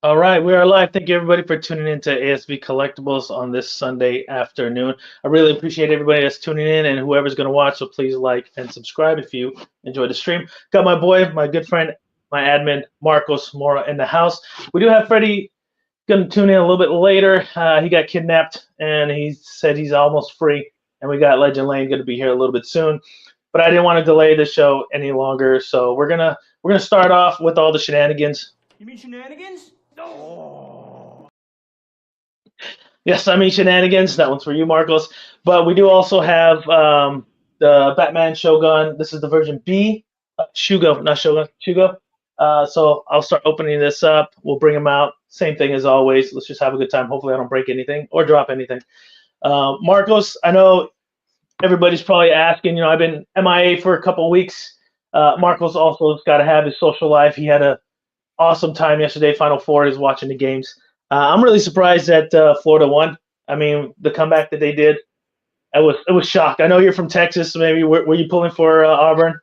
All right, we are live. Thank you everybody for tuning in to ASB Collectibles on this Sunday afternoon. I really appreciate everybody that's tuning in and whoever's going to watch. So please like and subscribe if you enjoy the stream. Got my boy, my good friend, my admin Marcos Mora in the house. We do have Freddie going to tune in a little bit later. He got kidnapped and he said he's almost free. And we got Legend Lane going to be here a little bit soon. But I didn't want to delay the show any longer, so we're gonna start off with all the shenanigans. You mean Shenanigans? No. Yes, I mean Shenanigans. That one's for you, Marcos. But we do also have the Batman Shogun. This is the version B. Shugo, not Shogun. Shugo. So I'll start opening this up. We'll bring them out. Same thing as always. Let's just have a good time. Hopefully, I don't break anything or drop anything. Marcos, I know everybody's probably asking. You know, I've been MIA for a couple of weeks. Marcos also has got to have his social life. He had a awesome time yesterday. Final Four is watching the games. I'm really surprised that Florida won. I mean, the comeback that they did, it was shocked. I know you're from Texas, so maybe were you pulling for Auburn?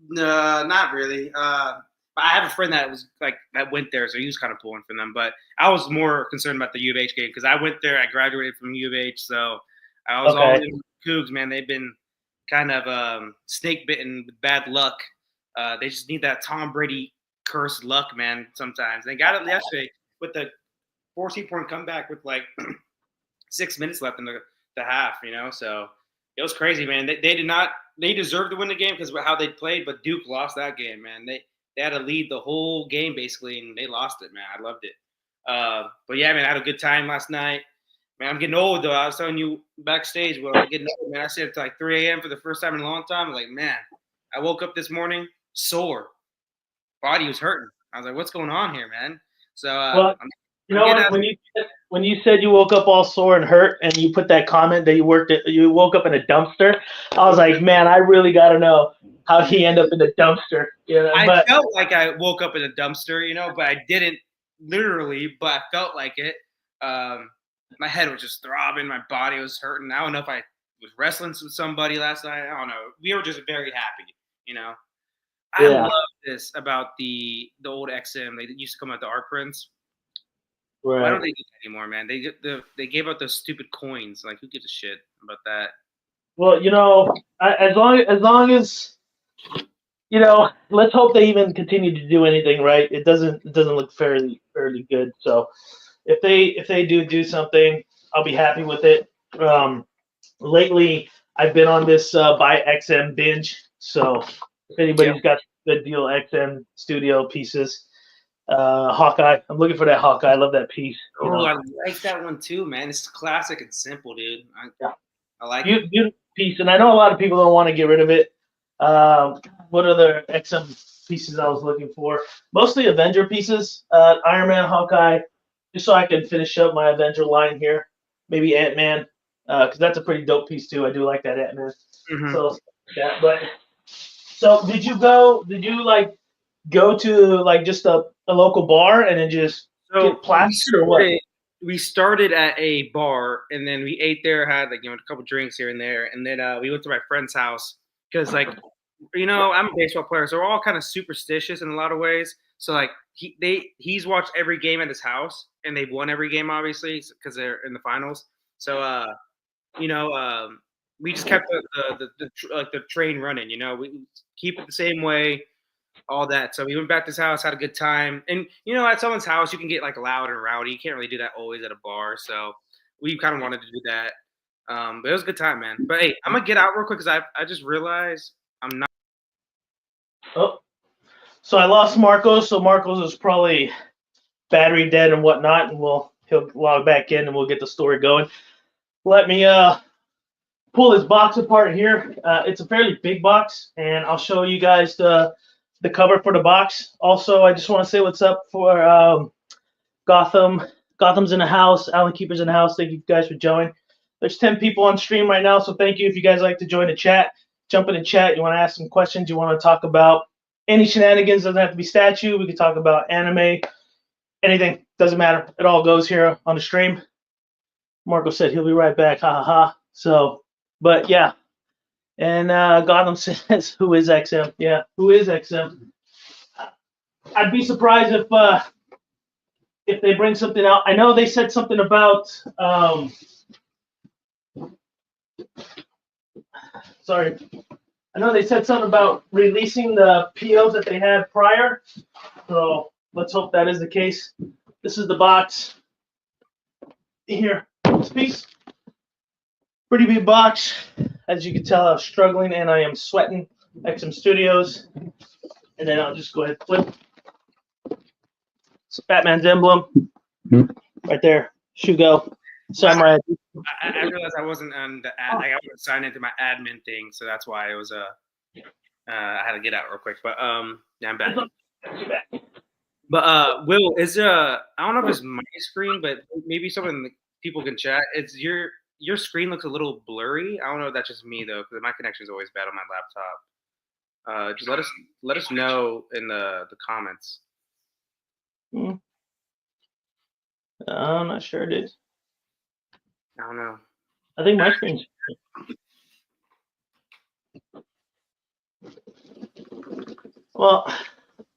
No, not really. I have a friend that was that went there, so he was kind of pulling for them. But I was more concerned about the U of H game because I went there. I graduated from U of H, so I was all in Cougs. Man, they've been kind of snake bitten with bad luck. They just need that Tom Brady cursed luck, man. Sometimes they got it yesterday with the 14-point comeback with like 6 minutes left in the half. You know, so it was crazy, man. They did not. They deserved to win the game because of how they played, but Duke lost that game, man. They had to lead the whole game basically, and they lost it, man. I loved it. But yeah, man, I had a good time last night. Man, I'm getting old though. I was telling you backstage, well, I'm getting old, man. I stayed up to like 3 a.m. for the first time in a long time. I was like, man, I woke up this morning sore, body was hurting. I was like, what's going on here, man? So well, you know what? When you said you woke up all sore and hurt, and you put that comment that you woke up in a dumpster, I was like, man, I really got to know how he ended up in the dumpster. You know, I felt like I woke up in a dumpster, you know, but I didn't literally, but I felt like it. My head was just throbbing, my body was hurting. I don't know if I was wrestling with somebody last night. I don't know. We were just very happy, you know. I love this about the old XM. They used to come out the art prints. Right. Why don't they do that anymore, man? They gave out those stupid coins. Like, who gives a shit about that? Well, you know, as long as you know, let's hope they even continue to do anything right. It doesn't look fairly good. So if they do something, I'll be happy with it. Lately, I've been on this buy XM binge. So if anybody's got good deal XM studio pieces, Hawkeye, I'm looking for that Hawkeye. I love that piece. You know? I like that one too, man. It's classic and simple, dude. I like it. Beautiful piece, and I know a lot of people don't want to get rid of it. What other XM pieces I was looking for? Mostly Avenger pieces. Iron Man, Hawkeye, just so I can finish up my Avenger line here. Maybe Ant-Man, because that's a pretty dope piece too. I do like that Ant-Man. Mm-hmm. So did you go to like just a local bar and then just get plastered or what? We started at a bar and then we ate there, had like, you know, a couple drinks here and there, and then we went to my friend's house because, like, you know, I'm a baseball player, so we're all kind of superstitious in a lot of ways. So like he's watched every game at his house, and they've won every game obviously because they're in the finals. So you know, we just kept the train running. You know, we keep it the same way. All that. So we went back to his house, had a good time. And, you know, at someone's house, you can get like loud and rowdy. You can't really do that always at a bar. So we kind of wanted to do that. But it was a good time, man. But hey, I'm going to get out real quick because I just realized I'm not. Oh, so I lost Marcos. So Marcos is probably battery dead and whatnot. And he'll log back in and we'll get the story going. Let me pull this box apart here. It's a fairly big box, and I'll show you guys the cover for the box. Also, I just want to say what's up for Gotham. Gotham's in the house. Alan Keeper's in the house. Thank you guys for joining. There's 10 people on stream right now, so thank you. If you guys like to join the chat, jump in the chat. You want to ask some questions. You want to talk about any shenanigans. Doesn't have to be statue. We can talk about anime. Anything. Doesn't matter. It all goes here on the stream. Marco said he'll be right back. Ha ha ha. So, but yeah. And Gotham says, who is XM? Yeah, who is XM? I'd be surprised if if they bring something out. I know they said something about sorry. I know they said something about releasing the POs that they had prior. So let's hope that is the case. This is the box. Here, this piece. Pretty big box. As you can tell, I was struggling and I am sweating. XM Studios. And then I'll just go ahead and flip. It's Batman's emblem. Right there. Shugo. Samurai. I realized I wasn't on the ad. I wasn't signed into my admin thing, so that's why it was I had to get out real quick. But yeah, I'm back. But Will, is I don't know if it's my screen, but maybe some of the people can chat. It's your screen looks a little blurry. I don't know if that's just me though, because my connection is always bad on my laptop. Just let us know in the comments. I'm not sure it is. I don't know. I think my screen's. Well,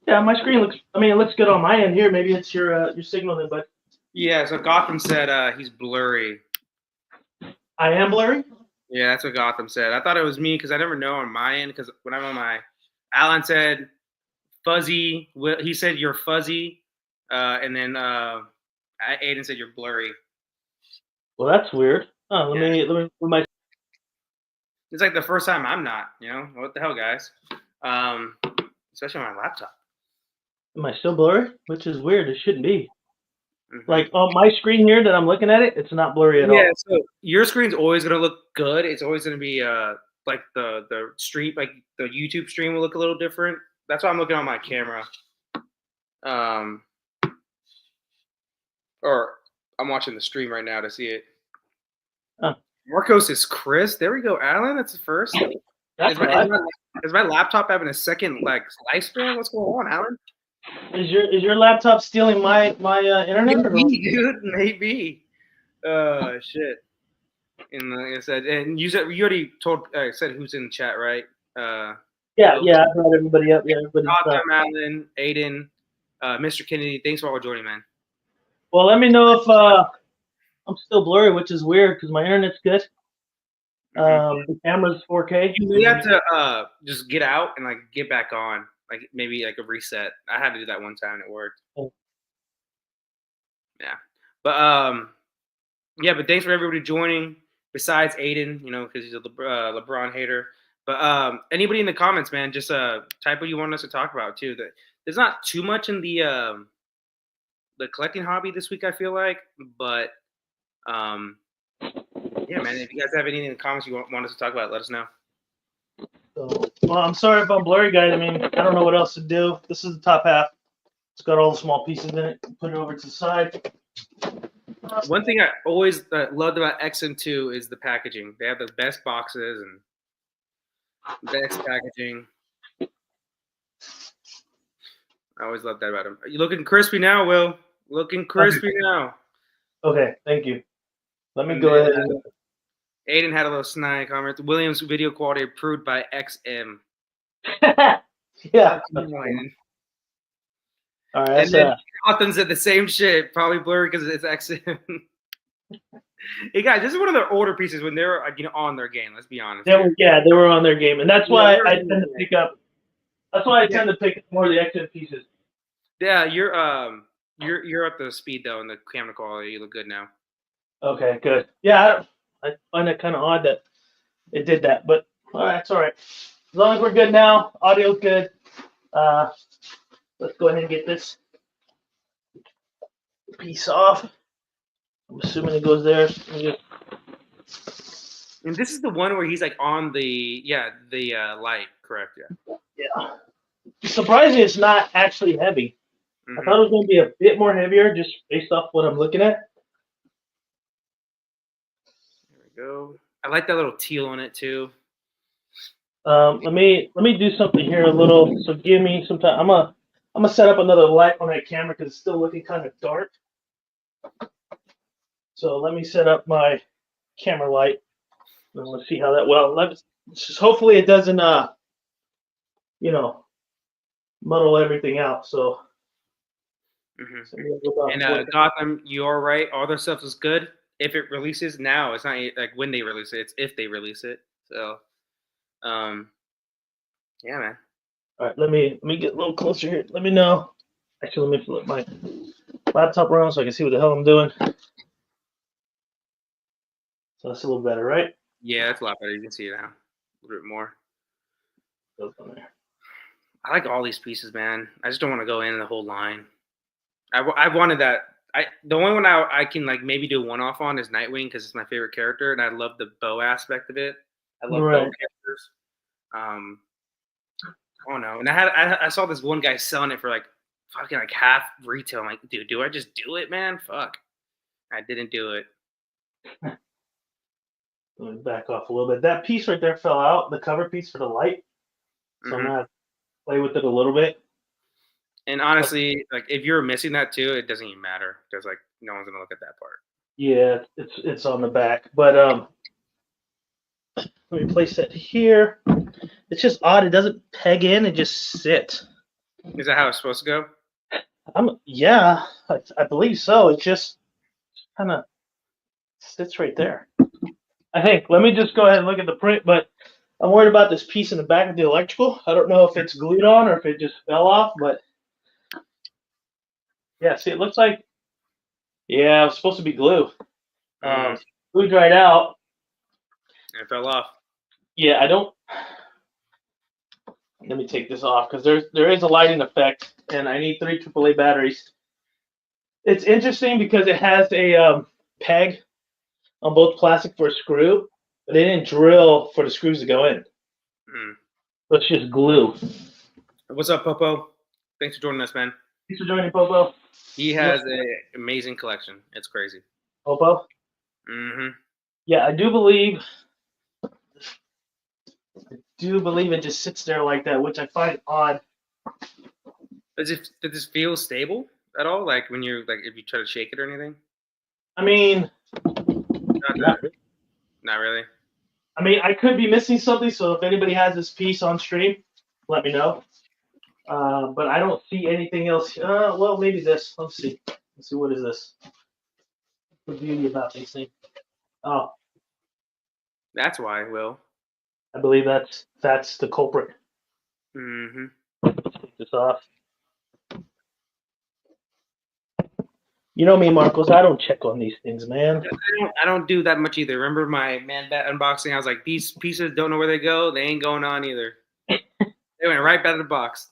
yeah, my screen looks. I mean, it looks good on my end here. Maybe it's your signal then, but. Yeah. So Gotham said he's blurry. I am blurry. Yeah, that's what Gotham said. I thought it was me because I never know on my end. Because when I'm on my, Alan said fuzzy. He said you're fuzzy, and then Aiden said you're blurry. Well, that's weird. Oh, let me. It's like the first time I'm not. What the hell, guys? Especially on my laptop. Am I still blurry? Which is weird. It shouldn't be. Like on my screen here that I'm looking at it's not blurry at all. Yeah, so your screen's always gonna look good. It's always gonna be like the stream, like the YouTube stream will look a little different. That's why I'm looking on my camera. Or I'm watching the stream right now to see it. Marcos is Chris. There we go, Alan. That's the first. Is my laptop having a second lifespan? What's going on, Alan? Is your laptop stealing my internet? Maybe, dude. Maybe. Shit. And like I said, and you already said who's in the chat, right? Yeah, I brought everybody up. Yeah, everybody. Alan, Aiden, Mr. Kennedy. Thanks for all joining, man. Well, let me know if I'm still blurry, which is weird because my internet's good. The camera's 4K. You have to just get out and get back on, maybe a reset. I had to do that one time and it worked. Oh. Yeah, but but thanks for everybody joining. Besides Aiden, because he's a LeBron hater. But anybody in the comments, man, just type what you want us to talk about too. There's not too much in the collecting hobby this week, I feel like, but yeah, man. If you guys have anything in the comments you want us to talk about, let us know. So, well, I'm sorry if I'm blurry, guys. I mean, I don't know what else to do. This is the top half. It's got all the small pieces in it. Put it over to the side. One thing I always loved about XM2 is the packaging. They have the best boxes and best packaging. I always loved that about them. Are you looking crispy now, Will? Looking crispy now. Okay, thank you. Let me go ahead. Aiden had a little snide comment. Williams video quality approved by XM. Yeah. All right. And then Gotham said the same shit. Probably blurry because it's XM. Hey guys, this is one of their older pieces when they're on their game. Let's be honest. They were on their game, and that's why I tend to pick up. That's why I tend to pick up more of the XM pieces. Yeah, you're up to speed though, and the camera quality. You look good now. Okay, good. Yeah, I find it kind of odd that it did that, but all right, it's all right. As long as we're good now, audio's good. Let's go ahead and get this piece off. I'm assuming it goes there. And this is the one where he's on the light, correct? Yeah. Yeah. Surprisingly, it's not actually heavy. Mm-hmm. I thought it was going to be a bit more heavier, just based off what I'm looking at. There we go. I like that little teal on it too. Let me do something here a little. So give me some time. I'm gonna set up another light on that camera because it's still looking kind of dark. So let me set up my camera light. And let's see how that. Well, hopefully it doesn't muddle everything out. So Mhm. So we'll go about And 40. Gotham, you're right. All their stuff is good. If it releases now, it's not like when they release it. It's if they release it. So, yeah, man. All right, let me get a little closer here. Let me know. Actually, let me flip my laptop around so I can see what the hell I'm doing. So that's a little better, right? Yeah, that's a lot better. You can see it now a little bit more. Goes on there. I like all these pieces, man. I just don't want to go in the whole line. I wanted that. The only one I can like maybe do one off on is Nightwing because it's my favorite character, and I love the bow aspect of it. I love bow Right. characters. Oh no! And I saw this one guy selling it for like fucking like half retail. I'm like, dude, do I just do it, man? Fuck, I didn't do it. Let me back off a little bit. That piece right there fell out, the cover piece for the light. So I'm Mhm. gonna have to play with it a little bit. And honestly, like if you're missing that too, it doesn't even matter because like no one's gonna look at that part. Yeah, it's on the back. But let me place that here. It's just odd. It doesn't peg in. It just sits. Is that how it's supposed to go? Yeah, I believe so. It just kind of sits right there. I think. Let me just go ahead and look at the print. But I'm worried about this piece in the back of the electrical. I don't know if it's glued on or if it just fell off. But yeah, see, it looks like it was supposed to be glue. Glue dried out. It fell off. Yeah, I don't. Let me take this off because there is a lighting effect, and I need 3 AAA batteries. It's interesting because it has a peg on both plastic for a screw, but they didn't drill for the screws to go in. Mm. So it's just glue. What's up, Popo? Thanks for joining us, man. Thanks for joining, Popo. He has an amazing collection. It's crazy. Popo? Mm-hmm. Yeah, I do believe it just sits there like that, which I find odd. Does this feel stable at all? Like when you're like if you try to shake it or anything? I mean, Not really. I mean, I could be missing something. So if anybody has this piece on stream, let me know. But I don't see anything else. Well, maybe this. Let's see. What is this? What's the beauty about these things? Oh, That's why, Will. I believe that's the culprit. Mm-hmm. Let's take this off. You know me, Marcos. I don't check on these things, man. I don't do that much either. Remember my Man Bat unboxing? I was like, these pieces don't know where they go. They ain't going on either. They went right back to the box.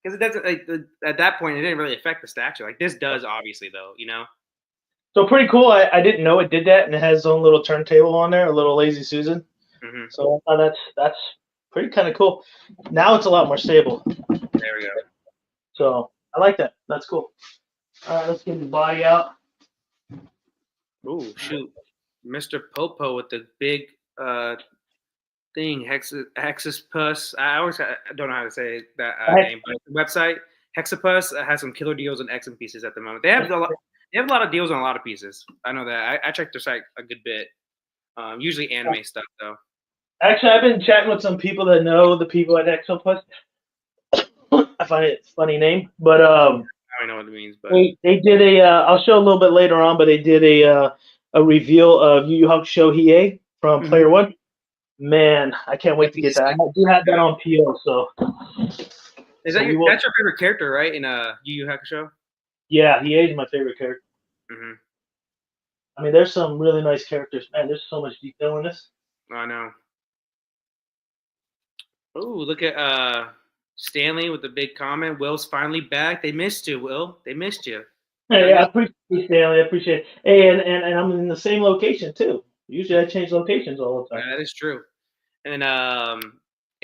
Because it doesn't like at that point it didn't really affect the statue. Like this does obviously though, you know. So pretty cool. I didn't know it did that, and it has its own little turntable on there, a little Lazy Susan. Mm-hmm. So that's pretty kind of cool. Now it's a lot more stable. There we go. So I like that. That's cool. All right, let's get the body out. Ooh, shoot. Mr. Popo with the big thing, Hexapus. I don't know how to say that name, but the website Hexapus has some killer deals on X pieces at the moment. They have a lot of deals on a lot of pieces. I know that. I checked their site a good bit. Usually anime stuff though. Actually, I've been chatting with some people that know the people at Exopus. I find it a funny name, but I don't know what it means, but they did a. I'll show a little bit later on, but they did a reveal of Yu Yu Hakusho Hiei from Player One. Man, I can't wait to get that. I do have that on PO, so. That's your favorite character, right? In Yu Yu Hakusho? Yeah, Hiei is my favorite character. Mm-hmm. I mean, there's some really nice characters. Man, there's so much detail in this. I know. Oh, look at Stanley with the big comment. Will's finally back. They missed you, Will. They missed you. Hey, I appreciate it, Stanley. I appreciate it. Hey, and I'm in the same location too. Usually I change locations all the time. That is true. And then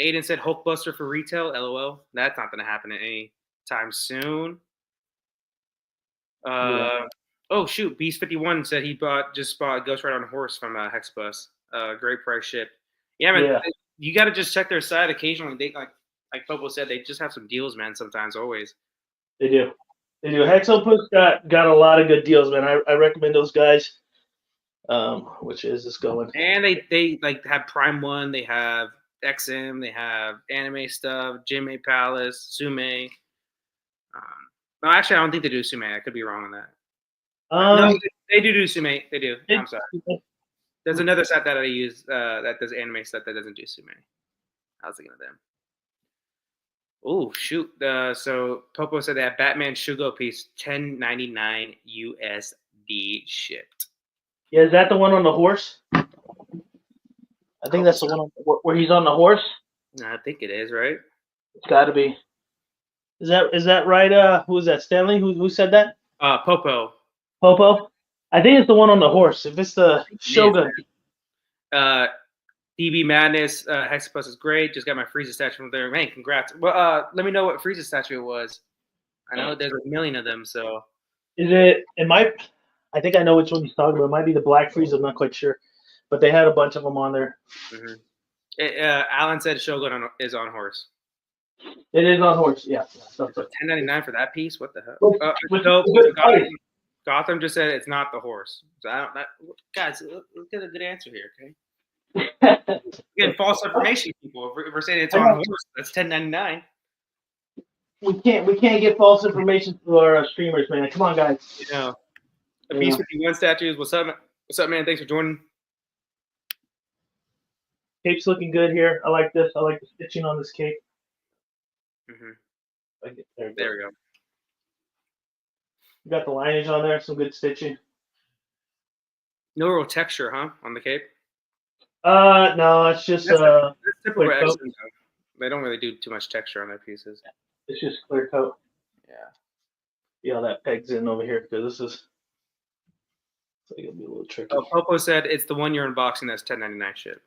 Aiden said Hulkbuster for retail. LOL. That's not going to happen at any time soon. Oh shoot, Beast 51 said he just bought Ghost Rider on a horse from Hexbus. Great price ship. Yeah, man. Yeah. You got to just check their site occasionally. They like Popo said, they just have some deals, man. Sometimes, always. They do. They do. Hexopus got a lot of good deals, man. I recommend those guys. Which is this going? And they like have Prime One. They have XM. They have anime stuff. Jimmy Palace, Sume. No, actually, I don't think they do sume. I could be wrong on that. No, Um, they do sume. They do. I'm sorry. it- There's another set that I use that does anime set that doesn't do sume. I was thinking of them. Oh shoot! So Popo said that Batman Shugo piece, $10.99 USD shipped. yeah, is that the one on the horse? I think that's the one where he's on the horse. I think it is, right? It's got to be. Is that right? Who was that? Stanley? Who said that? Popo. Popo. I think it's the one on the horse. If it's the Shogun. DB Madness, Hexapus is great. Just got my Frieza statue from there. Man, congrats. Well, let me know what Frieza statue it was. I know there's a million of them, so. Is it? It might. I think I know which one he's talking about. It might be the Black Frieza. I'm not quite sure, but they had a bunch of them on there. Alan said Shogun is on horse. It is on horse. Yeah. $10.99 for that piece. What the hell? Gotham just said it's not the horse. So guys, let's get a good answer here, okay? Again, false information, people. If we're saying it's on horse, that's $10.99. We can't get false information for our streamers, man. Come on, guys. You know, a piece 51 statues. What's up, man? Thanks for joining. Cape's looking good here. I like this. I like the stitching on this cape. There we go. You got the lineage on there. Some good stitching. No real texture, huh, on the cape? No, it's just that's typical for X-Men. They don't really do too much texture on their pieces. It's just clear coat. Yeah. See how that pegs in over here, because this is gonna be a little tricky. Popo said it's the one you're unboxing that's $10.99 ship.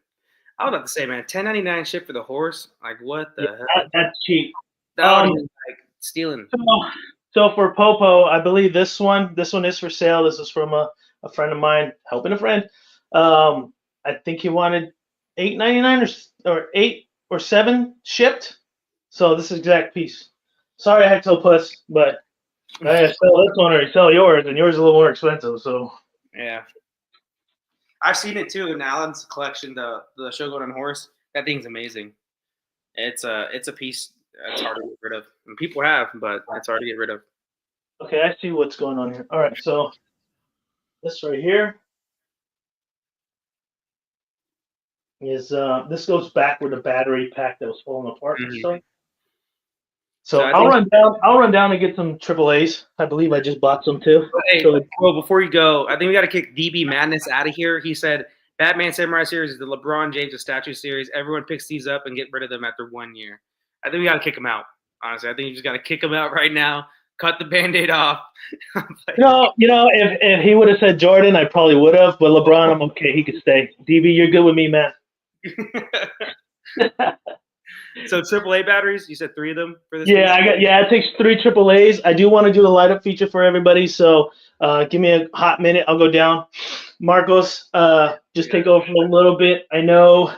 I was about to say, man, $10.99 ship for the horse? Like, what the hell? That's cheap. That would be like stealing. So for Popo, I believe this one is for sale. This is from a friend of mine helping a friend. I think he wanted $8.99 or $8 or $7 shipped. So this is exact piece. Sorry, Hexopus, but I sell this one or sell yours, and yours is a little more expensive. So yeah, I've seen it too in Alan's collection, the Shogun and horse. That thing's amazing. It's a piece that's hard to get rid of, and people have, but it's hard to get rid of. Okay, I see what's going on here. All right, so this right here is this goes back with the battery pack that was falling apart and stuff. So I'll run down and get some AAAs. I believe I just bought some too. Hey, well, before you go, I think we got to kick DB Madness out of here. He said Batman Samurai series is the LeBron James statue series. Everyone picks these up and get rid of them after 1 year. I think we got to kick him out. Honestly, I think you just got to kick him out right now. Cut the Band-Aid off. No, if he would have said Jordan, I probably would have. But LeBron, I'm okay. He could stay. DB, you're good with me, man. So AAA batteries, you said 3 of them for this? Yeah, it takes 3 AAAs. I do want to do the light up feature for everybody, so give me a hot minute. I'll go down. Marcos, just take over for a little bit. I know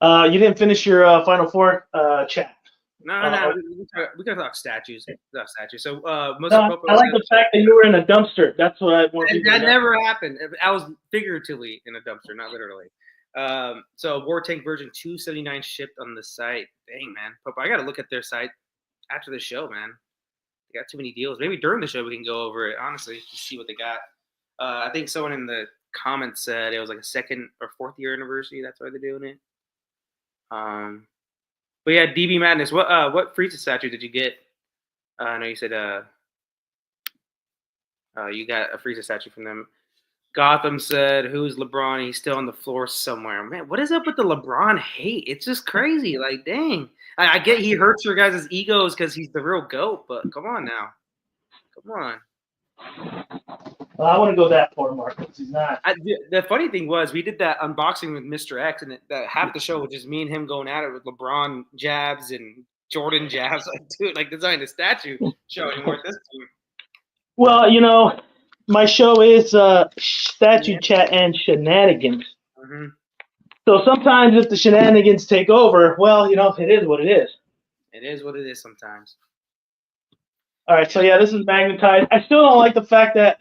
you didn't finish your Final Four chat. No. We can talk statues. So I like the fact that you were in a dumpster. That's what I want. That never happened. I was figuratively in a dumpster, not literally. So War Tank version 279 shipped on the site. Dang, man. I got to look at their site after the show, man. They got too many deals. Maybe during the show we can go over it, honestly, to see what they got. I think someone in the comments said it was like a 2nd or 4th year anniversary. That's why they're doing it. But yeah, DB Madness. What Frieza statue did you get? I know you said you got a Frieza statue from them. Gotham said, "Who's LeBron? He's still on the floor somewhere." Man, what is up with the LeBron hate? It's just crazy. Like, dang. I get he hurts your guys' egos because he's the real GOAT, but come on now. Come on. Well, I want to go that far, Marcus. He's not. The funny thing was, we did that unboxing with Mr. X, and that half the show was just me and him going at it with LeBron jabs and Jordan jabs. Like, dude, like, this ain't a statue show anymore at this point. Well, my show is statue chat and shenanigans. Mm-hmm. So sometimes if the shenanigans take over, well, it is what it is. It is what it is sometimes. All right, so yeah, this is magnetized. I still don't like the fact that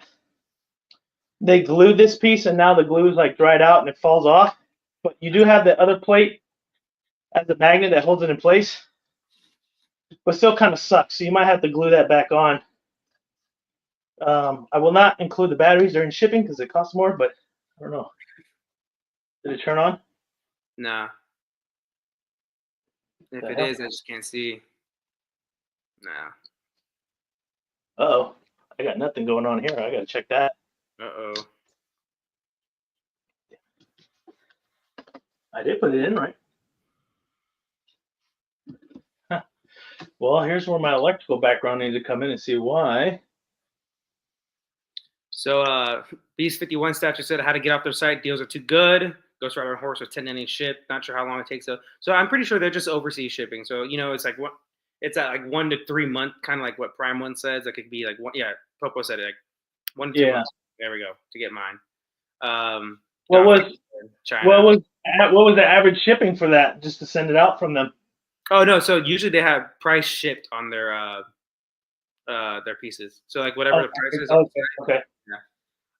they glued this piece and now the glue is like dried out and it falls off. But you do have the other plate as a magnet that holds it in place. But still kind of sucks. So you might have to glue that back on I will not include the batteries during shipping because it costs more, but I don't know. Did it turn on? Nah. If it is, I just can't see. Nah. Uh-oh. I got nothing going on here. I got to check that. Uh-oh. I did put it in, right? Huh. Well, here's where my electrical background needs to come in and see why. So Beast 51 statue said how to get off their site. Deals are too good. Ghost Rider and Horse with 1090 ship. Not sure how long it takes. So I'm pretty sure they're just overseas shipping. So it's like what it's at like 1 to 3 month, kind of like what Prime One says. Like it could be like one. Yeah, Popo said it like 1 to 2 months. There we go to get mine. What was China? What was the average shipping for that just to send it out from them? Oh no, so usually they have price shipped on their pieces. So like whatever the price is. Okay.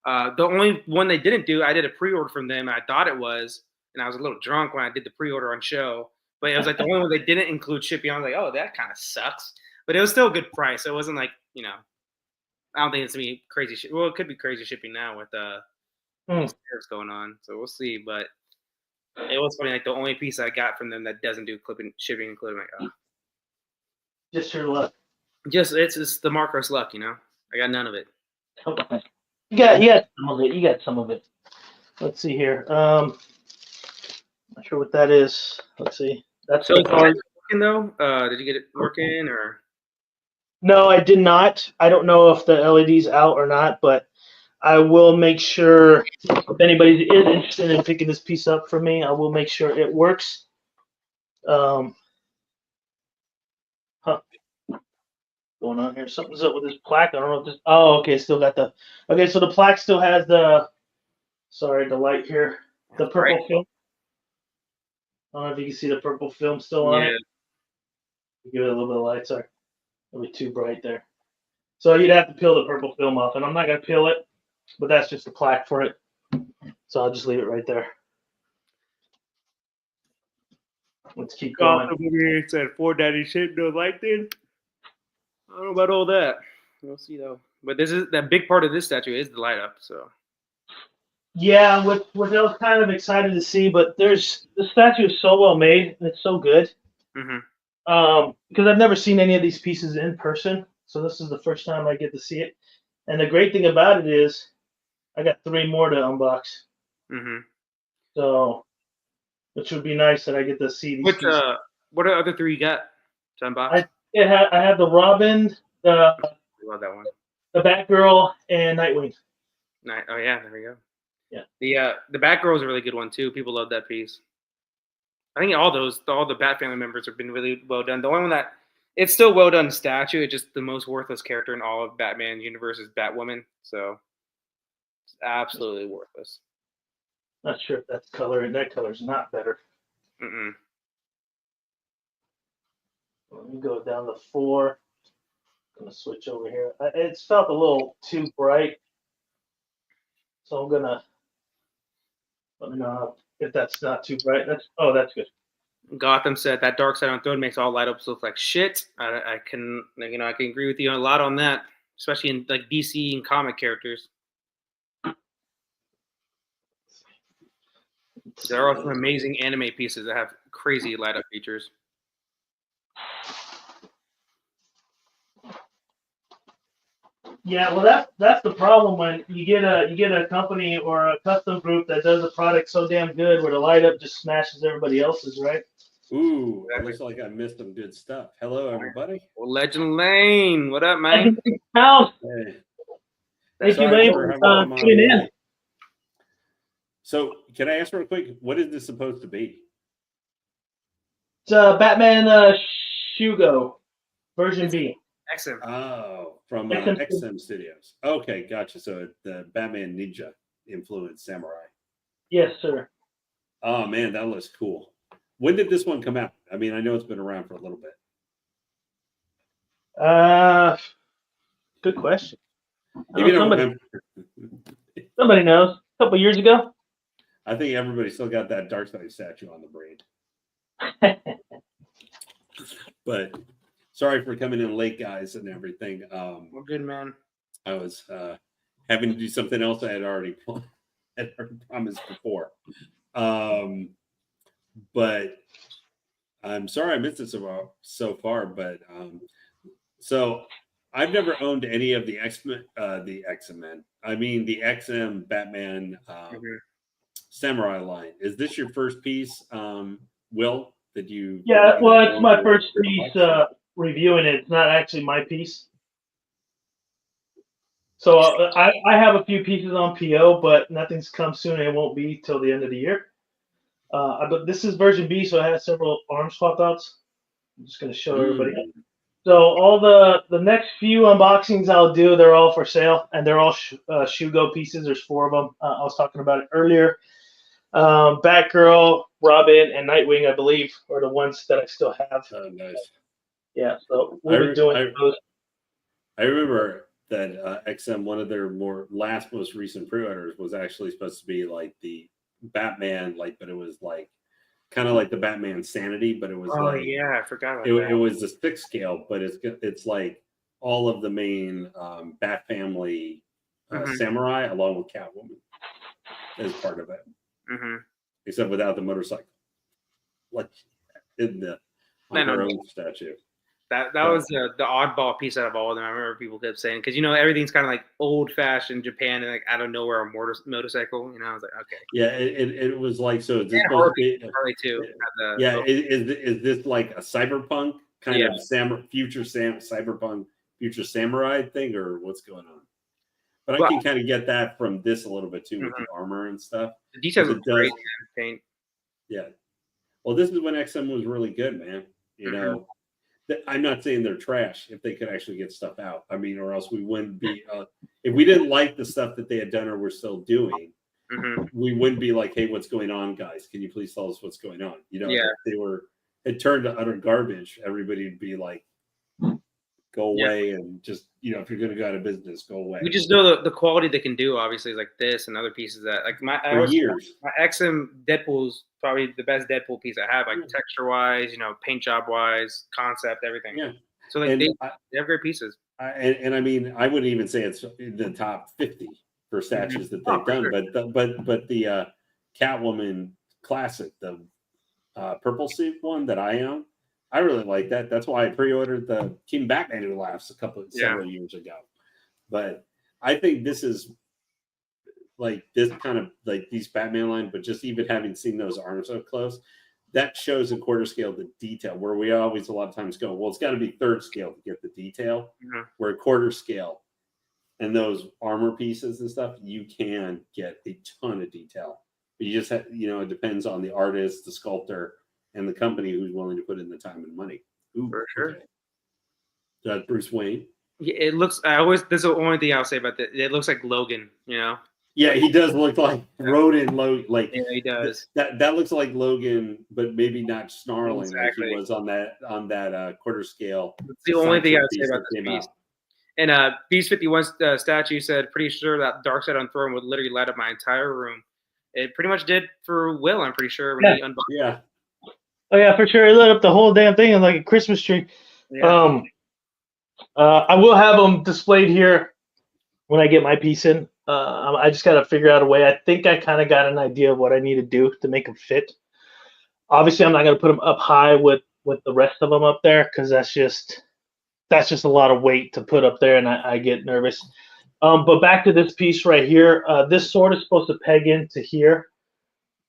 Yeah. The only one they didn't do, I did a pre-order from them. I thought it was, and I was a little drunk when I did the pre-order on show. But it was like the only one they didn't include shipping. I was like, oh, that kind of sucks. But it was still a good price. It wasn't like I don't think it's gonna be crazy. Well, it could be crazy shipping now with tariffs going on. So we'll see. But it was funny. Like the only piece I got from them that doesn't do shipping included. Like, oh. Just your luck. It's the Marcos luck, I got none of it. Okay. You got some of it. You got some of it. Let's see here. Not sure what that is. Let's see. That's so working though. Did you get it working or? No, I did not. I don't know if the LED's out or not, but I will make sure if anybody is interested in picking this piece up for me, I will make sure it works. Going on here? Something's up with this plaque. I don't know if this. Oh, okay. Still got the. Okay, so the plaque still has the. Sorry, the light here. The purple film. I don't know if you can see the purple film still on it. Give it a little bit of light. Sorry, it'll be too bright there. So you'd have to peel the purple film off, and I'm not gonna peel it, but that's just the plaque for it. So I'll just leave it right there. Let's keep going. It said 490 shape, no light then. I don't know about all that. We'll see though. But that big part of this statue is the light up. So. Yeah, what I was kind of excited to see, but the statue is so well made and it's so good. Mm-hmm. Because I've never seen any of these pieces in person, so this is the first time I get to see it. And the great thing about it is, I got 3 more to unbox. Mm-hmm. So, which would be nice that I get to see these. What are the other 3 you got to unbox? I have the Robin, I love that one. The Batgirl, and Nightwing. Oh yeah, there we go. Yeah. The Batgirl is a really good one too. People love that piece. I think all the Bat family members have been really well done. The only one that it's still well done statue. It's just the most worthless character in all of Batman universe is Batwoman. So it's absolutely worthless. Not sure if that's color, and that color's not better. Mm-mm. Let me go down to 4. I'm gonna switch over here. It's felt a little too bright, so I'm gonna let me know if that's not too bright. That's good. Gotham said that dark side on Throne makes all light ups look like shit. I can agree with you a lot on that, especially in like DC and comic characters. There are some amazing anime pieces that have crazy light up features. Yeah, well, that's the problem when you get a company or a custom group that does a product so damn good where the light up just smashes everybody else's, right? Ooh, it looks like I missed some good stuff. Hello, everybody. Well, Legend Lane, what up, man? Hey. Thank you, Lane, for tuning in. So, can I ask real quick, what is this supposed to be? It's Batman Shugo, version B. XM. Oh, from XM Studios. Okay, gotcha. So the Batman Ninja influenced samurai. Yes, sir. Oh man, that looks cool. When did this one come out? I mean, I know it's been around for a little bit. Good question. If you don't remember. Somebody knows. A couple years ago. I think everybody still got that Darkseid statue on the brain. But sorry for coming in late, guys, and everything. Well, good, man. I was having to do something else I had already promised before. But I'm sorry I missed it so far. But so I've never owned any of the X-Men. I mean the XM Batman Samurai line. Is this your first piece, Will? That you? Yeah, well, it's my first piece reviewing it. It's not actually my piece. So I have a few pieces on PO, but nothing's come soon, and it won't be till the end of the year. But this is version B, so I have several arm swap outs. I'm just going to show everybody. So all the next few unboxings I'll do, they're all for sale, and they're all Shugo pieces. There's 4 of them. I was talking about it earlier. Batgirl, Robin, and Nightwing, I believe, are the ones that I still have. Oh, nice. Yeah, so we'll be doing those. I remember that XM, one of their most recent pre-orders was actually supposed to be like the Batman, but it was kind of like the Batman Sanity, but it was I forgot about that. It was a 6 scale, but it's like all of the main Bat family samurai along with Catwoman as part of it, except without the motorcycle, like in the her own statue. That was the oddball piece out of all of them. I remember people kept saying, because everything's kind of like old fashioned Japan and out of nowhere a motorcycle. I was like, okay. Yeah, it was like, so is this supposed to be Harley too? Is this like a cyberpunk kind of cyberpunk future samurai thing, or what's going on? But I can kind of get that from this a little bit too with the armor and stuff. The details are great, paint. Yeah. Well, this is when XM was really good, man. I'm not saying they're trash if they could actually get stuff out. I mean, or else we wouldn't be, if we didn't like the stuff that they had done or were still doing, we wouldn't be like, hey, what's going on, guys? Can you please tell us what's going on? If it turned to utter garbage, everybody would be like, go away and just, if you're going to go out of business, go away. We just know the quality they can do, obviously, like this and other pieces that, my XM Deadpool's probably the best Deadpool piece I have, texture-wise, paint job-wise, concept, everything. Yeah. So they have great pieces. And I mean, I wouldn't even say it's in the top 50 for statues that they've done, sure. but the Catwoman classic, the purple suit one that I own, I really like that. That's why I pre-ordered the King Batman Who Laughs several years ago. But I think this is like this kind of like these Batman line, but just even having seen those arms up close, that shows in quarter scale the detail where we always a lot of times go, well, it's got to be 3rd scale to get the detail. Where quarter scale and those armor pieces and stuff, you can get a ton of detail. But you just have, it depends on the artist, the sculptor, and the company who's willing to put in the time and money. Ooh, for sure. Okay. That's Bruce Wayne. Yeah, it looks. This is the only thing I'll say about that. It looks like Logan. Yeah, he does look like Rodin. Yeah, he does. That looks like Logan, but maybe not snarling like he was on that quarter scale. It's the only thing I would say about this piece. And Beast 51 statue said, pretty sure that Dark Side on Throne would literally light up my entire room. It pretty much did for Will, I'm pretty sure, when he unboxed it. Yeah. Oh yeah, for sure. It lit up the whole damn thing like a Christmas tree. Yeah. I will have them displayed here when I get my piece in. I just got to figure out a way. I think I kind of got an idea of what I need to do to make them fit. Obviously, I'm not going to put them up high with the rest of them up there because that's just a lot of weight to put up there, and I get nervous. But back to this piece right here. This sword is supposed to peg into here.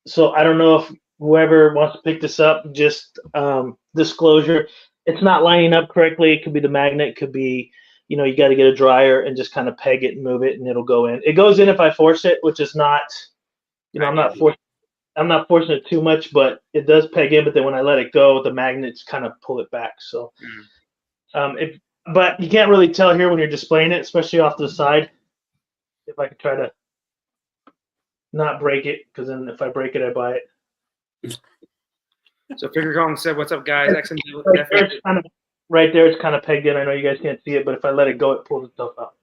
So I don't know if whoever wants to pick this up, just disclosure, it's not lining up correctly. It could be the magnet. It could be, you got to get a dryer and just kind of peg it and move it, and it'll go in. It goes in if I force it, which is not, I'm not forcing it too much, but it does peg in. But then when I let it go, the magnets kind of pull it back. So, but you can't really tell here when you're displaying it, especially off to the side. If I could try to not break it, because then if I break it, I buy it. So Figure Kong said, "What's up, guys?" Right there, it's kind of pegged in. I know you guys can't see it, but if I let it go, it pulls itself out.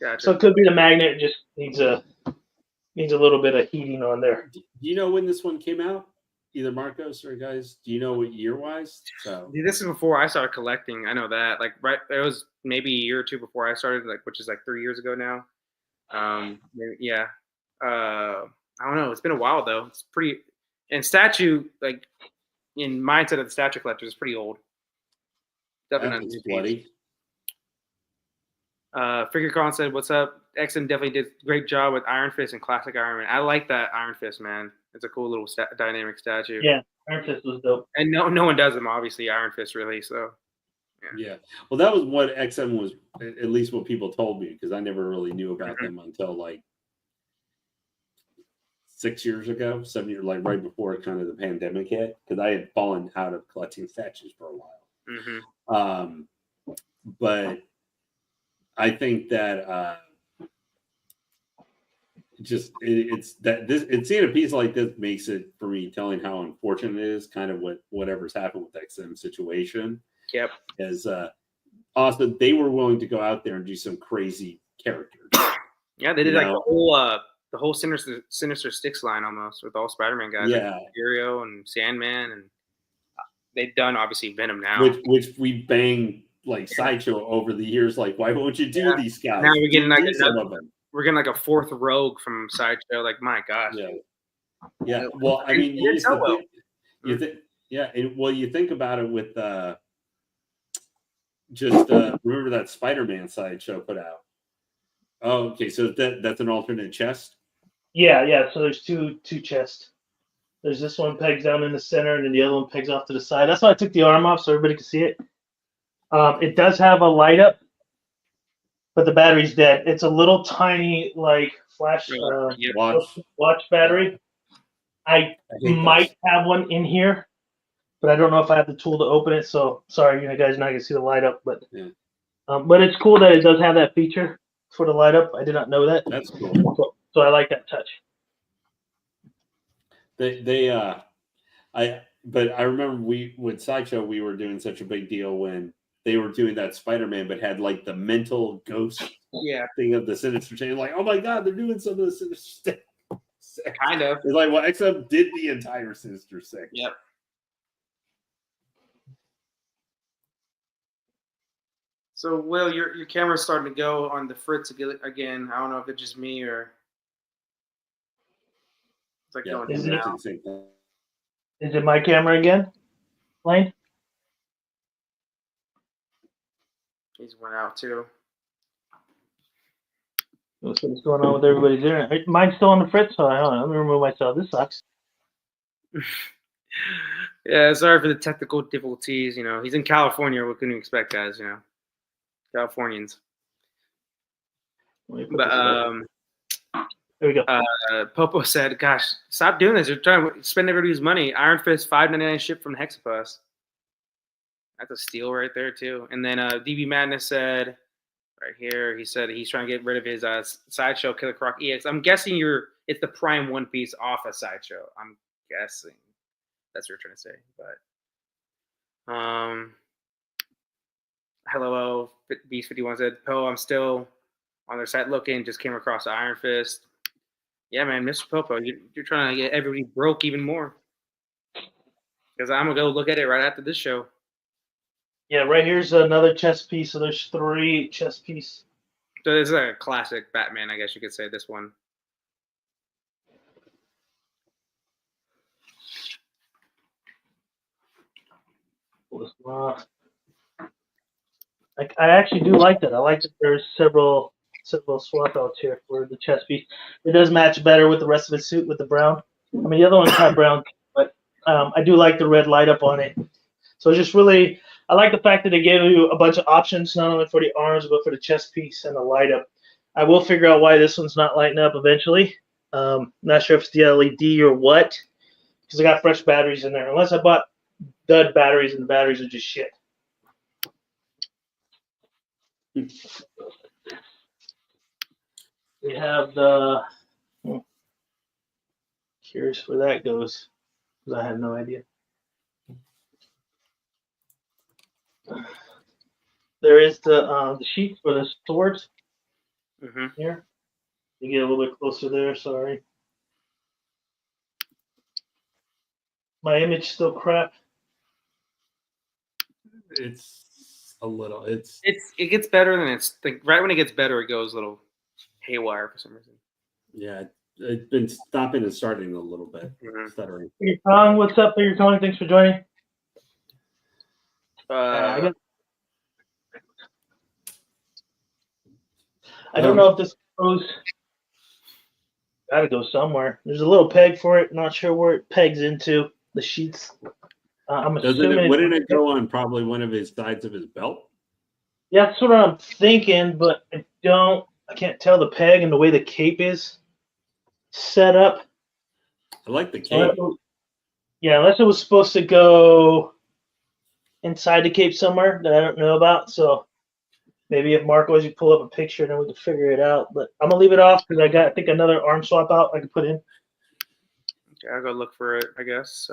Gotcha. So it could be the magnet. It just needs a little bit of heating on there. Do you know when this one came out? either Marcos or guys? Do you know what year wise? So Dude, this is before I started collecting. I know that. Like, right, it was maybe a year or two before I started, like, which is like 3 years ago now. Yeah. I don't know. It's been a while though. It's pretty. And statue, like, in mindset of the statue collectors, is pretty old. Definitely not it's new piece. bloody. Figure Con said, "What's up?" XM definitely did a great job with Iron Fist and Classic Iron Man. I like that Iron Fist, man. It's a cool little dynamic statue. Yeah, Iron Fist was dope. And no one does them, obviously. Iron Fist, really. So Yeah. Well, that was what XM was, at least what people told me, because I never really knew about them until like 6 years ago, 7 years, like right before kind of the pandemic hit, because I had fallen out of collecting statues for a while. But I think that it's seeing a piece like this makes it, for me, telling how unfortunate it is, kind of whatever's happened with XM situation. Yep. As also they were willing to go out there and do some crazy characters. Yeah, they did like the whole Sinister Six line almost with all Spider-Man guys. Yeah, like Mysterio and Sandman, and they've done obviously Venom now. Which we bang like Sideshow over the years. Like, why won't you do these guys? Now we're getting like some of them. We're getting like a fourth Rogue from Sideshow. Like, my gosh. Yeah. Well, I mean, you think, you think about it with remember that Spider-Man Sideshow put out. Oh, okay. So that's an alternate chest. Yeah. So there's two chests. There's this one pegs down in the center, and then the other one pegs off to the side. That's why I took the arm off so everybody could see it. It does have a light up, but the battery's dead. It's a little tiny like flash watch battery. I might have one in here, but I don't know if I have the tool to open it. So sorry, you guys not gonna see the light up, but it's cool that it does have that feature for the light up. I did not know that. That's cool. So I like that touch. But I remember with Sideshow, we were doing such a big deal when they were doing that Spider-Man, but had like the mental ghost thing of the Sinister Chain. Like, oh my God, they're doing some of the Sinister Six. Kind of. It's like, well, XM did the entire Sinister Six. Yep. So, Will, your camera's starting to go on the fritz again. I don't know if it's just me or it's like going down. Is it my camera again, Lane? He's went out too. What's going on with everybody's internet? Mine's still on the fritz, so I don't know. Let me remove myself. This sucks. Yeah, sorry for the technical difficulties. You know, he's in California. What can you expect, guys? You know, Californians. But there we go. Popo said, "Gosh, stop doing this. You're trying to spend everybody's money." Iron Fist $5.99 ship from Hexapus. That's a steal right there too. And then DB Madness said, right here, he said he's trying to get rid of his Sideshow Killer Croc EX. I'm guessing it's the Prime One Piece off a Sideshow. I'm guessing that's what you're trying to say. But hello, Beast 51 said, "Poe, I'm still on their site looking. Just came across Iron Fist." Yeah, man, Mr. Popo, you're trying to get everybody broke even more. Because I'm gonna go look at it right after this show. Yeah, right here's another chess piece. So there's 3 chess piece. So this is like a classic Batman, I guess you could say, this one. I actually do like that. I like that there's several swap outs here for the chess piece. It does match better with the rest of his suit with the brown. I mean, the other one's not brown, but I do like the red light up on it. So it's just really, I like the fact that they gave you a bunch of options, not only for the arms, but for the chest piece and the light up. I will figure out why this one's not lighting up eventually. Not sure if it's the LED or what, because I got fresh batteries in there. Unless I bought dud batteries and the batteries are just shit. We have the, curious where that goes, because I have no idea. There is the sheet for the swords here. You get a little bit closer there, sorry. My image still crap. It's a little. It gets better than it's like right when it gets better, it goes a little haywire for some reason. Yeah, it's been stopping and starting a little bit. Mhm. Stuttering. Hey, Tom, what's up? Hey, Tony, thanks for joining. I don't know if this goes. Gotta go somewhere. There's a little peg for it. Not sure where it pegs into the sheets. I'm assuming. Wouldn't it go on probably one of his sides of his belt? Yeah, that's what I'm thinking, but I can't tell the peg and the way the cape is set up. I like the cape. Yeah, unless it was supposed to go inside the cape somewhere that I don't know about. So maybe if Marco, as you pull up a picture, then we can figure it out. But I'm gonna leave it off because I think another arm swap out I can put in. Okay, I'll go look for it. I guess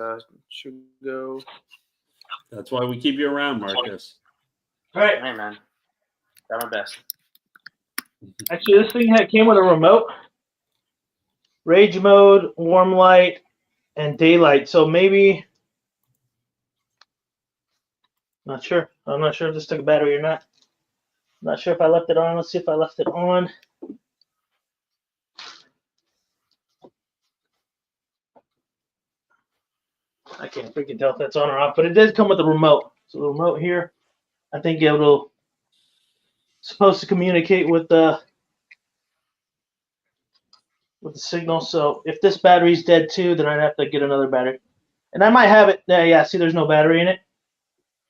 should go. That's why we keep you around, Marcus. All right. Hey man, got my best. Actually, this thing came with a remote, rage mode, warm light, and daylight. So maybe, not sure. I'm not sure if this took a battery or not. I'm not sure if I left it on. Let's see if I left it on. I can't freaking tell if that's on or off, but it did come with a remote. So the remote here, I think it'll supposed to communicate with the signal. So if this battery's dead too, then I'd have to get another battery. And I might have it. Yeah, see, there's no battery in it.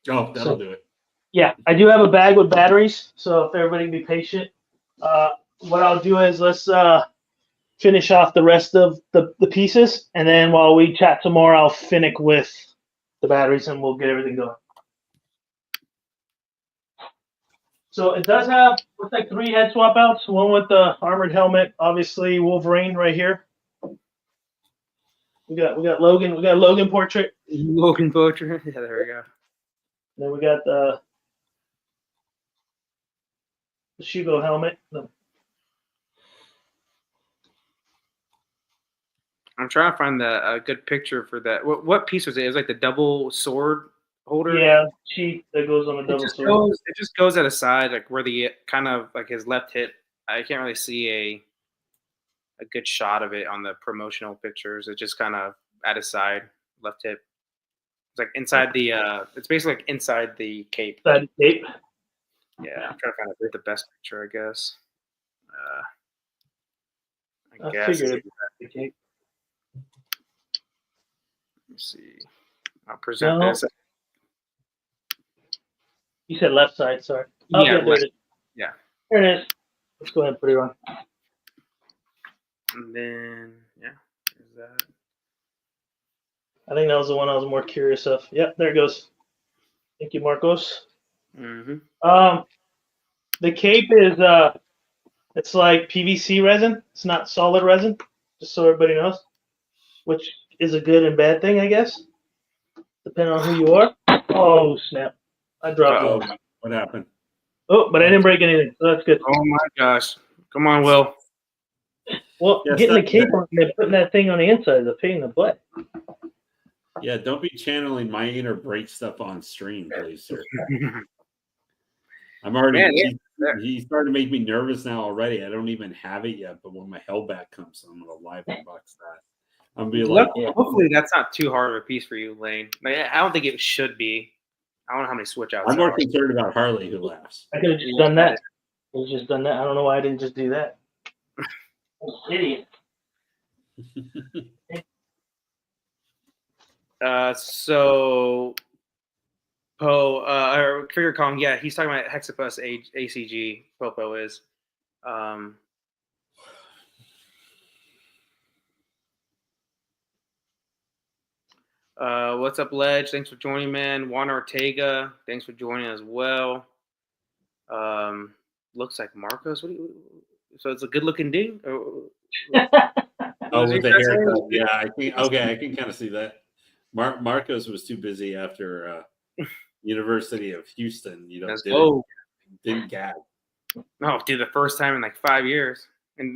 Oh, that'll do it. Yeah, I do have a bag with batteries. So if everybody can be patient, what I'll do is let's finish off the rest of the pieces, and then while we chat some more, I'll finish with the batteries, and we'll get everything going. So it does have, looks like 3 head swap outs. One with the armored helmet, obviously Wolverine right here. We got Logan. We got a Logan portrait. Logan portrait. Yeah, there we go. And then we got the Shugo helmet. I'm trying to find a good picture for that. What piece was it? It was like the double sword holder. Yeah, sheath that goes on a double sword. It just goes at a side, like where the kind of like his left hip. I can't really see a good shot of it on the promotional pictures. It's just kind of at his side, left hip. It's like inside the. It's basically like inside the cape. Inside the cape. Yeah, I'm trying to find the best picture, I guess. I figured it was the cape. Let me see. I'll present this. You said left side, sorry. Oh, Yeah, there it is. Yeah. There it is. Let's go ahead and put it on. And then, yeah, there's that. I think that was the one I was more curious of. Yep, there it goes. Thank you, Marcos. Mm-hmm. The cape is it's like PVC resin. It's not solid resin, just so everybody knows, which is a good and bad thing, I guess, depending on who you are. Oh snap! I dropped one. What happened? Oh, but I didn't break anything, so that's good. Oh my gosh! Come on, Will. Well, Yes, getting the cape on and putting that thing on the inside is a pain in the butt. Yeah, don't be channeling my inner break stuff on stream, please, sir. I'm already. Man, he's starting to make me nervous now already. I don't even have it yet, but when my Hellback comes, I'm gonna live unbox that. I'm be like, hopefully that's not too hard of a piece for you, Lane. Like, I don't think it should be. I don't know how many switch outs. I'm more concerned about Harley, who laughs. I could have just done that. I could have just done that. I don't know why I didn't just do that. Idiot. So Poe, or Trigger Kong, yeah, he's talking about Hexapus ACG. Popo is. What's up, Ledge? Thanks for joining, man. Juan Ortega, thanks for joining as well. Looks like Marcos. So it's a good-looking dude. Oh, with the haircut. Yeah, I can kind of see that. Marcos was too busy after University of Houston. Didn't gag. No, dude, the first time in like 5 years.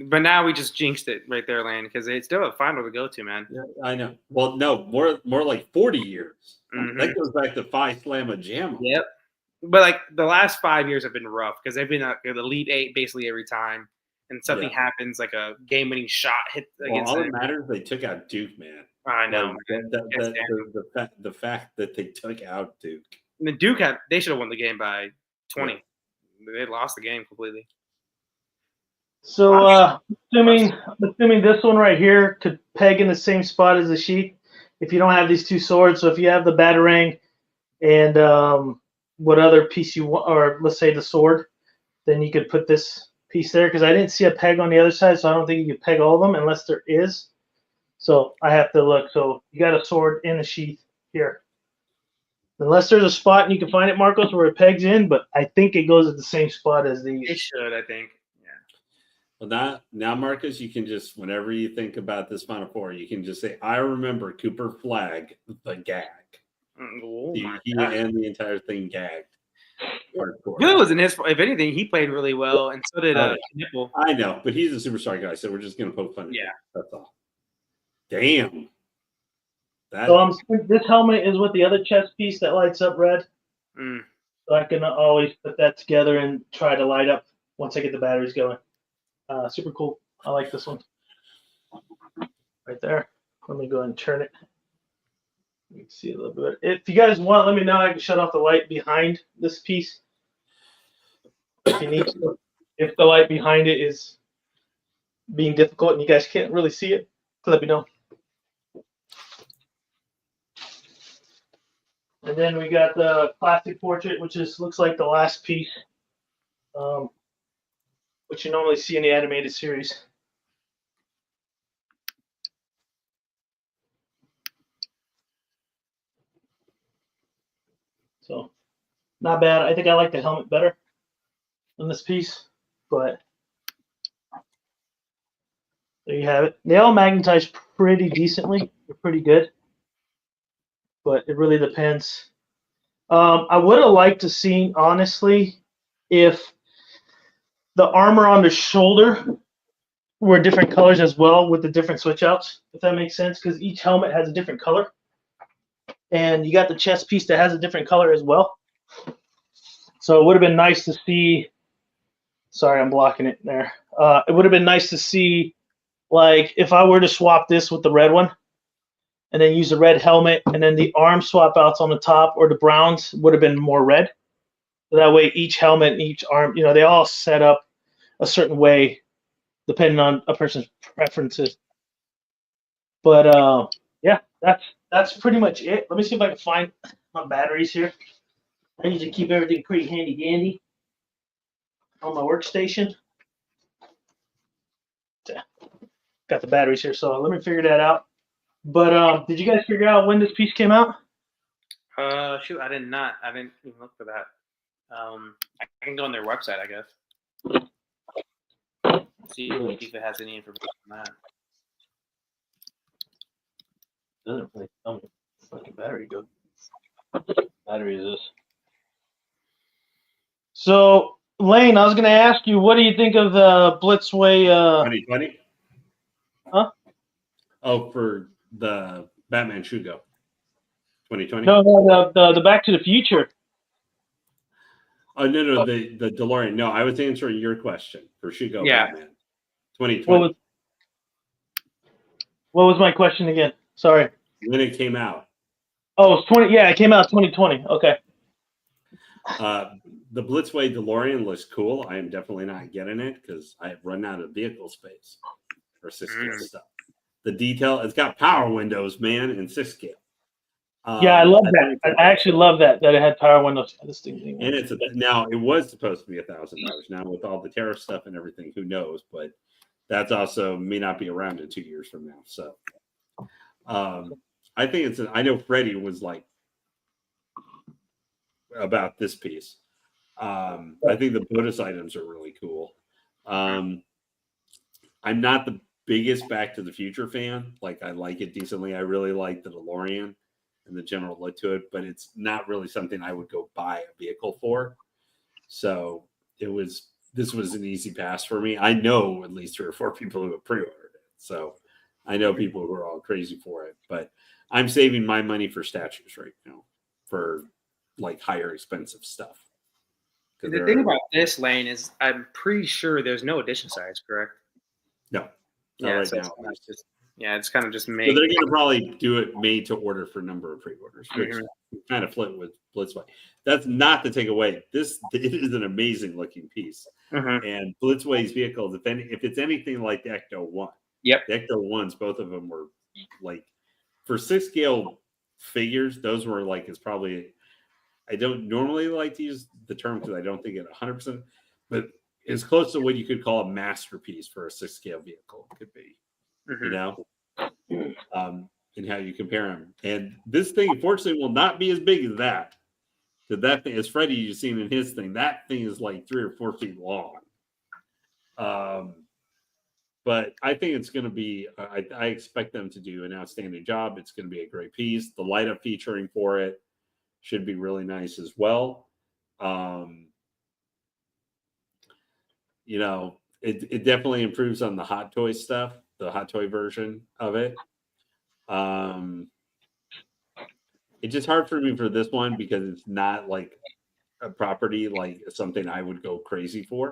But now we just jinxed it right there, Lane, because it's still a final to go to, man. Yeah, I know. Well, no, more like 40 years. Mhm. That goes back to Phi Slamma Jamma. Yep. But like the last 5 years have been rough because they've been an Elite Eight basically every time, and something happens like a game-winning shot hit against. All that matters, they took out Duke, man. I know. Like, the fact that they took out Duke. And the Duke they should have won the game by 20. Yeah. They lost the game completely. So, assuming this one right here could peg in the same spot as the sheath, if you don't have these two swords, so if you have the batarang and what other piece you want, or let's say the sword, then you could put this piece there, because I didn't see a peg on the other side, so I don't think you could peg all of them unless there is. So I have to look. So you got a sword in the sheath here. Unless there's a spot and you can find it, Marcos, where it pegs in, but I think it goes at the same spot as these. It should, I think. Well, now, Marcus, you can just, whenever you think about this Final Four, you can just say, I remember Cooper Flagg, the gag. Oh He and the entire thing gagged. Hardcore. Good was in his. If anything, he played really well, and so did Nipple. I know, but he's a superstar guy, so we're just going to poke fun at him. That's all. Damn. So this helmet is with the other chest piece that lights up red. So I can always put that together and try to light up once I get the batteries going. Super cool. I like this one. Right there. Let me go ahead and turn it. You can see a little bit. If you guys want, let me know. I can shut off the light behind this piece. If you need to. If the light behind it is being difficult and you guys can't really see it, let me know. And then we got the classic portrait, which looks like the last piece, which you normally see in the animated series. So, not bad. I think I like the helmet better than this piece, but there you have it. They all magnetize pretty decently. They're pretty good, but it really depends. I would have liked to see, honestly, if the armor on the shoulder were different colors as well with the different switch outs, if that makes sense, because each helmet has a different color. And you got the chest piece that has a different color as well. So it would have been nice to see. Sorry, I'm blocking it there. It would have been nice to see, like, if I were to swap this with the red one and then use the red helmet and then the arm swap outs on the top, or the browns would have been more red. So that way each helmet and each arm, they all set up a certain way depending on a person's preferences. But yeah, that's pretty much it. Let me see if I can find my batteries here. I usually keep everything pretty handy dandy on my workstation. Got the batteries here, so let me figure that out. But did you guys figure out when this piece came out? Shoot, I did not. I didn't even look for that. I can go on their website, I guess. See if it has any information on that. Doesn't really tell me. Fucking battery go. Battery is this. So, Lane, I was going to ask you, what do you think of the Blitzway? 2020? Huh? Oh, for the Batman Shugo. 2020? No, the Back to the Future. Oh, no, the DeLorean. No, I was answering your question for Shugo Batman. 2020. What was my question again? Sorry. When it came out. Oh, it's 20. Yeah, it came out 2020. Okay. The Blitzway DeLorean looks cool. I am definitely not getting it because I have run out of vehicle space for 6-scale stuff. The detail, it's got power windows, man, and 6-scale. Yeah, I love that. I actually love that it had power windows. This thing. And now it was supposed to be $1,000. Now with all the tariff stuff and everything, who knows? But that's also may not be around in 2 years from now. So I think I know Freddie was like about this piece. I think the bonus items are really cool. I'm not the biggest Back to the Future fan. Like, I like it decently. I really like the DeLorean and the general look to it, but it's not really something I would go buy a vehicle for. So it was this was an easy pass for me. I know at least 3 or 4 people who have pre-ordered it, so I know people who are all crazy for it. But I'm saving my money for statues right now for like higher expensive stuff. The thing about this lane is, I'm pretty sure there's no edition size, correct? No, Yeah, right so now. it's kind of just So made. they're going to probably do it made to order for number of pre-orders, which Mhm. kind of flip with Blitzway. That's not to take away. It is an amazing looking piece. Mhm. And Blitzway's vehicles, if it's anything like the Ecto 1, Yep. the Ecto 1s, both of them were like, for 6 scale figures, those were like, it's probably, I don't normally like to use the term because I don't think it 100%, but it's close to what you could call a masterpiece for a 6 scale vehicle could be, Mhm. you know, and how you compare them. And this thing, unfortunately, will not be as big as that. Because that thing, as Freddie you've seen in his thing, that thing is like 3 or 4 feet long. But I think it's going to be, I expect them to do an outstanding job. It's going to be a great piece. The light up featuring for it should be really nice as well. You know, it definitely improves on the Hot Toy stuff, the Hot Toy version of it. It's just hard for me for this one because it's not like a property, like something I would go crazy for.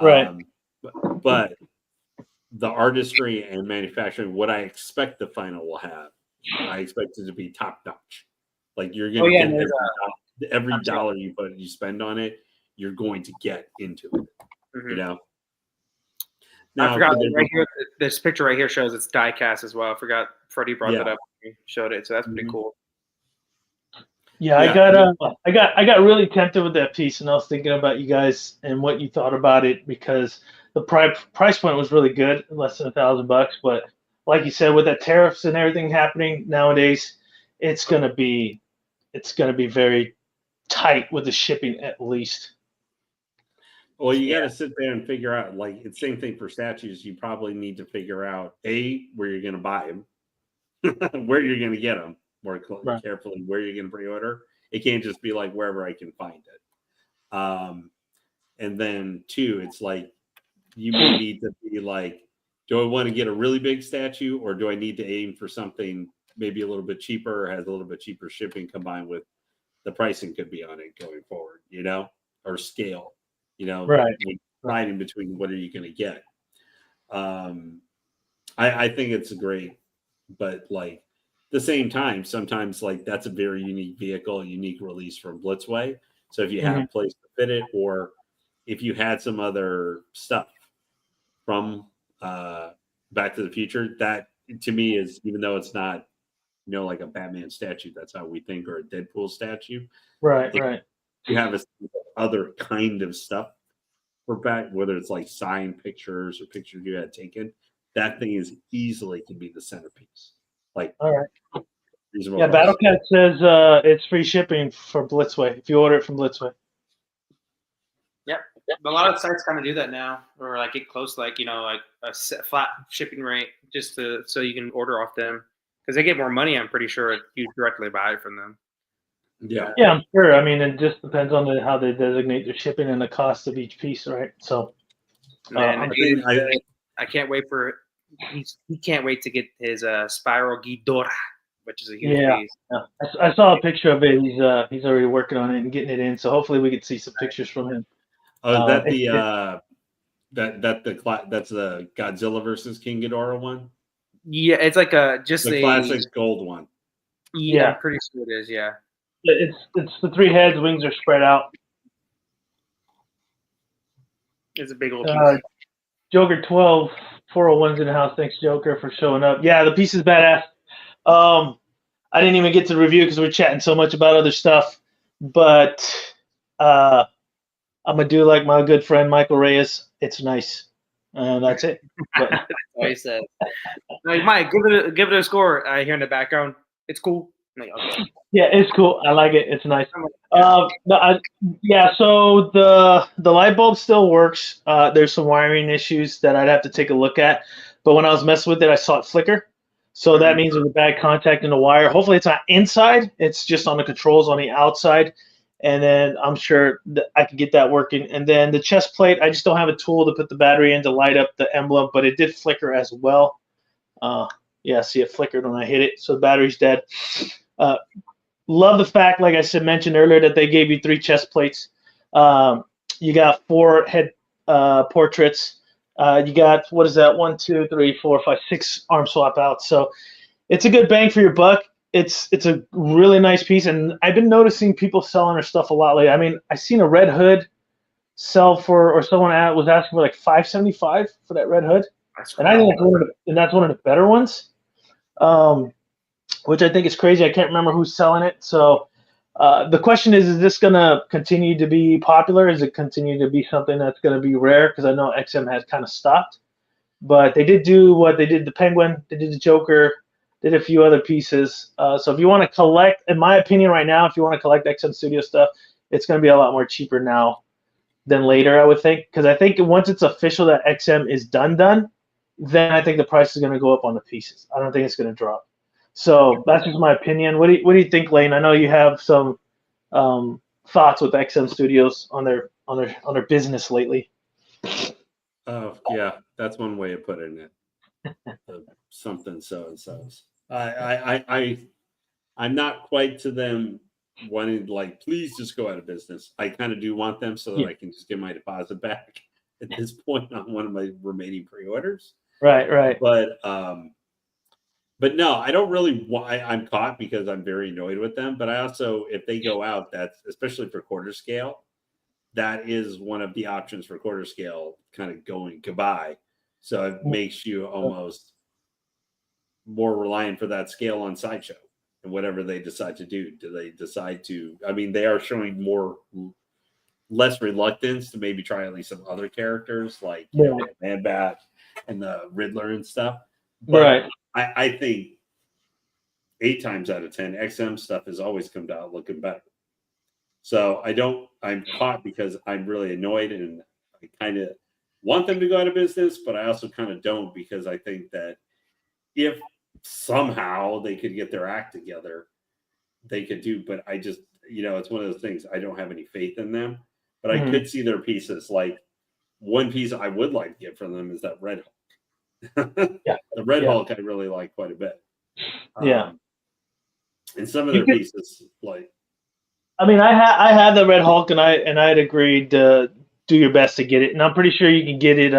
Right. But the artistry and manufacturing, what I expect the final will have, I expect it to be top notch. Like you're going to get every dollar you spend on it, you're going to get into it. Mhm. You know. I forgot right here. This picture right here shows it's die cast as well. I forgot Freddie brought that up. He showed it, so that's pretty cool. Yeah, I got really tempted with that piece, and I was thinking about you guys and what you thought about it because the price point was really good, less than $1,000. But like you said, with the tariffs and everything happening nowadays, it's gonna be very tight with the shipping at least. Well, you got to sit there and figure out, like, it's the same thing for statues. You probably need to figure out where you're going to buy them, where you're going to get them more carefully, where you're going to pre-order. It can't just be like wherever I can find it. And then 2, it's like you may need to be like, do I want to get a really big statue, or do I need to aim for something maybe a little bit cheaper, or has a little bit cheaper shipping combined with the pricing could be on it going forward, you know, or scale. You know, right in between, what are you going to get? I think it's great, but like the same time, sometimes like that's a very unique vehicle, unique release from Blitzway. So if you have a place to fit it, or if you had some other stuff from Back to the Future, that to me is, even though it's not, you know, like a Batman statue, that's how we think, or a Deadpool statue. Right. You have other kind of stuff for back, whether it's like signed pictures or pictures you had taken, that thing is easily can be the centerpiece. Like, all right. Yeah, Battlecat says it's free shipping for Blitzway if you order it from Blitzway. Yep. A lot of sites kind of do that now, or like get close, like, you know, like a flat shipping rate, just so you can order off them, because they get more money. I'm pretty sure if you directly buy it from them. Yeah, I'm sure. I mean, it just depends on how they designate the shipping and the cost of each piece, right? So, man, I can't wait for he can't wait to get his Spiral Ghidorah, which is a huge piece. Yeah. I saw a picture of it. He's already working on it and getting it in. So hopefully we can see some pictures from him. Oh, that's the Godzilla versus King Ghidorah one. Yeah, it's like the classic gold one. Yeah, I'm pretty sure it is. Yeah. It's the 3 heads, wings are spread out. It's a big old piece. Joker 12, 401's in the house. Thanks, Joker, for showing up. Yeah, the piece is badass. I didn't even get to review because we're chatting so much about other stuff. But I'm going to do like my good friend Michael Reyes. It's nice. That's it. But, that's what he said. Like, Mike, give it a score. I hear in the background. It's cool. Like, okay. Yeah, it's cool. I like it. It's nice. So the light bulb still works. There's some wiring issues that I'd have to take a look at. But when I was messing with it, I saw it flicker. So that means there's a bad contact in the wire. Hopefully it's not inside. It's just on the controls on the outside. and then I'm sure that I could get that working. And then the chest plate, I just don't have a tool to put the battery in to light up the emblem, but it did flicker as well. Yeah, see, it flickered when I hit it, so the battery's dead. Love the fact, like I said, mentioned earlier, that they gave you 3 chest plates. You got 4 head portraits. You got, what is that? 1, 2, 3, 4, 5, 6 arm swap outs. So it's a good bang for your buck. It's a really nice piece, and I've been noticing people selling their stuff a lot lately. I mean, I seen a red hood sell for, or someone was asking for like $575 for that red hood, and I think that's one of the better ones, which I think is crazy. I can't remember who's selling it. So the question is this going to continue to be popular? Is it continue to be something that's going to be rare? Because I know XM has kind of stopped, but they did do what they did the Penguin, they did the Joker, did a few other pieces. So if you want to collect, in my opinion right now, if you want to collect XM Studio stuff, it's going to be a lot more cheaper now than later, I would think. Because I think once it's official that XM is done, then I think the price is going to go up on the pieces. I don't think it's going to drop. So that's just my opinion. What do you think, Lane? I know you have some thoughts with XM Studios on their business lately. Oh yeah, that's one way of putting it. Something so and so's. I'm not quite to them wanting like, please just go out of business. I kind of do want them so that I can just get my deposit back at this point on one of my remaining pre-orders. Right. But no, I don't really. I'm caught because I'm very annoyed with them. But I also, if they go out, that's especially for quarter scale, that is one of the options for quarter scale kind of going goodbye. So it makes you almost more reliant for that scale on Sideshow and whatever they decide to do. Do they decide to? I mean, they are showing less reluctance to maybe try at least some other characters like Man Bat and the Riddler and stuff. But I think 8 times out of 10, XM stuff has always come out looking better. So I'm caught because I'm really annoyed and I kind of want them to go out of business, but I also kind of don't, because I think that if somehow they could get their act together, they could do, but I just, it's one of those things. I don't have any faith in them, but I could see their pieces. Like one piece I would like to get from them is that Red Hulk. The Red Hulk I really like quite a bit. And some of their pieces, like, I mean, I had the Red Hulk, and I'd agreed to do your best to get it, and I'm pretty sure you can get it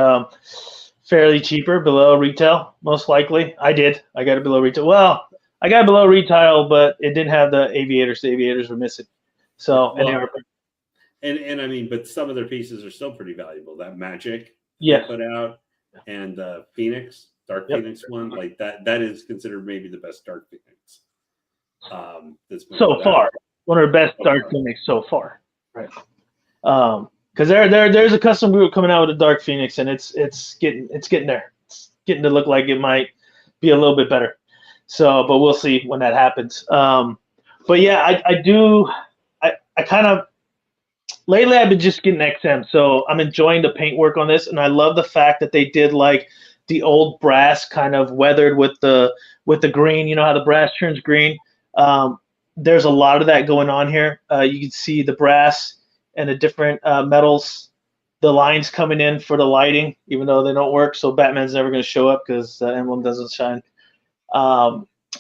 fairly cheaper, below retail, most likely. I did. I got it below retail. Well, I got it below retail, but it didn't have the aviators. The aviators were missing. So and I mean, but some of their pieces are still pretty valuable. That Magic they put out, and the Phoenix, Dark Phoenix one, like that is considered maybe the best Dark Phoenix. So far, one of the best Dark Phoenix so far, right? Because there's a custom group coming out with a Dark Phoenix, and it's getting there. It's getting to look like it might be a little bit better. So, but we'll see when that happens. But yeah, I kind of lately I've been just getting XM, so I'm enjoying the paint work on this, and I love the fact that they did like the old brass kind of weathered with the green. You know how the brass turns green. There's a lot of that going on here. You can see the brass and the different metals, the lines coming in for the lighting, even though they don't work. So Batman's never going to show up because the emblem doesn't shine.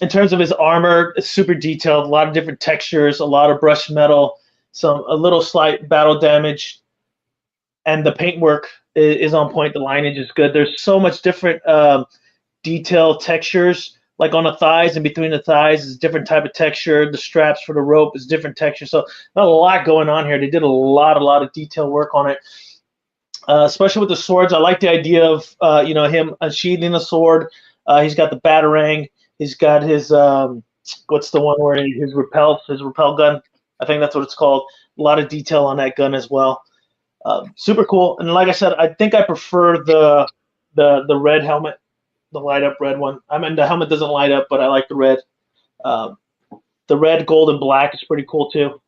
In terms of his armor, it's super detailed, a lot of different textures, a lot of brushed metal, a little slight battle damage, and the paint work is on point. The lineage is good. There's so much different detail textures. Like on the thighs and between the thighs is a different type of texture. The straps for the rope is different texture. So not a lot going on here. They did a lot of detail work on it, especially with the swords. I like the idea of him unsheathing the sword. He's got the batarang. He's got his what's the one where his repel gun. I think that's what it's called. A lot of detail on that gun as well. Super cool. And like I said, I think I prefer the red helmet. The light up red one. I mean, the helmet doesn't light up, but I like the red. The red, gold, and black is pretty cool too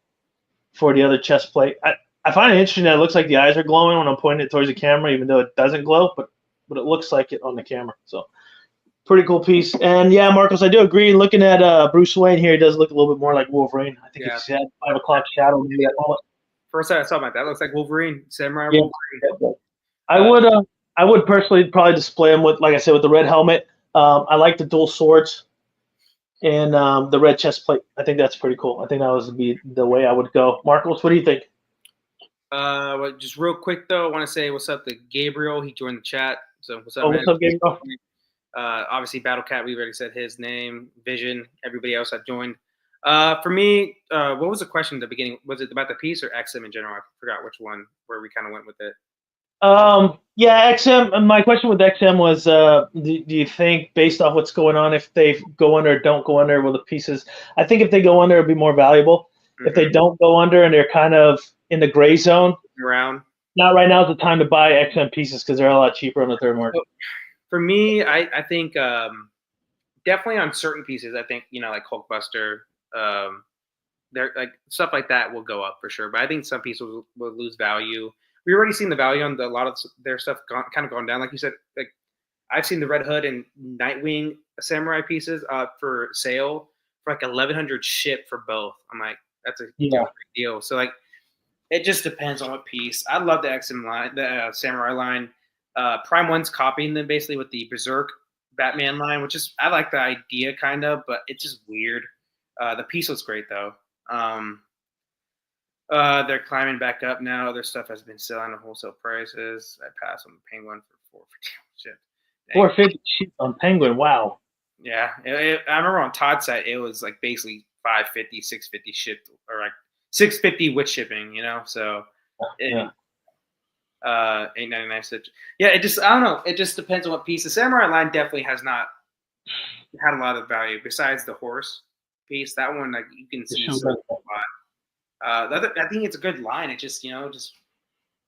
for the other chest plate. I find it interesting that it looks like the eyes are glowing when I'm pointing it towards the camera, even though it doesn't glow, but it looks like it on the camera. So Pretty cool piece. And yeah, Marcos, I do agree. Looking at Bruce Wayne here, he does look a little bit more like Wolverine. I think Yeah. he's had 5 o'clock shadow. Maybe that moment. First time I saw that looks like Wolverine, Samurai Yeah. Wolverine. I would personally probably display him with, like I said, with the red helmet. I like the dual swords and the red chest plate. I think that's pretty cool. I think that would be the way I would go. Marcos, what do you think? Well, just real quick though, I want to say what's up to Gabriel. He joined the chat. So what's up, Oh, man? what's up, Gabriel? Obviously, Battle Cat. We've already said his name. Vision. Everybody else that joined. For me, what was the question at the beginning? Was it about the piece or XM in general? I forgot which one where we kind of went with it. Yeah, XM. My question with XM was, do you think, based off what's going on, if they go under or don't go under, will the pieces? I think if they go under, it'll be more valuable. Mm-hmm. If they don't go under and they're kind of in the gray zone, around. Not right now is the time to buy XM pieces because they're a lot cheaper on the third market. For me, I think definitely on certain pieces, I think like Hulkbuster, they're like stuff like that will go up for sure. But I think some pieces will lose value. We've already seen the value on a lot of their stuff kind of gone down. Like you said, like I've seen the Red Hood and Nightwing Samurai pieces for sale for like 1,100 ship for both. I'm like, that's a big deal. So like, it just depends on what piece. I love the XM line, the Samurai line. Prime One's copying them basically with the Berserk Batman line, which is I like the idea kind of, but it's just weird. The piece looks great though. They're climbing back up now. Their stuff has been selling at wholesale prices. I passed on the Penguin for $450. $450 on Penguin. Wow. Yeah, I remember on Todd's site it was like basically $550, $650 shipped, or like $650 with shipping. So $8.99. Yeah, it just I don't know. It just depends on what piece. The Samurai line definitely has not had a lot of value besides the horse piece. That one, like you can see. I think it's a good line. It just it's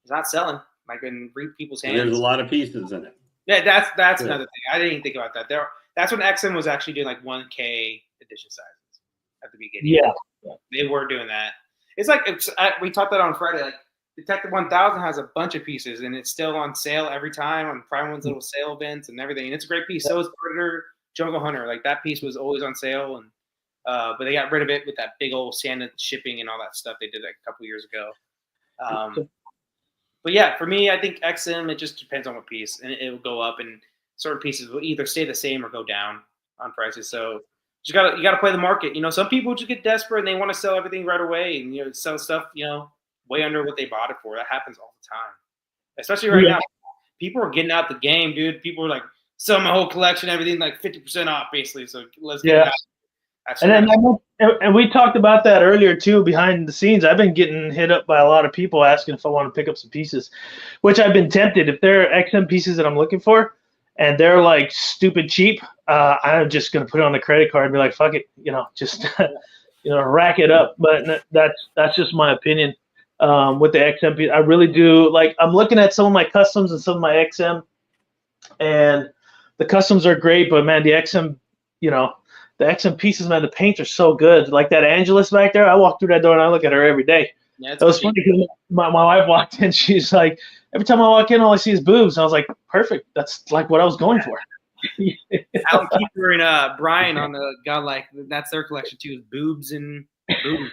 not selling like in people's hands. And there's a lot of pieces in it. Yeah, that's another thing. I didn't even think about that. That's when XM was actually doing like 1K edition sizes at the beginning. Yeah. They were doing that. It's like we talked that on Friday. Like Detective 1000 has a bunch of pieces and it's still on sale every time on Prime One's little sale events and everything. And it's a great piece. So is Predator, Jungle Hunter. Like that piece was always on sale and. But they got rid of it with that big old Santa shipping and all that stuff they did like a couple years ago. But yeah, for me, I think XM, it just depends on what piece, and it will go up, and certain pieces will either stay the same or go down on prices. So you gotta play the market. Some people just get desperate and they want to sell everything right away, and sell stuff way under what they bought it for. That happens all the time, especially right now. People are getting out the game, dude. People are like selling my whole collection, everything like 50% off, basically. So let's get it out. And we talked about that earlier too, behind the scenes. I've been getting hit up by a lot of people asking if I want to pick up some pieces, which I've been tempted. If there are XM pieces that I'm looking for, and they're like stupid cheap, I'm just gonna put it on the credit card and be like, fuck it, just rack it up. But that's just my opinion with the XM piece. I really do like. I'm looking at some of my customs and some of my XM, and the customs are great, but man, the XM, the XM pieces, man, the paints are so good. Like that Angelus back there, I walk through that door and I look at her every day. Yeah, it was funny because my wife walked in. She's like, every time I walk in, all I see is boobs. And I was like, perfect. That's like what I was going for. Alan Keeper and Brian on the Godlike, that's their collection too, is boobs and boobs.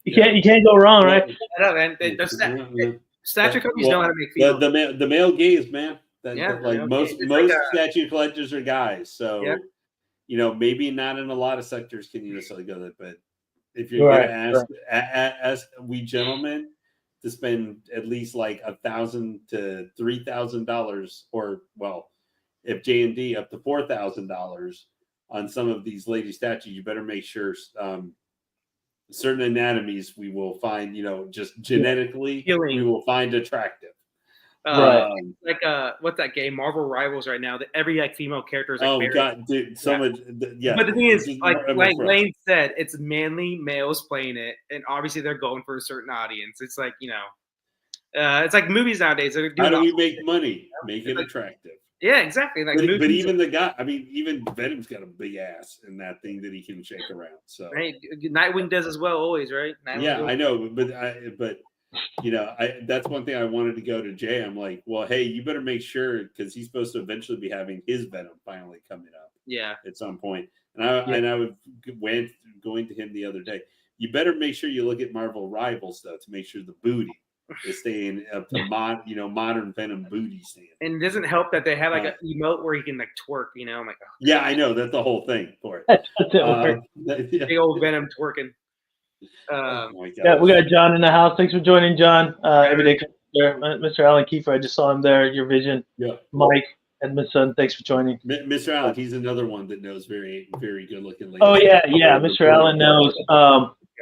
You can't go wrong, right? I know, man. Statue companies know how to make people. The male gaze, man. Most statue collectors are guys, so. Yeah. Maybe not in a lot of sectors can you necessarily go there, but if you're going to ask we gentlemen to spend at least like $1,000 to $3,000, or if J&D up to $4,000 on some of these lady statues, you better make sure certain anatomies we will find, just genetically we will find attractive. Like what's that game? Marvel Rivals right now. That every female character is like. God, dude, so much. Yeah. But the thing is, like Lane said, it's manly males playing it, and obviously they're going for a certain audience. It's like it's like movies nowadays. How do we make money? Make it attractive. Yeah, exactly. Like, but even the guy, even Venom's got a big ass in that thing that he can shake around. So right, Nightwing does as well, always, right? I know, but That's one thing I wanted to go to Jay. I'm like, well, hey, you better make sure because he's supposed to eventually be having his Venom finally coming up. Yeah. At some point, and I went going to him the other day. You better make sure you look at Marvel Rivals though to make sure the booty is staying up to modern Venom booty stand. And it doesn't help that they have like an emote where you can like twerk. I'm like, oh, yeah, I know that's the whole thing for it. That's it. Big old Venom twerking. Oh my God. Yeah, we got John in the house. Thanks for joining, John. Everyday Mr. Alan Kiefer. I just saw him there. Your Vision. Yeah. Mike and my son. Thanks for joining. Mr. Allen. He's another one that knows very, very good looking ladies. Oh yeah. Mr. Allen knows.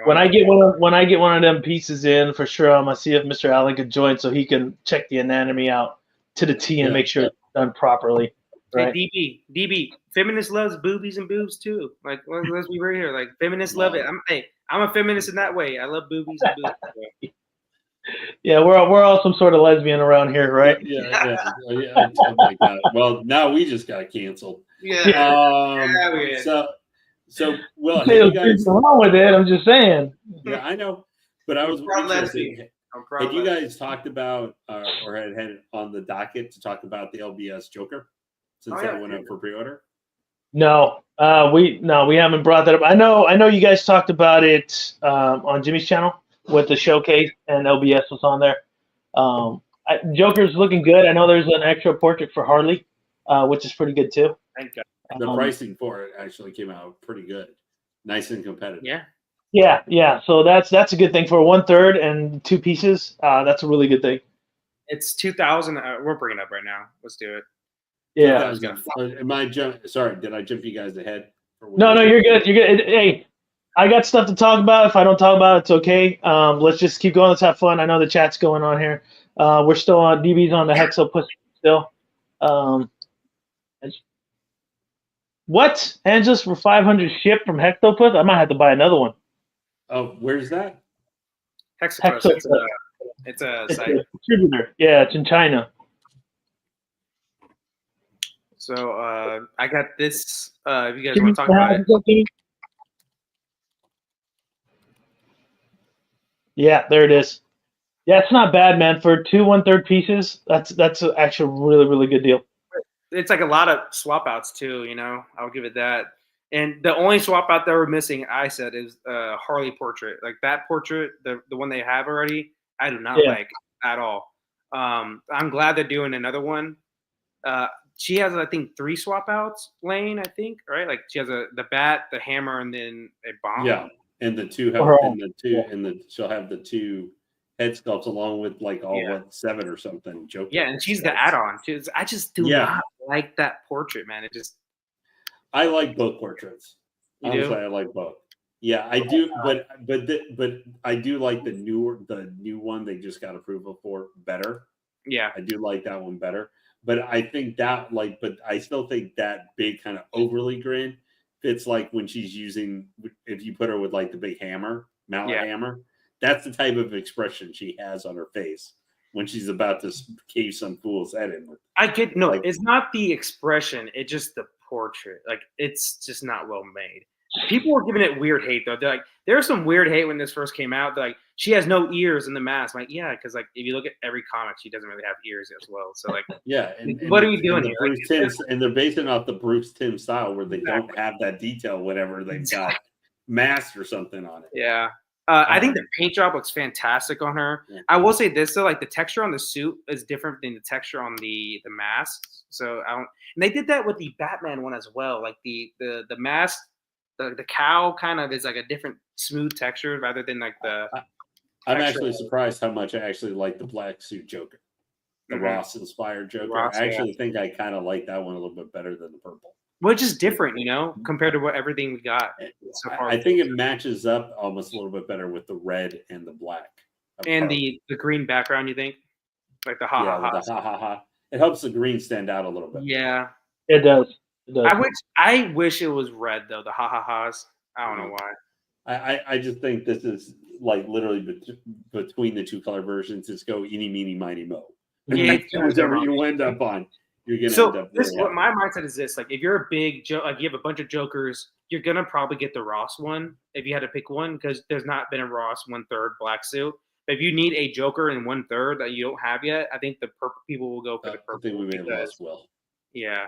When I get one of them pieces in, for sure, I'm gonna see if Mr. Allen could join so he can check the anatomy out to the T and make sure it's done properly. Right? Hey, DB, feminist loves boobies and boobs too. Like, let's be right here. Like, feminists love it. I'm a feminist in that way. I love boobies and boobs. Yeah, we're all some sort of lesbian around here, right? Yeah. Oh my God. Well, now we just got canceled. Yeah. So Will, there's nothing wrong with it. I'm just saying. Yeah, I know, but I was interested. Had you guys talked about or had it on the docket to talk about the LBS Joker since that went up for pre-order? No, we haven't brought that up. I know you guys talked about it on Jimmy's channel with the showcase, and LBS was on there. Joker's looking good. I know there's an extra portrait for Harley, which is pretty good too. Thank God. The pricing for it actually came out pretty good, nice and competitive. Yeah. So that's a good thing for 1/3 and 2 pieces. That's a really good thing. It's 2,000. We're bringing it up right now. Let's do it. Yeah. Sorry, did I jump you guys ahead? No, you're good. You're good. Hey, I got stuff to talk about. If I don't talk about it, it's okay. Let's just keep going. Let's have fun. I know the chat's going on here. We're still on DB's on the Hexo still. What? Angels for 500 shipped from Hectopus? I might have to buy another one. Oh, where's that? Hexopus. It's a site. A distributor. Yeah, it's in China. So I got this. If you guys want to talk about it. Yeah, there it is. Yeah, it's not bad, man. For 2 1/3 pieces, that's actually a really, really good deal. It's like a lot of swap outs too, I'll give it that. And the only swap out that we're missing, I said, is Harley portrait. Like that portrait, the one they have already, I do not like at all. I'm glad they're doing another one. She has, I think, 3 swap outs, Lane, I think, right? Like she has the bat, the hammer, and then a bomb. Yeah, and she'll have the 2 head sculpts along with like 7 or something. Joker. Yeah, and she's the add-on. I just do not like that portrait, man. I like both portraits. Honestly, I like both. Yeah, I do, but I do like the new one they just got approval for better. Yeah, I do like that one better. But I think but I still think that big kind of overly grin fits like when she's using, if you put her with like the big hammer, mallet hammer. That's the type of expression she has on her face when she's about to cave some fool's head in. It's not the expression. It's just the portrait. Like, it's just not well made. People were giving it weird hate, though. They're like, there was some weird hate when this first came out. They're like, she has no ears in the mask. I'm like, yeah, because like if you look at every comic, she doesn't really have ears as well. So like, and what are we doing here? And they're basing off the Bruce Timm style where they don't have that detail, whatever they've got masked or something on it. Yeah. I think the paint job looks fantastic on her. Yeah. I will say this though, like the texture on the suit is different than the texture on the mask. So and they did that with the Batman one as well. Like the mask, the cowl kind of is like a different smooth texture rather than like the. I'm actually surprised how much I actually like the black suit Joker, the Ross inspired Joker. I actually think I kind of like that one a little bit better than the purple. Which is different, compared to everything we got so far. I think it matches up almost a little bit better with the red and the black. And the green background, you think? Like the ha-ha-ha. It helps the green stand out a little bit. Yeah. It does. I wish it was red, though, the ha-ha-has. I don't know why. I just think this is like literally between the 2 color versions. It's go eeny, meeny, miny, mo. Yeah, whatever you end up on. You're gonna end up what my mindset is this: like, if you're a big like you have a bunch of Jokers, you're gonna probably get the Ross one if you had to pick one because there's not been a Ross 1/3 black suit. If you need a Joker in 1/3 that you don't have yet, I think the purple people will go for the purple. I think we may have because- lost Will. Yeah,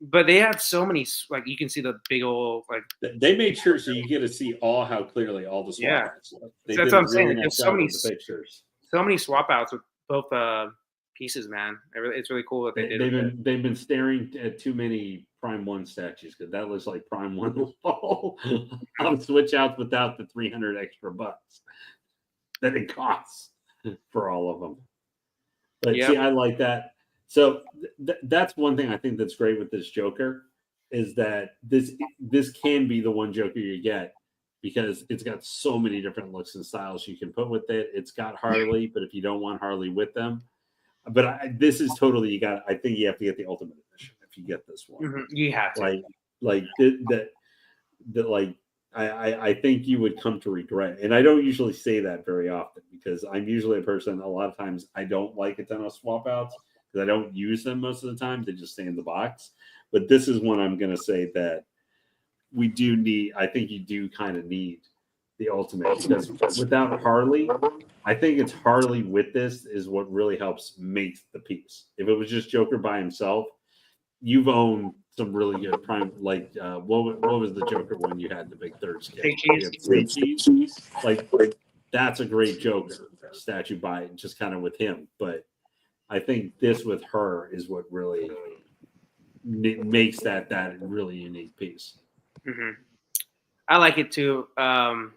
but they have so many. Like you can see the big old like. They made sure so you get to see how clearly all the swap Yeah. outs look. They That's did what a I'm saying. really There's nice so job many with the pictures. So many swap outs with both pieces, man. It's really cool that they did. They've been staring at too many Prime 1 statues because that looks like Prime 1 on switch outs without the 300 extra bucks that it costs for all of them. But see, I like that. So that's one thing I think that's great with this Joker is that this can be the one Joker you get because it's got so many different looks and styles you can put with it. It's got Harley, but if you don't want Harley with them, but this is totally I think you have to get the Ultimate Edition if you get this one. Mm-hmm. You have to. I think you would come to regret, and I don't usually say that very often because I'm usually a person. A lot of times I don't like a ton of swap outs because I don't use them most of the time. They just stay in the box. But this is one I'm going to say that we do need. I think you do kind of need the Ultimate because without Harley, I think it's Harley with this is what really helps make the piece. If it was just Joker by himself, you've owned some really good prime. Like what was the Joker one you had the big third scale? State cheese. Like that's a great Joker statue by just kind of with him. But I think this with her is what really makes that really unique piece. Mm-hmm. I like it too. I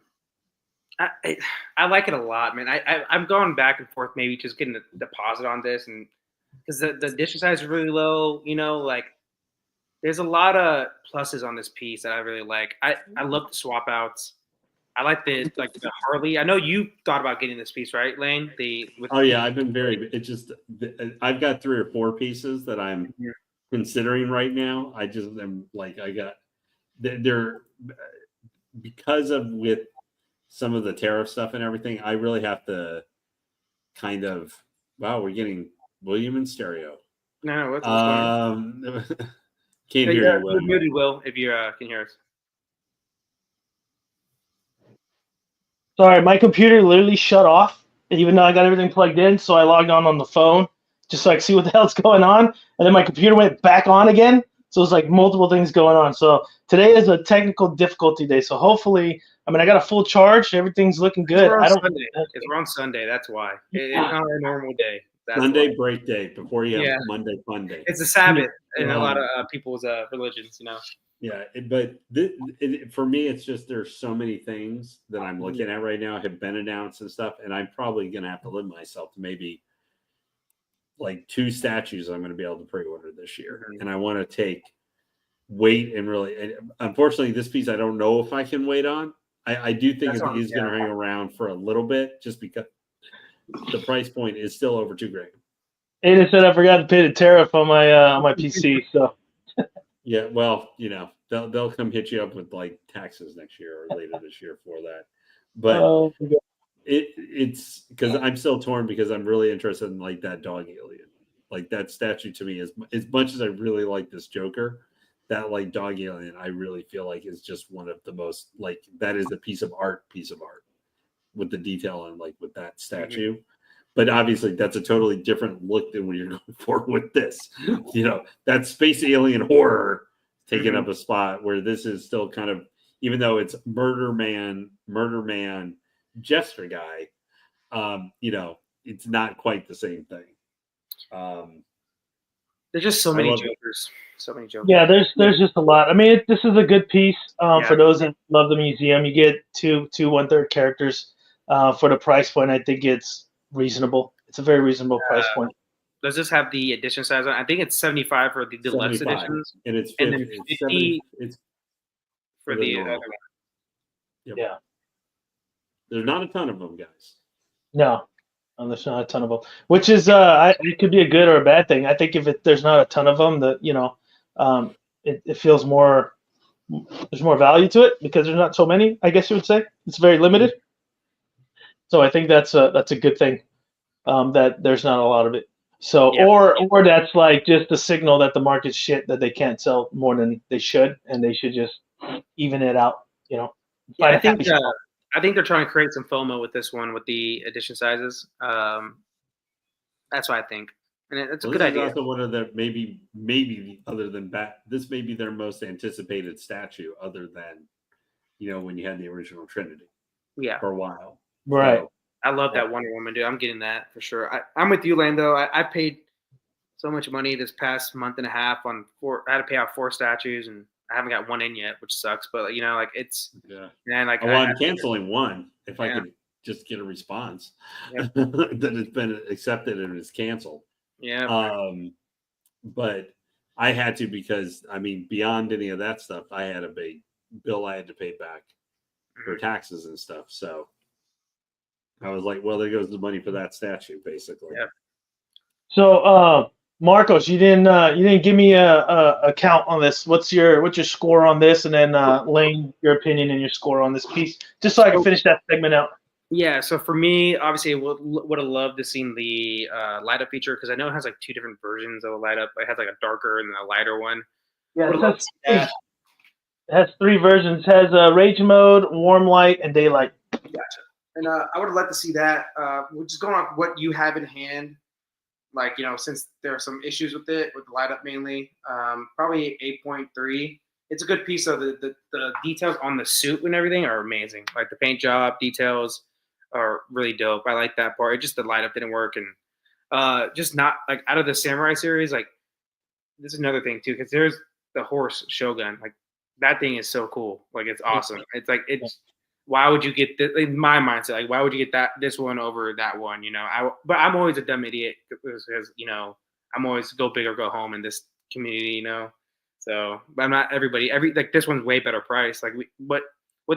like it a lot, man. I'm going back and forth, maybe just getting a deposit on this, and because the edition size is really low, like there's a lot of pluses on this piece that I really like. I love the swap outs. I like the Harley. I know you thought about getting this piece, right, Lane? I've been I've got 3 or 4 pieces that I'm considering right now. I just am like they're because of with some of the tariff stuff and everything, I really have to kind of we're getting William in stereo. No, what's going on? Can't hear you. You're muted, Will, if you can hear us. Sorry, my computer literally shut off, even though I got everything plugged in. So I logged on the phone just so I could see what the hell's going on, and then my computer went back on again. So it's like multiple things going on. So today is a technical difficulty day. So hopefully, I got a full charge. Everything's looking good. We're on Sunday. That's why. It's not a normal day. Sunday break day before you have Monday fun day. It's a Sabbath in a lot of people's religions, Yeah, but for me, it's just there's so many things that I'm looking at right now have been announced and stuff, and I'm probably going to have to limit myself to maybe like 2 statues I'm going to be able to pre-order this year, and I want to wait and really. And unfortunately, this piece I don't know if I can wait on. I do think it is going to hang around for a little bit, just because the price point is still over $2,000. Aiden said I forgot to pay the tariff on my PC. So yeah, well, they'll come hit you up with like taxes next year or later this year for that. But it's because I'm still torn because I'm really interested in like that dog alien. Like that statue to me is as much as I really like this Joker, that like dog alien I really feel like is just one of the most like that is a piece of art with the detail and like with that statue. Mm-hmm. But obviously that's a totally different look than when you're going for with this. That space alien horror taking up a spot where this is still kind of, even though it's murder man, jester guy, it's not quite the same thing. There's just so many Jokers. So many Jokers. Yeah, there's just a lot. This is a good piece for those that love the museum. You get two 1/3 characters for the price point. I think it's reasonable. It's a very reasonable price point. Does this have the edition size on? I think it's 75 for the deluxe editions, and it's 50, and then 50 for the other one. Yep. Yeah. There's not a ton of them, guys. No, there's not a ton of them, which is it could be a good or a bad thing. I think if there's not a ton of them, it feels more. There's more value to it because there's not so many. I guess you would say it's very limited. So I think that's a good thing that there's not a lot of it. So or that's like just a signal that the market's shit, that they can't sell more than they should, and they should just even it out. I think I think they're trying to create some FOMO with this one with the edition sizes. That's what I think, and it's a good this idea. is also one of the maybe other than this may be their most anticipated statue, other than when you had the original Trinity. Yeah, for a while. Right. So, I love that Wonder Woman, dude. I'm getting that for sure. I'm with you, Lando. I paid so much money this past month and a half I had to pay out 4 statues, and I haven't got one in yet, which sucks. But like it's man, like I'm canceling one if I Yeah. could just get a response Yep. that it's been accepted and it's canceled. Yeah, But I had to because beyond any of that stuff, I had a big bill I had to pay back for taxes and stuff. So I was like, well, there goes the money for that statue, basically. Yeah. So, Marcos, you didn't give me a count on this. What's your score on this? And then Lane, your opinion and your score on this piece, just so I can finish that segment out. Yeah, so for me, obviously, would have loved to seen the light up feature because I know it has like 2 different versions of a light up. It has like a darker and then a lighter one. Yeah, Would've loved to see that. it has 3 versions. It has rage mode, warm light, and daylight. Gotcha. And I would have liked to see that. Just going off what you have in hand, like since there are some issues with it, with the light up mainly, probably 8.3. It's a good piece of the details on the suit and everything are amazing. Like the paint job details are really dope. I like that part. It just the light up didn't work, and just not like out of the samurai series. Like this is another thing too, because there's the horse Shogun. Like that thing is so cool. Like it's awesome. It's like why would you get this? In my mindset, like why would you get this one over that one? But I'm always a dumb idiot because I'm always go big or go home in this community. So, but I'm not everybody. Like this one's way better price. Like what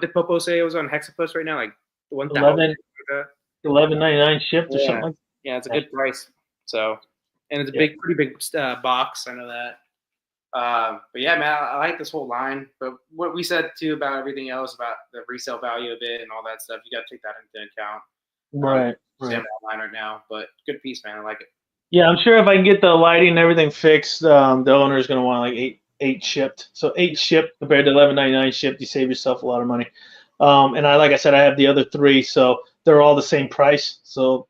did Popo say it was on Hexapus right now? Like 1,000. $11.99 shipped or something. Yeah, it's a good price. So, and it's a pretty big box. I know that. But yeah, man, I like this whole line. But what we said too about everything else about the resale value of it and all that stuff, you got to take that into account. Right. Stand line right now, but good piece, man. I like it. Yeah, I'm sure if I can get the lighting and everything fixed, the owner is going to want like 8 shipped. So 8 shipped compared to $11.99 shipped, you save yourself a lot of money. And like I said, I have the other 3, so they're all the same price. So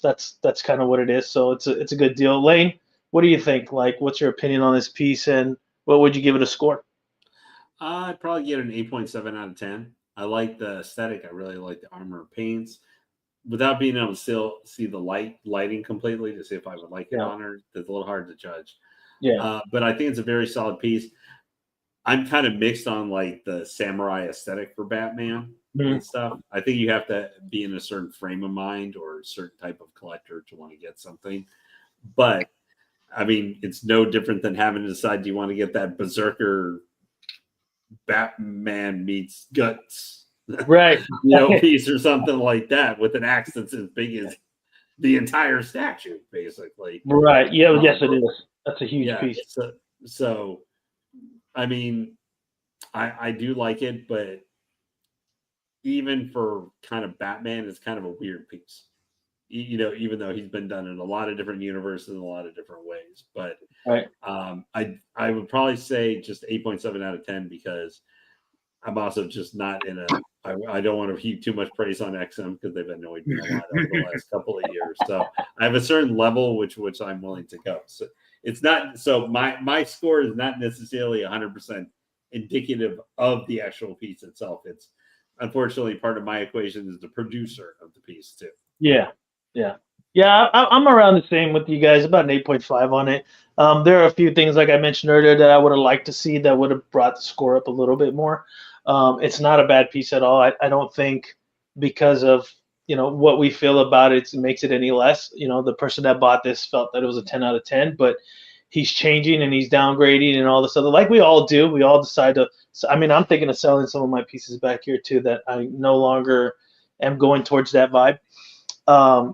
that's kind of what it is. So it's a good deal. Lane, what do you think? Like, what's your opinion on this piece, and what would you give it a score? I'd probably get an 8.7 out of 10. I like the aesthetic. I really like the armor paints. Without being able to still see the lighting completely to see if I would like it on her, it's a little hard to judge. Yeah. But I think it's a very solid piece. I'm kind of mixed on like the samurai aesthetic for Batman and stuff. I think you have to be in a certain frame of mind or a certain type of collector to want to get something. But it's no different than having to decide, do you want to get that Berserker Batman meets guts, right? Piece or something like that with an axe that's as big as the entire statue, basically. Right. Yeah. Yes, it is. That's a huge piece. So, I do like it, but even for kind of Batman, it's kind of a weird piece. Even though he's been done in a lot of different universes in a lot of different ways. But I would probably say just 8.7 out of 10 because I'm also just not in I don't want to heap too much praise on XM because they've annoyed me a lot over the last couple of years. So I have a certain level which I'm willing to go. So it's not my score is not necessarily 100% indicative of the actual piece itself. It's unfortunately part of my equation is the producer of the piece too. Yeah. I'm around the same with you guys, about an 8.5 on it. There are a few things, like I mentioned earlier, that I would have liked to see that would have brought the score up a little bit more. It's not a bad piece at all. I don't think because of what we feel about it makes it any less. The person that bought this felt that it was a 10 out of 10, but he's changing and he's downgrading and all this other, like we all do. We all decide to. I'm thinking of selling some of my pieces back here too that I no longer am going towards that vibe.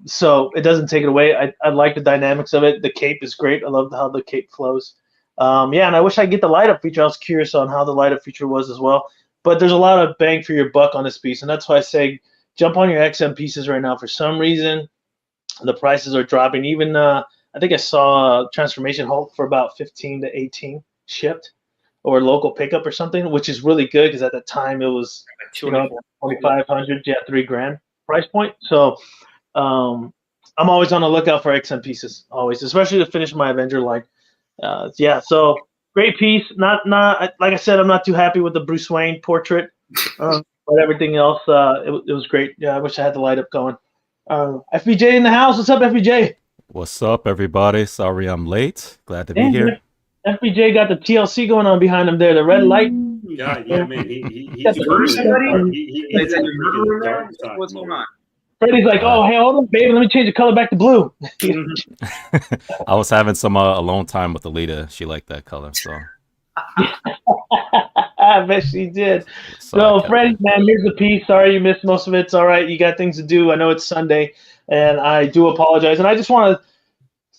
So it doesn't take it away. I like the dynamics of it. The cape is great. I love how the cape flows. And I wish I could get the light up feature. I was curious on how the light up feature was as well. But there's a lot of bang for your buck on this piece, and that's why I say jump on your XM pieces right now. For some reason, the prices are dropping. Even I think I saw Transformation Hulk for about 15 to 18 shipped. or local pickup or something, which is really good because at the time it was, you know, 2,500, yeah, $3,000 price point. So I'm always on the lookout for XM pieces, always, especially to finish my Avenger line. Yeah, so great piece. Not like I said, I'm not too happy with the Bruce Wayne portrait, but everything else, it was great. Yeah, I wish I had the light up going. FBJ in the house. What's up, FBJ? What's up, everybody? Sorry I'm late. Glad to be here. FBJ got the TLC going on behind him there, the red light. Yeah, man. He's What's going on? Freddie's like, oh, hey, hold on, baby. Let me change the color back to blue. I was having some alone time with Alita. She liked that color, so. I bet she did. So, Freddie, man, here's the piece. Sorry you missed most of it. It's all right. You got things to do. I know it's Sunday, and I do apologize. And I just want to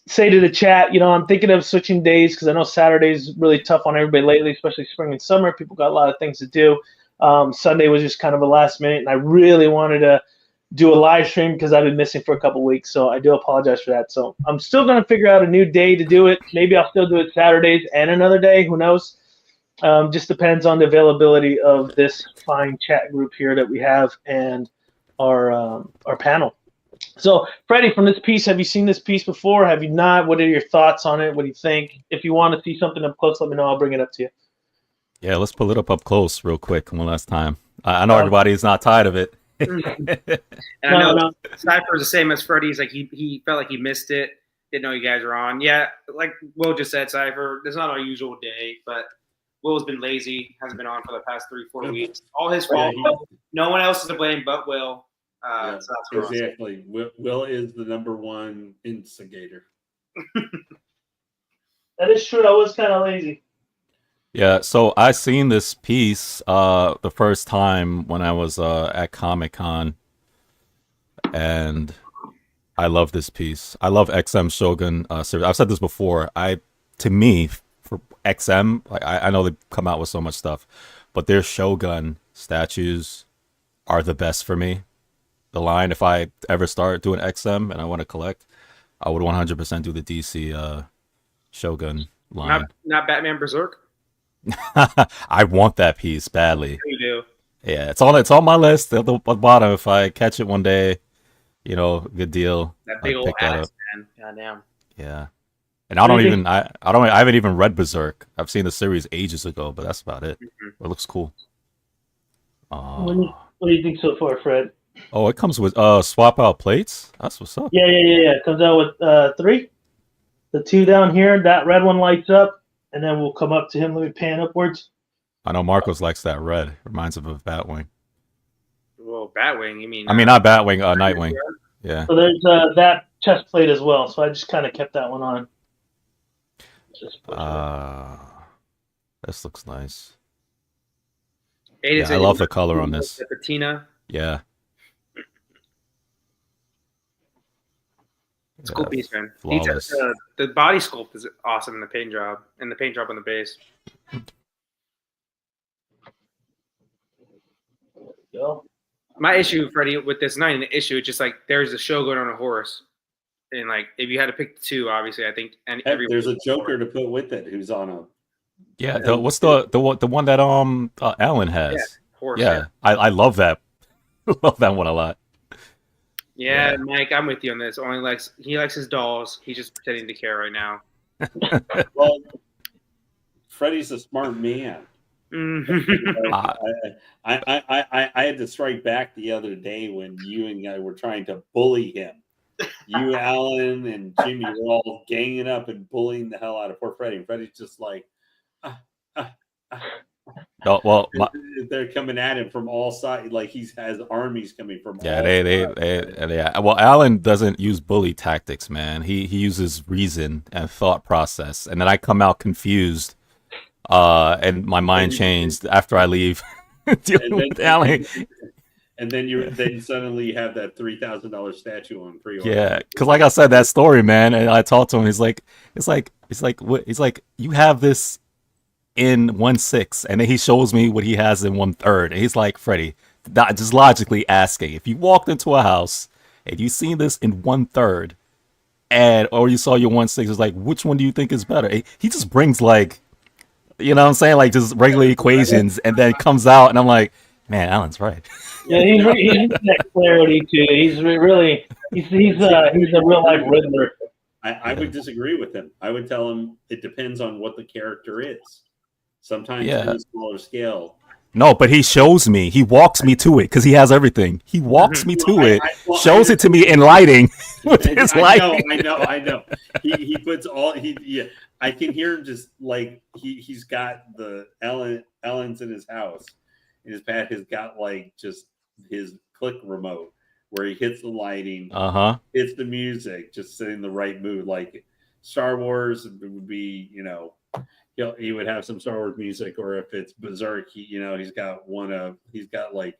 say to the chat, you know, I'm thinking of switching days because I know Saturday's really tough on everybody lately, especially spring and summer. People got a lot of things to do. Sunday was just kind of a last minute, and I really wanted to do a live stream because I've been missing for a couple weeks, so I do apologize for that. So I'm still going to figure out a new day to do it. Maybe I'll still do it Saturdays and another day. Who knows? Just depends on the availability of this fine chat group here that we have and our panel. So, Freddie, from this piece, have you seen this piece before? Have you not? What are your thoughts on it? What do you think? If you want to see something up close, let me know. I'll bring it up to you. Yeah, let's pull it up close real quick one last time. I know everybody's not tired of it. And I know Cypher's the same as Freddie's. Like he felt like he missed it. Didn't know you guys were on. Yeah, like Will just said, Cypher. It's not our usual day, but Will's been lazy. Hasn't been on for the past 3-4 weeks. All his fault. No one else is to blame but Will. So that's exactly. Will is the #1 instigator. That is true. I was kind of lazy. Yeah, so I seen this piece the first time when I was at Comic-Con, and I love this piece. I love XM Shogun series. I've said this before. To me, for XM, like I know they come out with so much stuff, but their Shogun statues are the best for me. The line, if I ever start doing XM and I want to collect, I would 100% do the DC Shogun line. Not Batman Berserk? I want that piece badly. You do. Yeah, it's on my list at the bottom. If I catch it one day, you know, good deal. That big old ass, man. Goddamn. Yeah, and I haven't even read Berserk. I've seen the series ages ago, but that's about it. It looks cool. What do you think so far, Fred? Oh, it comes with swap out plates. That's what's up. Yeah. It comes out with 3. The 2 down here. That red one lights up. And then we'll come up to him. Let me pan upwards. I know Marcos likes that red. Reminds him of Batwing. Well, Batwing, you mean? I mean, not Batwing, Nightwing. Yeah. So there's that chest plate as well. So I just kind of kept that one on. This looks nice. Yeah, I love the color on this. The patina. Yeah. It's a cool piece, man. The body sculpt is awesome in the paint job, and the paint job on the base. My issue, Freddie, with this not an issue. It's just like there's a Shogun on a horse, and like if you had to pick the 2, obviously, I think there's a Joker to put with it who's on a. Yeah, what's the one that Alan has? Yeah, horse, yeah. I love that. Love that one a lot. Yeah, Mike, I'm with you on this. He likes his dolls. He's just pretending to care right now. Well, Freddie's a smart man. I had to strike back the other day when you and I were trying to bully him. You, Alan, and Jimmy were all ganging up and bullying the hell out of poor Freddie. And Freddie's just like, No, well, they're coming at him from all sides, like he has armies coming from. Yeah, they. Well, Alan doesn't use bully tactics, man. He uses reason and thought process, and then I come out confused, and my mind changed after I leave dealing with Alan. And then you suddenly have that $3,000 statue on pre-order. Yeah, because like I said, that story, man, and I talked to him. He's like, you have this in 1/6, and then he shows me what he has in 1/3, and he's like, Freddie, just logically asking, if you walked into a house and you seen this in 1/3, or you saw your 1/6, it's like, which one do you think is better? He just brings like You know what I'm saying? Like just regular equations, and then it comes out, and I'm like, man, Alan's right. Yeah, he's that clarity too. He's really he's a real life Riddler. I would disagree with him. I would tell him it depends on what the character is. Sometimes Yeah. on a smaller scale. No, but he shows me. He walks me to it because he has everything. He walks me to it, shows it to me in lighting with his lighting. I know. He puts all yeah. I can hear him just like he's got the Ellen's in his house, and his pad has got like just his click remote where he hits the lighting, hits the music, just setting the right mood. Like Star Wars would be, he would have some Star Wars music, or if it's Berserk, he's got like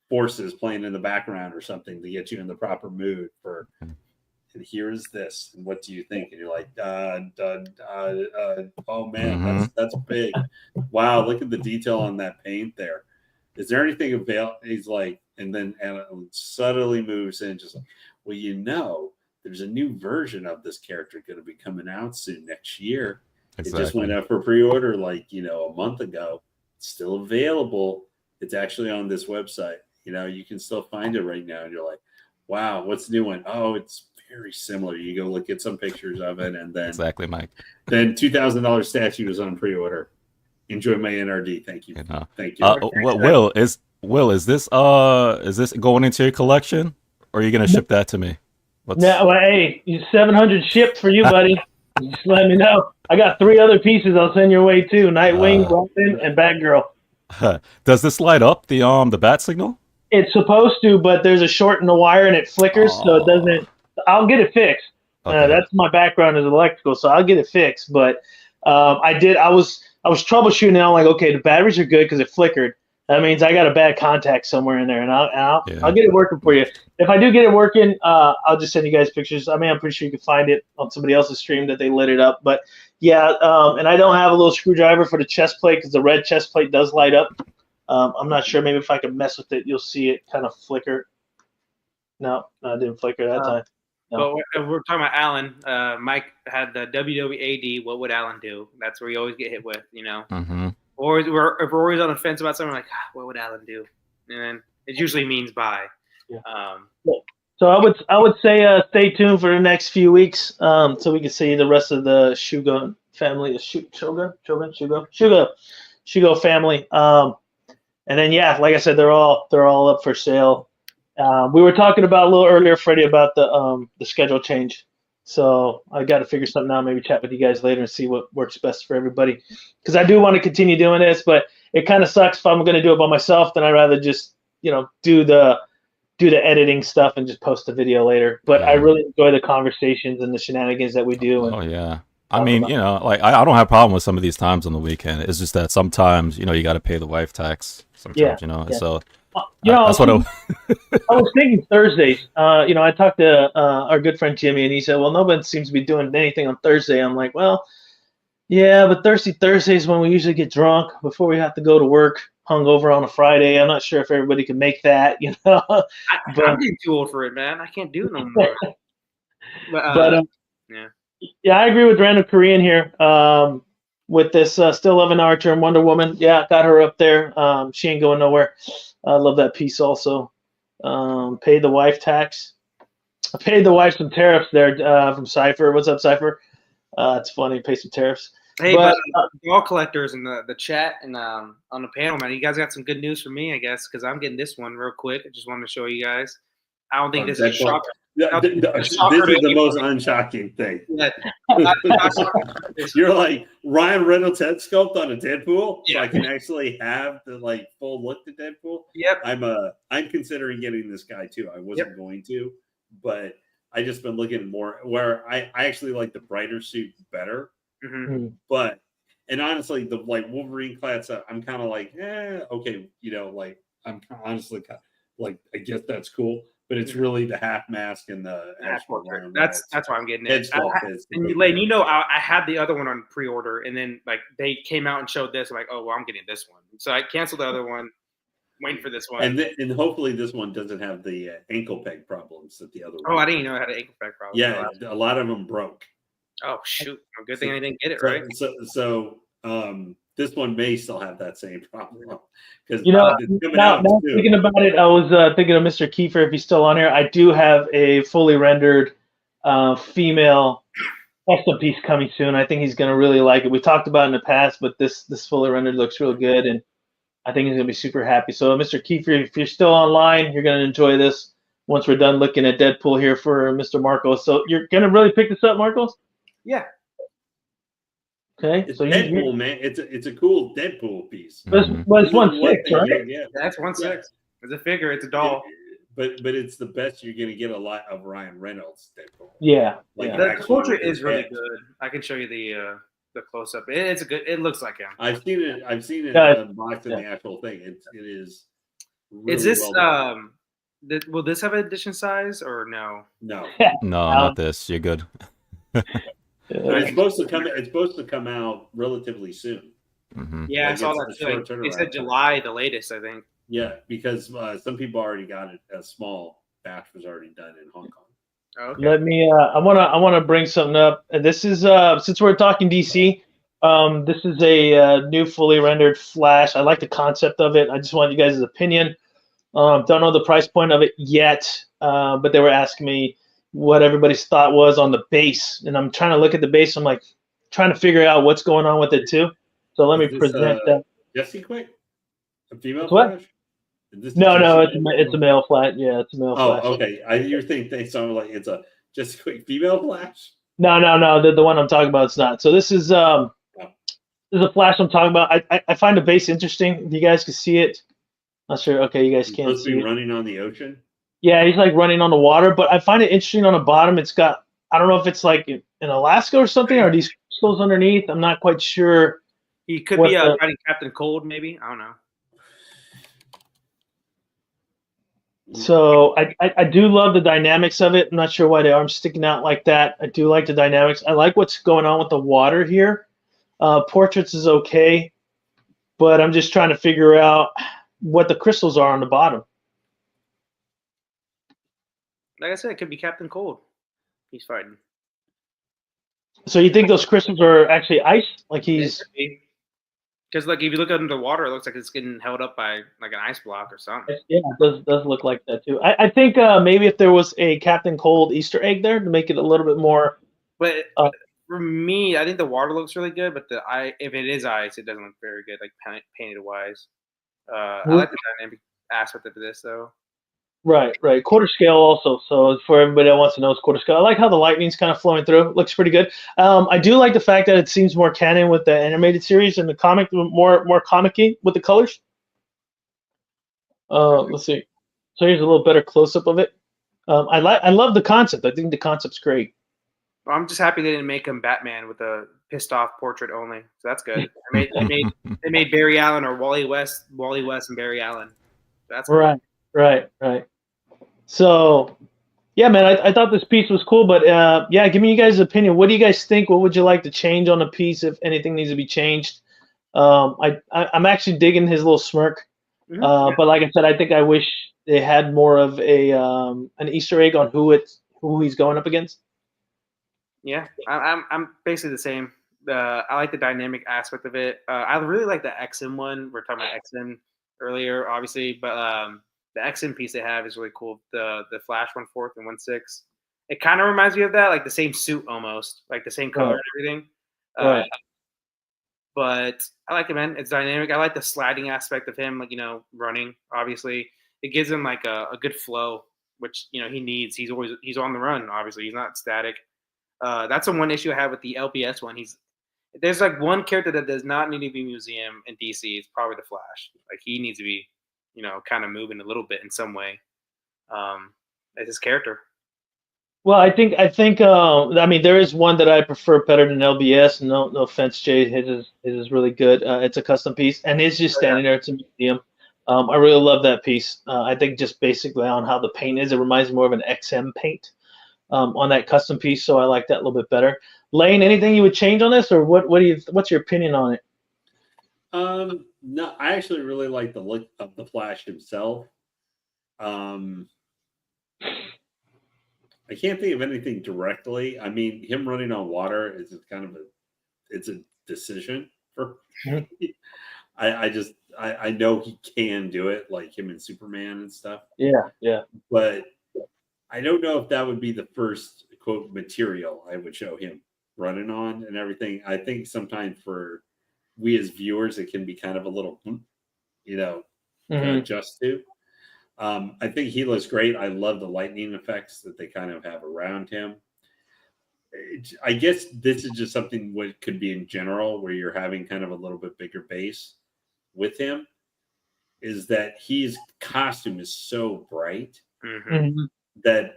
forces playing in the background or something to get you in the proper mood for. And here's this, and what do you think? And you're like, oh man, that's big. Wow, look at the detail on that paint there. Is there anything available? He's like, and then Alan subtly moves in, just like, well, there's a new version of this character going to be coming out soon next year. Exactly. It just went out for pre-order like, a month ago. It's still available. It's actually on this website. You can still find it right now. And you're like, wow, what's the new one? Oh, it's very similar. You go look at some pictures of it, and then exactly, Mike. Then $2,000 statue is on pre-order. Enjoy my NRD. Thank you. Thank you. Is this going into your collection, or are you going to ship that to me? No, hey, 700 shipped for you, buddy. Just let me know. I got 3 other pieces I'll send your way too: Nightwing, Robin, and Batgirl. Does this light up the bat signal? It's supposed to, but there's a short in the wire and it flickers, so it doesn't. I'll get it fixed. Okay. That's my background is electrical, so I'll get it fixed. But I was troubleshooting, and I'm like, okay, the batteries are good because it flickered. That means I got a bad contact somewhere in there, and I'll get it working for you. If I do get it working, I'll just send you guys pictures. I mean, I'm pretty sure you can find it on somebody else's stream that they lit it up. But yeah, and I don't have a little screwdriver for the chest plate because the red chest plate does light up. I'm not sure. Maybe if I can mess with it, you'll see it kind of flicker. No, it didn't flicker that time. No. But we're talking about Alan. Mike had the WWAD. What would Alan do? That's where you always get hit with, Mm-hmm. Or if we're always on the fence about something, like, what would Alan do? And it usually means buy. Yeah. So I would say stay tuned for the next few weeks, so we can see the rest of the Shugo family, Shugo family. And then like I said, they're all up for sale. We were talking about a little earlier, Freddie, about the schedule change. So I got to figure something out. Maybe chat with you guys later and see what works best for everybody. Because I do want to continue doing this, but it kind of sucks if I'm going to do it by myself. Then I'd rather just do the editing stuff and just post the video later. But I really enjoy the conversations and the shenanigans that we do. Oh yeah. I mean, like I don't have a problem with some of these times on the weekend. It's just that sometimes, you got to pay the wife tax. Sometimes, so that's what I was thinking Thursdays. I talked to our good friend Jimmy, and he said, well, nobody seems to be doing anything on Thursday. I'm like, well, yeah, but Thursdays when we usually get drunk before we have to go to work, hungover on a Friday. I'm not sure if everybody can make that, I'm getting too old for it, man. I can't do it no more. Yeah, I agree with Randall Korean here. With this still 11-hour term Wonder Woman, got her up there. She ain't going nowhere. I love that piece also. Paid the wife tax. I paid the wife some tariffs there from Cypher. What's up, Cypher? It's funny. Pay some tariffs. Hey, but all collectors in the chat and on the panel, man, you guys got some good news for me, I guess, because I'm getting this one real quick. I just wanted to show you guys. I don't think this is a shocker. This is the most unshocking thing. Yeah. You're like Ryan Reynolds head sculpt on a Deadpool, so I can actually have the full look to Deadpool. Yep. I'm considering getting this guy too. I wasn't going to, but I just been looking more where I actually like the brighter suit better. Mm-hmm. But honestly, the Wolverine clad stuff, I'm kind of like, okay, I'm honestly I guess that's cool. But it's really the half mask and the portrait. That's why I'm getting it. And Lane, I had the other one on pre-order, and then they came out and showed this. I'm like, oh well, I'm getting this one. So I canceled the other one, waiting for this one. And hopefully this one doesn't have the ankle peg problems that the other one. Oh, I didn't even know it had an ankle peg problem. Yeah, a lot of them broke. Oh shoot! Good thing I didn't get it right. So This one may still have that same problem because You know, it's coming now, out now soon. thinking about it, I was thinking of Mr. Kiefer if he's still on here. I do have a fully rendered female custom piece coming soon. I think he's gonna really like it. We talked about it in the past, but this fully rendered looks real good, and I think he's gonna be super happy. So, Mr. Kiefer, if you're still online, you're gonna enjoy this. Once we're done looking at Deadpool here for Mr. Marcos, so you're gonna really pick this up, Marcos? Yeah. Okay, It's so Deadpool, man. It's a cool Deadpool piece. Mhm. Well, This it's is the 1/6, one thing right? you're gonna get. That's 1/6. It's a figure. It's a doll. But it's the best you're gonna get a lot of Ryan Reynolds Deadpool. Yeah, Like yeah. The actually portrait with his is really head. good. I can show you the close up. It's a good. It looks like him. I've seen it Yeah, unboxed in yeah. the actual thing. It is really Is this well done. will this have an edition size or no? No. No, not this. You're good. But it's supposed to come out relatively soon. Hmm. Yeah, I Like, saw it's that a too. Like, short they said turnaround. July the latest, I think. Yeah, because some people already got it. A small batch was already done in Hong Kong. Oh, okay. Let me. I wanna bring something up. And this is since we're talking DC. This is a new fully rendered Flash. I like the concept of it. I just want you guys' opinion. Don't know the price point of it yet, but they were asking me what everybody's thought was on the base, and I'm trying to look at the base. I'm like trying to figure out what's going on with it too. So let me Is this, present that. Jesse Quick? A female It's what? Flash? Is this No, Jesse it's a male Flash. Yeah, it's a male Oh, Flash. okay. You're thinking they sound like it's a Jesse Quick female Flash? No. The one I'm talking about is not. So this is a Flash I'm talking about. I find the base interesting. If you guys can see it, not sure. Okay, you guys He's can't supposed to see be it. running on the ocean. Yeah, he's like running on the water, but I find it interesting on the bottom. It's got, I don't know if it's like in Alaska or something, or these crystals underneath. I'm not quite sure. He could What be the- fighting Captain Cold, maybe. I don't know. So I do love the dynamics of it. I'm not sure why the arm's sticking out like that. I do like the dynamics. I like what's going on with the water here. Portraits is okay, but I'm just trying to figure out what the crystals are on the bottom. Like I said, it could be Captain Cold. He's fighting. So you think those crystals are actually ice? Like he's Because like if you look under the water, it looks like it's getting held up by like an ice block or something. yeah, it does look like that too. I think maybe if there was a Captain Cold Easter egg there to make it a little bit more. But Uh, for me, I think the water looks really good, but if it is ice, it doesn't look very good, like painted wise. I like the dynamic aspect of this though. Right. Quarter scale also. So for everybody that wants to know, it's quarter scale. I like how the lightning's kind of flowing through. It looks pretty good. I do like the fact that it seems more canon with the animated series and the comic, more comic-y with the colors. Let's see. So here's a little better close-up of it. I love the concept. I think the concept's great. Well, I'm just happy they didn't make him Batman with a pissed off portrait only. So that's good. They made Barry Allen or Wally West and Barry Allen. That's cool. Right. So, yeah, man, I thought this piece was cool, but yeah, give me you guys' opinion. What do you guys think? What would you like to change on the piece if anything needs to be changed? I'm actually digging his little smirk, but like I said, I think I wish they had more of an Easter egg on who he's going up against. Yeah, I'm basically the same. I like the dynamic aspect of it. I really like the XM one. We're talking about XM earlier, obviously, but the XM piece they have is really cool. The Flash 1/4 and 1/6. It kind of reminds me of that, like the same suit almost, like the same color and everything. Right. But I like it, man. It's dynamic. I like the sliding aspect of him, like running. Obviously, it gives him like a good flow, which he needs. He's on the run. Obviously, he's not static. That's the one issue I have with the LPS one. There's like one character that does not need to be museum in DC. It's probably the Flash. Like he needs to be, kind of moving a little bit in some way. As his character. Well, I think I mean there is one that I prefer better than LBS. No offense, Jay. His is really good. It's a custom piece, and it's just standing there. It's a museum. I really love that piece. I think just basically on how the paint is, it reminds me more of an XM paint on that custom piece. So I like that a little bit better. Lane, anything you would change on this, or what's your opinion on it? No, I actually really like the look of the Flash himself. I can't think of anything directly. I mean, him running on water is kind of it's a decision For Mhm. I know he can do it, like him and Superman and stuff, Yeah. but I don't know if that would be the first quote material I would show him running on and everything. I think sometimes for we as viewers, it can be kind of a little, to Hmm. adjust to. I think he looks great. I love the lightning effects that they kind of have around him. I guess this is just something what could be in general where you're having kind of a little bit bigger base with him is that his costume is so bright Hmm. that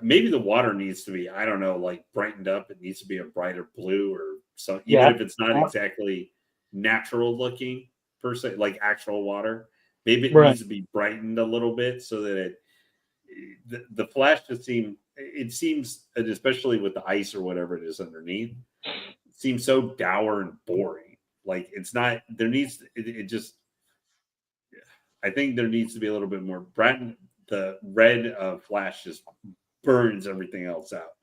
maybe the water needs to be, I don't know, like brightened up. It needs to be a brighter blue or so, even Yeah. if it's not exactly natural looking per se, like actual water. Maybe it Right. needs to be brightened a little bit so that the flash seems, and especially with the ice or whatever it is underneath, it seems so dour and boring. Like it's not. There needs it just. I think there needs to be a little bit more. The red of Flash just burns everything else out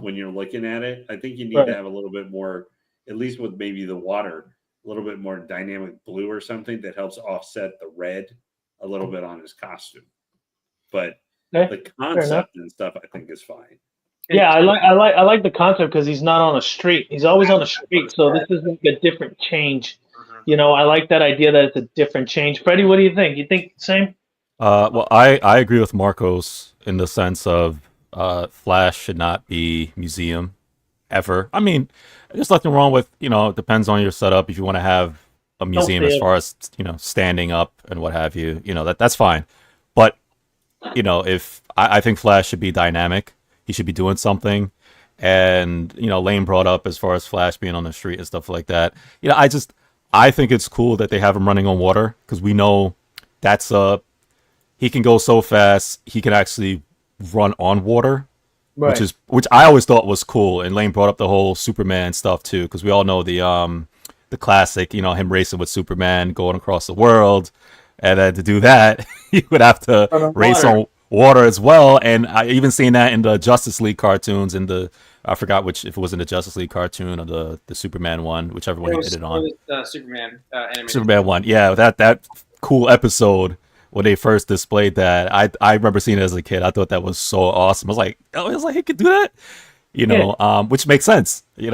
when you're looking at it. I think you need to Right. have a little bit more, at least with maybe the water, a little bit more dynamic blue or something that helps offset the red a little bit on his costume. But Okay. the Fair enough. concept and stuff, I think, is fine. Yeah, I like the concept because he's not on a street. He's always on the street, so this is like a different change. I like that idea that it's a different change. Freddie, what do you think? You think the same? Well, I agree with Marcos in the sense of Flash should not be museum ever. I mean, there's nothing wrong with, it depends on your setup. If you want to have a museum as far as, standing up and what have you, that's fine. But, if I think Flash should be dynamic, he should be doing something. And, Lane brought up as far as Flash being on the street and stuff like that. I think it's cool that they have him running on water because we know that's he can go so fast he can actually run on water, Right. which I always thought was cool. And Lane brought up the whole Superman stuff too, because we all know the classic, him racing with Superman going across the world, and then to do that, he would have to race on water as well. And I even seen that in the Justice League cartoons, I forgot if it was in the Justice League cartoon or the Superman one, whichever one he did it on. It was Superman animated. Superman one, yeah, that cool episode when they first displayed that. I remember seeing it as a kid. I thought that was so awesome. I was like, he could do that, which makes sense, and he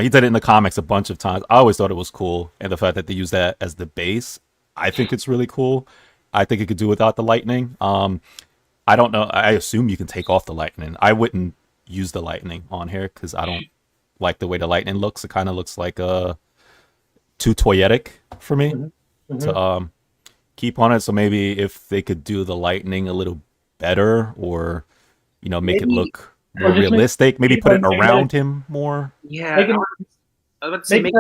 did it in the comics a bunch of times. I always thought it was cool, and the fact that they use that as the base, I think it's really cool. I think it could do without the lightning. I don't know. I assume you can take off the lightning. I wouldn't use the lightning on here because I don't like the way the lightning looks. It kind of looks like too toyetic for me to keep on it. So maybe if they could do the lightning a little better, or make it look more realistic, maybe put it around him more. Yeah, I would say make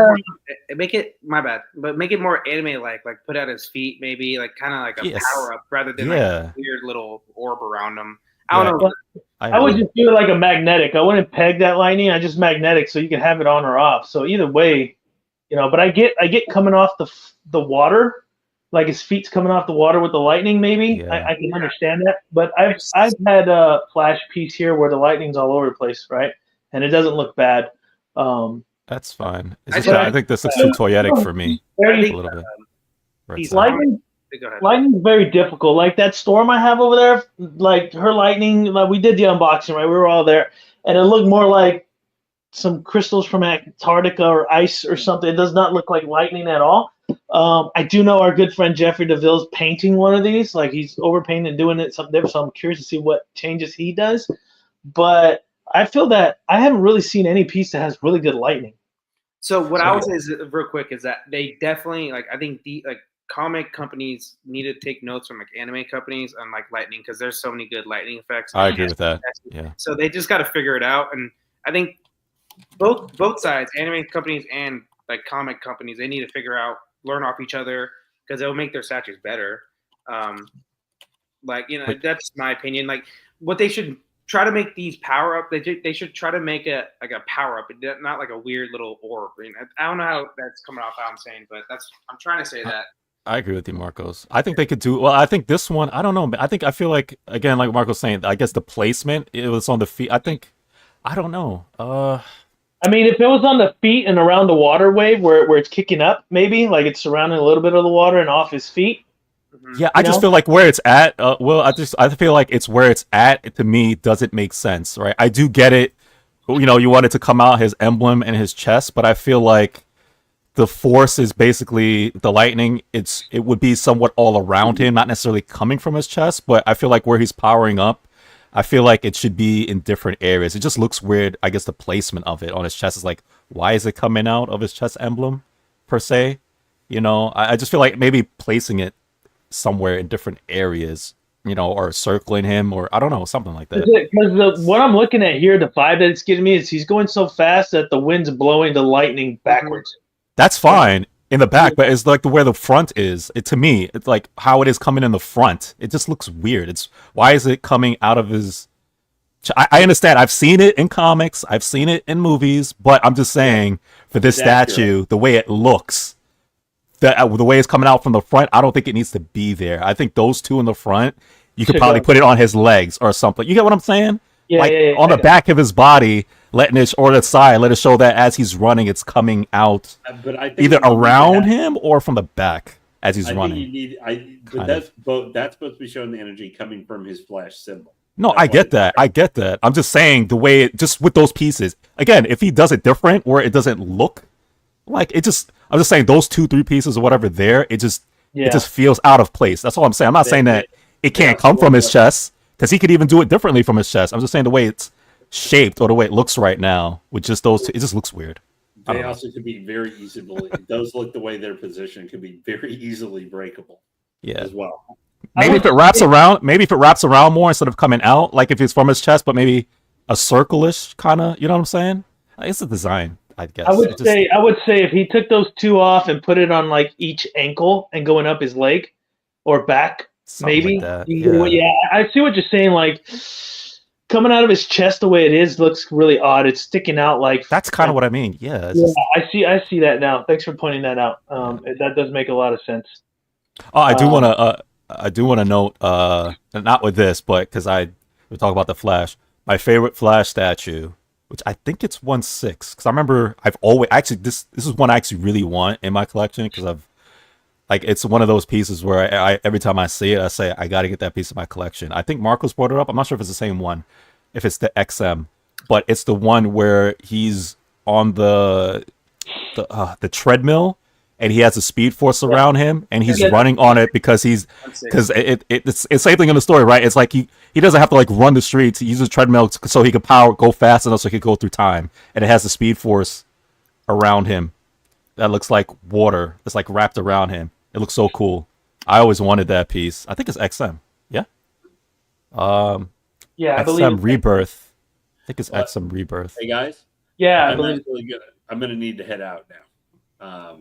it my bad, but make it more anime like put out his feet, maybe like kind of like a power up rather than like a weird little orb around him. I don't know. I would just do it like a magnetic. I wouldn't peg that lightning. I just magnetic so you can have it on or off. So either way, but I get coming off the water, like his feet's coming off the water with the lightning. Maybe I can understand that. But I've had a Flash piece here where the lightning's all over the place, right? And it doesn't look bad. That's fine. I think this looks too toyetic for me a little bit. Lightning's very difficult. Like that storm I have over there, like her lightning, like we did the unboxing, right? We were all there, and it looked more like some crystals from Antarctica or ice or something. It does not look like lightning at all. I do know our good friend Jeffrey DeVille's painting one of these. Like he's overpainting and doing it something different, so I'm curious to see what changes he does. But I feel that I haven't really seen any piece that has really good lightning. So what I would say is real quick is that they definitely I think comic companies need to take notes from anime companies on lightning because there's so many good lightning effects. I agree with that. Yeah. So they just got to figure it out, and I think both sides, anime companies and comic companies, they need to figure out, learn off each other because it will make their statues better. That's my opinion. What they should try to make these power up. They should try to make a power up, not like a weird little orb. I don't know how that's coming off how I'm saying, but I'm trying to say that. I agree with you, Marcos. I think they could do well. I think this one, I don't know. I feel like, again, like Marcos saying, I guess the placement, it was on the feet. I don't know. I mean, if it was on the feet and around the water wave where it's kicking up, maybe like it's surrounding a little bit of the water and off his feet. Yeah, I just feel like where it's at. I feel like it's where it's at. To me, doesn't make sense, right? I do get it. You know, you want it to come out his emblem and his chest, but I feel like the force is basically the lightning. It would be somewhat all around him, not necessarily coming from his chest. But I feel like where he's powering up, I feel like it should be in different areas. It just looks weird. I guess the placement of it on his chest is like, why is it coming out of his chest emblem, per se? You know, I just feel like maybe placing it somewhere in different areas, you know, or circling him, or I don't know, something like that. Because what I'm looking at here, the vibe that it's giving me is he's going so fast that the wind's blowing the lightning backwards. That's fine in the back, but it's like where the front is. To me, it's like how it is coming in the front. It just looks weird. It's why is it coming out of his? I understand. I've seen it in comics. I've seen it in movies, but I'm just saying for this statue, the way it looks, the way it's coming out from the front, I don't think it needs to be there. I think those two in the front, you could probably put it on his legs or something. You get what I'm saying? Yeah, on the back of his body, letting it, or the side, let it show that as he's running, it's coming out But I think either around him or from the back as he's running. That's supposed to be showing the energy coming from his flash symbol. No, I get that. I get that. I'm just saying the way it, just with those pieces. Again, if he does it different where it doesn't look like it, I'm just saying those 2-3 pieces or whatever there, it just feels out of place. That's all I'm saying. I'm not saying that it can't come from his chest, because he could even do it differently from his chest. I'm just saying the way it's shaped or the way it looks right now with just those two, it just looks weird. They also could be very easily, those look the way they're positioned could be very easily breakable. Yeah. As well. Maybe if it wraps around more instead of coming out, like if it's from his chest, but maybe a circle-ish kind of, you know what I'm saying? It's a design, I guess. I would say if he took those two off and put it on like each ankle and going up his leg or back, maybe. Like yeah, I see what you're saying. Like coming out of his chest the way it is looks really odd. It's sticking out like. That's kind of what I mean. Yeah. I see that now. Thanks for pointing that out. That does make a lot of sense. Oh, I do want to note, not with this, but because we talk about the Flash. My favorite Flash statue, which I think it's 1/6, because I remember I've always this is one I actually really want in my collection, because it's one of those pieces where I every time I see it, I say I got to get that piece of my collection. I think Marcos brought it up. I'm not sure if it's the same one, if it's the XM, but it's the one where he's on the treadmill. And he has a speed force around him, and he's running on it because it's the same thing in the story, right? It's like he doesn't have to like run the streets. He uses treadmill so he can go fast enough so he can go through time, and it has the speed force around him that looks like water. It's like wrapped around him. It looks so cool. I always wanted that piece. I think it's XM. Yeah. Yeah, I XM believe Rebirth. I think it's XM Rebirth. Hey guys. Yeah, I'm gonna need to head out now.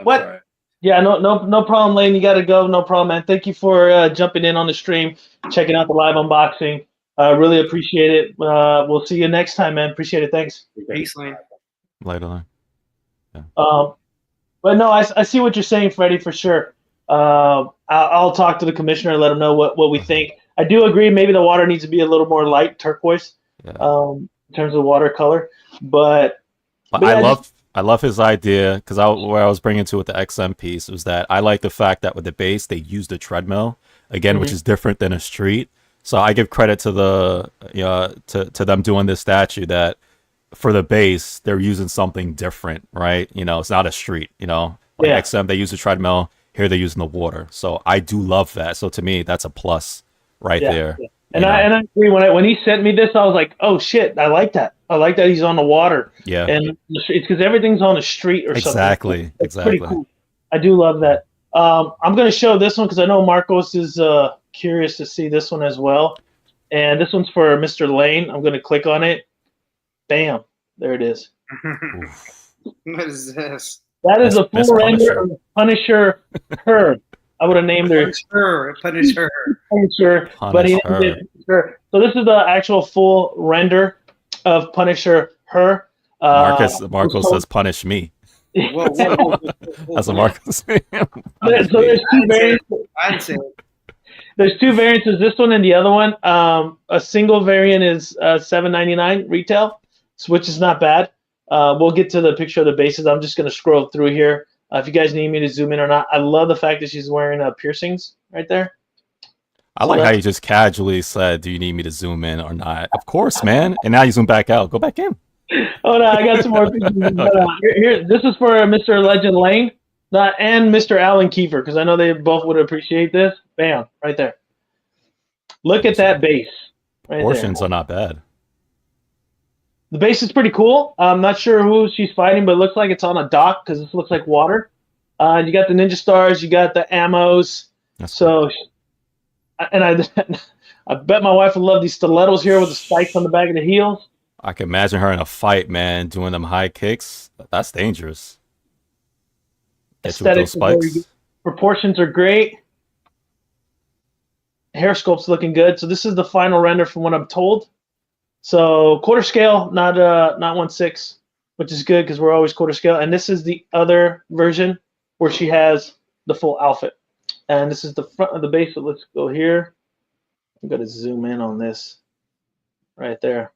What? Sorry. Yeah, no problem, Lane. You got to go. No problem, man. Thank you for jumping in on the stream, checking out the live unboxing. Really appreciate it. We'll see you next time, man. Appreciate it. Thanks. Peace, Lane. Later. Yeah. But no, I see what you're saying, Freddie, for sure. I'll talk to the commissioner and let him know what we think. I do agree. Maybe the water needs to be a little more light turquoise in terms of watercolor. But I love his idea, because where I was bringing to with the XM piece was that I like the fact that with the base they used a treadmill again, which is different than a street. So I give credit to to them doing this statue that for the base they're using something different, right? You know, it's not a street. You know, like XM they use a treadmill. Here they're using the water. So I do love that. So to me, that's a plus there. Yeah. And I agree. When he sent me this, I was like, oh shit, I like that. I like that he's on the water. Yeah. And it's because everything's on the street or something. Exactly. Pretty cool. I do love that. I'm going to show this one because I know Marcos is curious to see this one as well. And this one's for Mr. Lane. I'm going to click on it. Bam. There it is. What is this? That is a full render of Punisher her. I would have named her Punisher. But he named it her. So this is the actual full render of Punisher her. Marcos says punish me. Whoa. That's what Marcos says. So there's two variants. I didn't say it. There's two variants. There's this one and the other one. A single variant is $7.99 retail, which is not bad. We'll get to the picture of the bases. I'm just going to scroll through here. If you guys need me to zoom in or not, I love the fact that she's wearing piercings right there. I like how you just casually said, "Do you need me to zoom in or not?" Of course, man. And now you zoom back out. Go back in. Oh no, I got some more pictures. Here, this is for Mr. Legend Lane, and Mr. Alan Kiefer, because I know they both would appreciate this. Bam, right there. Look at that base. Right Portions there. are not bad. The base is pretty cool. I'm not sure who she's fighting, but it looks like it's on a dock because this looks like water. You got the ninja stars, you got the ammos. That's cool. And I bet my wife would love these stilettos here with the spikes on the back of the heels. I can imagine her in a fight, man, doing them high kicks. That's dangerous. Get you with those spikes. Proportions are great. Hair sculpt's looking good. So this is the final render from what I'm told. So quarter scale, not 1/6, which is good because we're always quarter scale. And this is the other version where she has the full outfit. And this is the front of the base. So let's go here. I'm going to zoom in on this right there.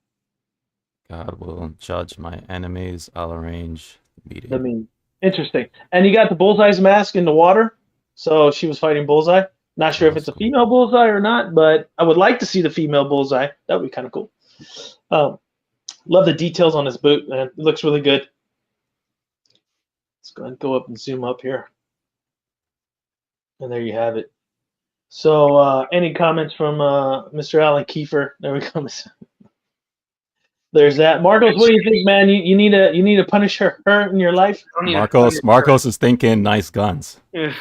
God will judge my enemies. I'll arrange meeting. I mean, interesting. And you got the Bullseye's mask in the water. So she was fighting Bullseye. Not sure if it's a female Bullseye or not, but I would like to see the female Bullseye. That would be kind of cool. Love the details on this boot, man. It looks really good. Let's go ahead and go up and zoom up here. And there you have it. So any comments from Mr. Alan Kiefer? There we go. There's that. Marcos, what do you think, man? You need to punish her in your life? Marcos is thinking nice guns. I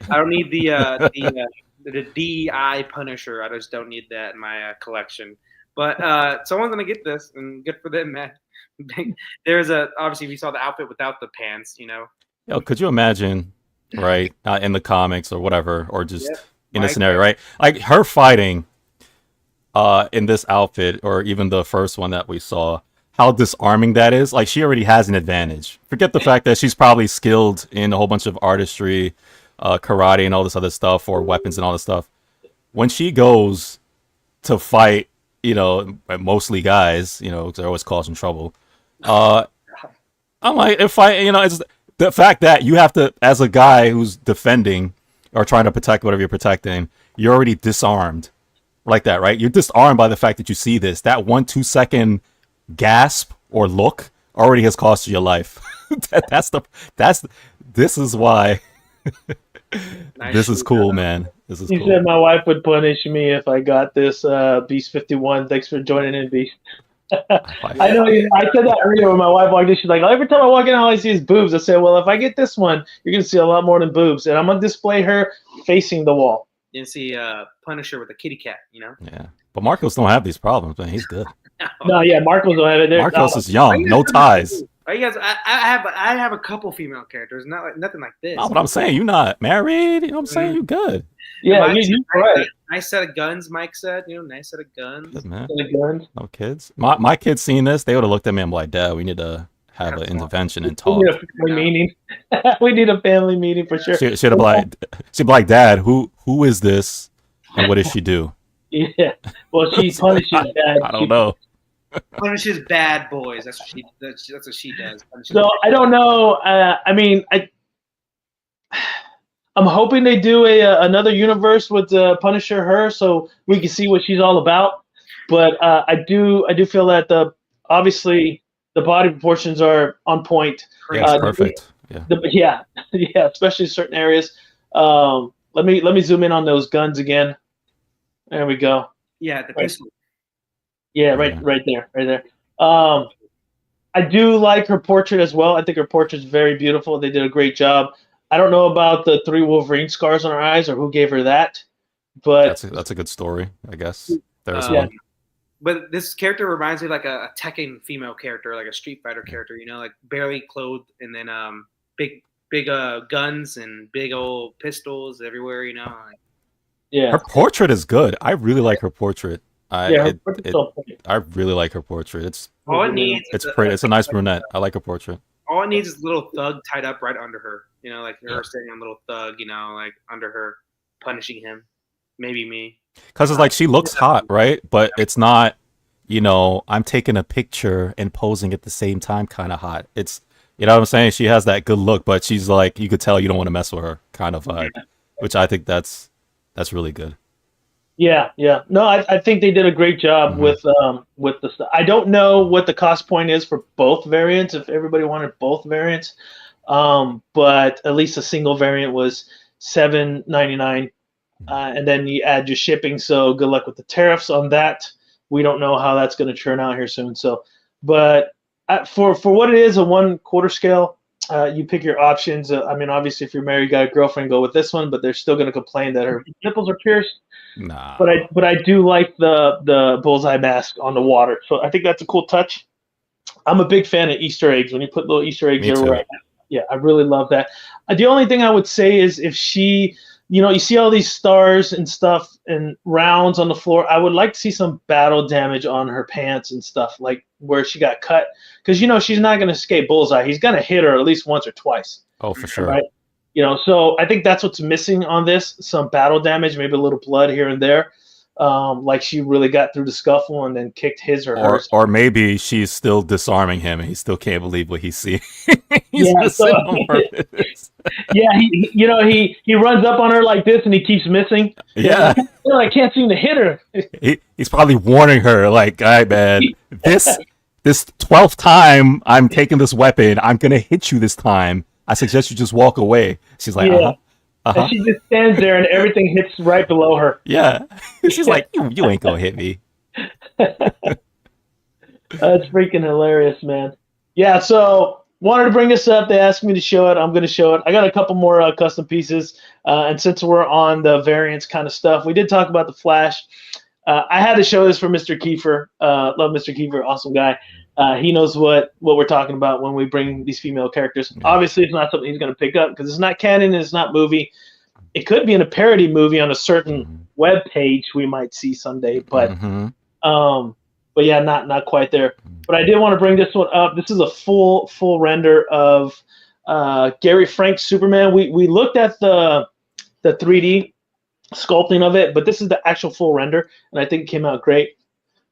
don't need the DI Punisher. I just don't need that in my collection. But someone's gonna get this, and good for them, man. There's obviously we saw the outfit without the pants, you know. Yo, could you imagine, right? In the comics or whatever, or just in a scenario, right? Like her fighting in this outfit, or even the first one that we saw, how disarming that is. Like, she already has an advantage. Forget the fact that she's probably skilled in a whole bunch of artistry, karate, and all this other stuff, or weapons and all this stuff. When she goes to fight, you know, mostly guys, you know, because they're always causing trouble. I'm like, it's the fact that you have to, as a guy who's defending or trying to protect whatever you're protecting, you're already disarmed like that, right? You're disarmed by the fact that you see this. That 1-2 second gasp or look already has cost you your life. This is why. This is cool, man. This is cool. Said my wife would punish me if I got this Beast 51. Thanks for joining in, Beast. I know. I said that earlier when my wife walked in. She's like, every time I walk in, all I see is boobs. I said, well, if I get this one, you're going to see a lot more than boobs. And I'm going to display her facing the wall. You see Punisher with a kitty cat, you know? Yeah. But Marcos don't have these problems, man. He's good. No, yeah, Marcos don't have it. Marcos is young. No ties. You guys, I have a couple female characters, nothing like this. No, but I'm saying you're not married. You know what I'm saying? You good. Yeah, you're right. Nice set of guns, Mike said. You know, nice set of guns. Good, man. No kids. My kids seen this, they would have looked at me and been like, Dad, we need to have an intervention and talk. We need a family meeting. We need a family meeting for sure. She'd be like, Dad, who is this and what does she do? Yeah. Well, she punishes Dad. I don't know. Punishes bad boys. That's what she does. So I don't know. I mean, I'm hoping they do another universe with Punisher her, so we can see what she's all about. But I do feel that obviously the body proportions are on point. Yeah, it's perfect. Yeah, especially in certain areas. Let me zoom in on those guns again. There we go. Yeah, the pistol. Yeah, right there. I do like her portrait as well. I think her portrait's very beautiful. They did a great job. I don't know about the 3 Wolverine scars on her eyes or who gave her that, but that's a good story, I guess. There's yeah. one. But this character reminds me of like a Tekken female character, like a Street Fighter character, you know, like barely clothed and then big guns and big old pistols everywhere, you know. Yeah. Her portrait is good. I really like her portrait. I really like her portrait. It's pretty. It's a nice brunette. I like her portrait. All it needs is a little thug tied up right under her. You know, like her sitting on a little thug, you know, like under her, punishing him. maybe me. Because it's like she looks hot, right? But it's not, I'm taking a picture and posing at the same time kind of hot. It's, you know what I'm saying? She has that good look, but she's like, you could tell you don't want to mess with her kind of vibe, which I think that's really good. Yeah, yeah. No, I think they did a great job with the stuff. I don't know what the cost point is for both variants, if everybody wanted both variants. But at least a single variant was $7.99. And then you add your shipping, so good luck with the tariffs on that. We don't know how that's going to turn out here soon. So, but for what it is, a 1/4 scale, you pick your options. I mean, obviously, if you're married, you got a girlfriend, go with this one. But they're still going to complain that her nipples are pierced. Nah. But I do like the bullseye mask on the water. So I think that's a cool touch. I'm a big fan of Easter eggs. When you put little Easter eggs Me everywhere, too. yeah, I really love that. The only thing I would say is if she, you see all these stars and stuff and rounds on the floor, I would like to see some battle damage on her pants and stuff, like where she got cut. Because, she's not going to escape bullseye. He's going to hit her at least once or twice. Oh, for sure. Right? So I think that's what's missing on this, some battle damage, maybe a little blood here and there. Like she really got through the scuffle and then kicked his or hers. Or maybe she's still disarming him and he still can't believe what he's seeing. He's Yeah, missing on purpose. Yeah, he runs up on her like this and he keeps missing. Yeah. I can't seem to hit her. He's probably warning her, like, all right, man, this 12th time I'm taking this weapon, I'm going to hit you this time. I suggest you just walk away. She's like, Yeah. And she just stands there and everything hits right below her. Yeah. She's like, you ain't going to hit me. That's freaking hilarious, man. Yeah, so wanted to bring this up. They asked me to show it. I'm going to show it. I got a couple more custom pieces. And since we're on the variants kind of stuff, we did talk about the Flash. I had to show this for Mr. Kiefer. Love Mr. Kiefer, awesome guy. He knows what we're talking about when we bring these female characters. Yeah. Obviously, it's not something he's going to pick up because it's not canon and it's not movie. It could be in a parody movie on a certain web page we might see someday, but yeah, not quite there. But I did want to bring this one up. This is a full render of Gary Frank's Superman. We looked at the 3D sculpting of it, but this is the actual full render, and I think it came out great.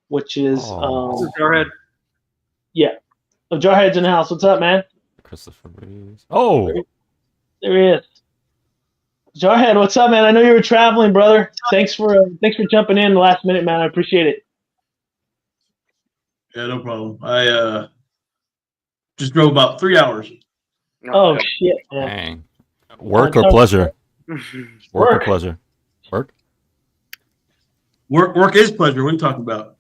Which is Jarhead. Yeah. Oh, Jarhead's in the house. What's up, man? Christopher Reeves. Oh, there he is. Jarhead, what's up, man? I know you were traveling, brother. Thanks for jumping in the last minute, man. I appreciate it. Yeah, no problem. I just drove about 3 hours. Oh shit, man. dang. Work or pleasure? Work or pleasure? Work is pleasure. What are you talking about?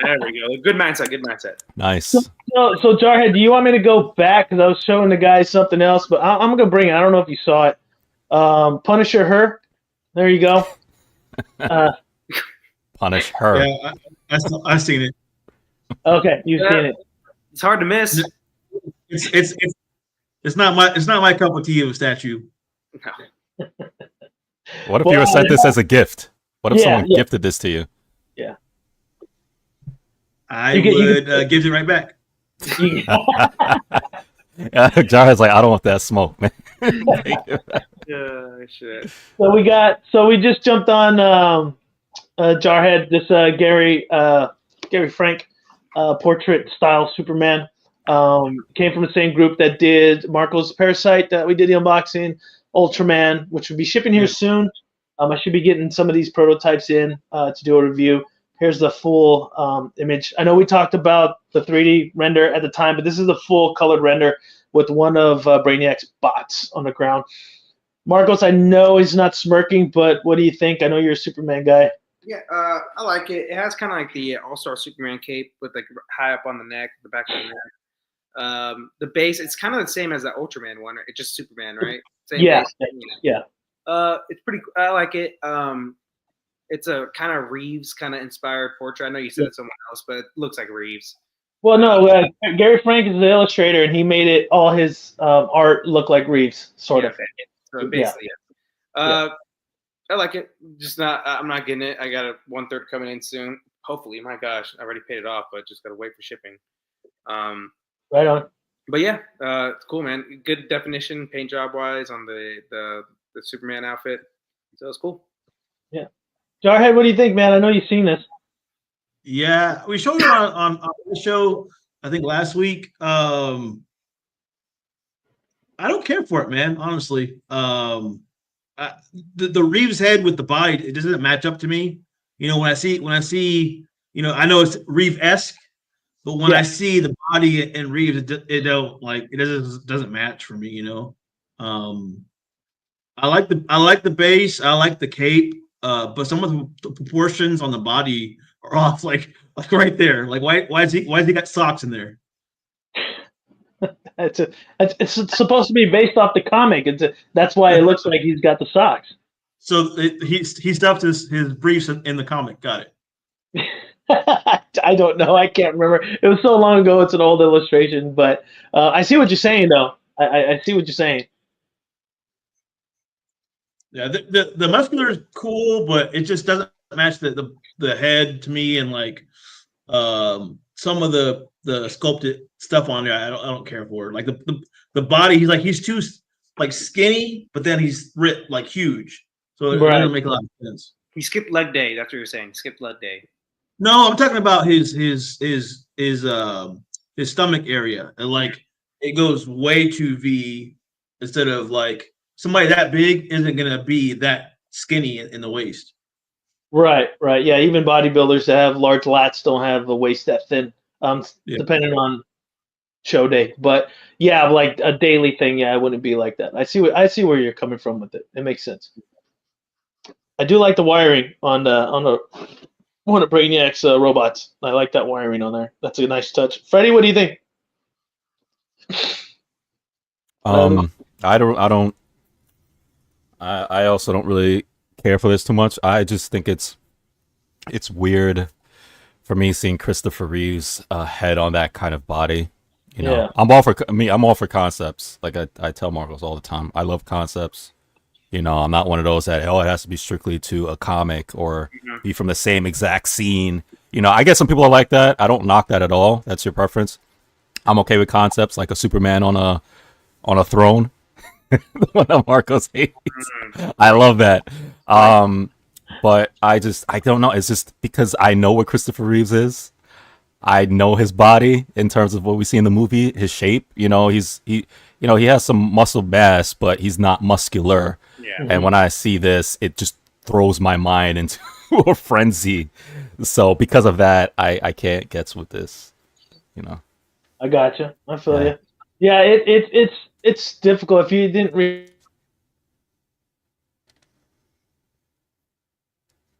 There we go. Good mindset. Good mindset. Nice. So Jarhead, do you want me to go back? Because I was showing the guys something else, but I'm going to bring it. I don't know if you saw it. Punisher Her. There you go. Punish her. Yeah, I've seen it. Okay, you've seen it. It's hard to miss. It's not my cup of tea of a statue. No. What if you were sent this as a gift? What if someone yeah. gifted this to you? Yeah. I would give it right back. Jarhead's like, I don't want that smoke, man. Yeah, shit. So we just jumped on Jarhead, this Gary Frank portrait style Superman. Came from the same group that did Marco's Parasite that we did the unboxing, Ultraman, which will be shipping here soon. I should be getting some of these prototypes in to do a review. Here's the full image. I know we talked about the 3D render at the time, but this is the full colored render with one of Brainiac's bots on the ground. Marcos, I know he's not smirking, but what do you think? I know you're a Superman guy. Yeah, I like it. It has kind of like the All-Star Superman cape with like high up on the neck, the back of the neck. The base, it's kind of the same as the Ultraman one. It's just Superman, right? Same Yeah, base. yeah. It's pretty. I like it. It's a kind of Reeves kind of inspired portrait. I know you said it's someone else, but it looks like Reeves. Well, no, Gary Frank is the illustrator, and he made it all his art look like Reeves, sort of. So basically, yeah. I like it. Just not. I'm not getting it. I got a 1/3 coming in soon. Hopefully, my gosh, I already paid it off, but just gotta wait for shipping. Right on. But yeah, it's cool, man. Good definition, paint job wise on the Superman outfit. So it's cool. Yeah. Jarhead, what do you think, man? I know you've seen this. Yeah, we showed it on the show, I think last week. I don't care for it, man. Honestly, the Reeves head with the body, it doesn't match up to me. When I see, I know it's Reeve-esque, but when I see the body and Reeves, it doesn't match for me. I like the base, I like the cape, but some of the proportions on the body are off, like right there. Like why has he got socks in there? It's supposed to be based off the comic. That's why it looks like he's got the socks. So he stuffed his briefs in the comic. Got it. I don't know. I can't remember. It was so long ago. It's an old illustration, but I see what you're saying, though. I see what you're saying. Yeah, the muscular is cool, but it just doesn't match the head to me, and like some of the sculpted stuff on there, I don't care for. Like the body, he's too like skinny, but then he's ripped, like huge, so it doesn't make a lot of sense. He skipped leg day. That's what you're saying. Skipped leg day. No, I'm talking about his stomach area, and like it goes way too V instead of like somebody that big isn't gonna be that skinny in the waist. Right. Yeah, even bodybuilders that have large lats don't have a waist that thin, depending on show day. But yeah, like a daily thing, yeah, it wouldn't be like that. I see where you're coming from with it. It makes sense. I do like the wiring on one of Brainiac's robots. I like that wiring on there. That's a nice touch. Freddie, what do you think? I also don't really care for this too much. I just think it's weird for me seeing Christopher Reeve's head on that kind of body. I'm all for concepts. Like I tell Marcos all the time, I love concepts. I'm not one of those that it has to be strictly to a comic or be from the same exact scene. I guess some people are like that. I don't knock that at all. That's your preference. I'm okay with concepts like a Superman on a throne. The one that Marcos hates. I love that. But I don't know. It's just because I know what Christopher Reeves is. I know his body in terms of what we see in the movie, his shape. He has some muscle mass, but he's not muscular. Yeah. And when I see this, it just throws my mind into a frenzy. So because of that, I can't get with this. I gotcha. I feel you. Yeah, it's difficult if you didn't read.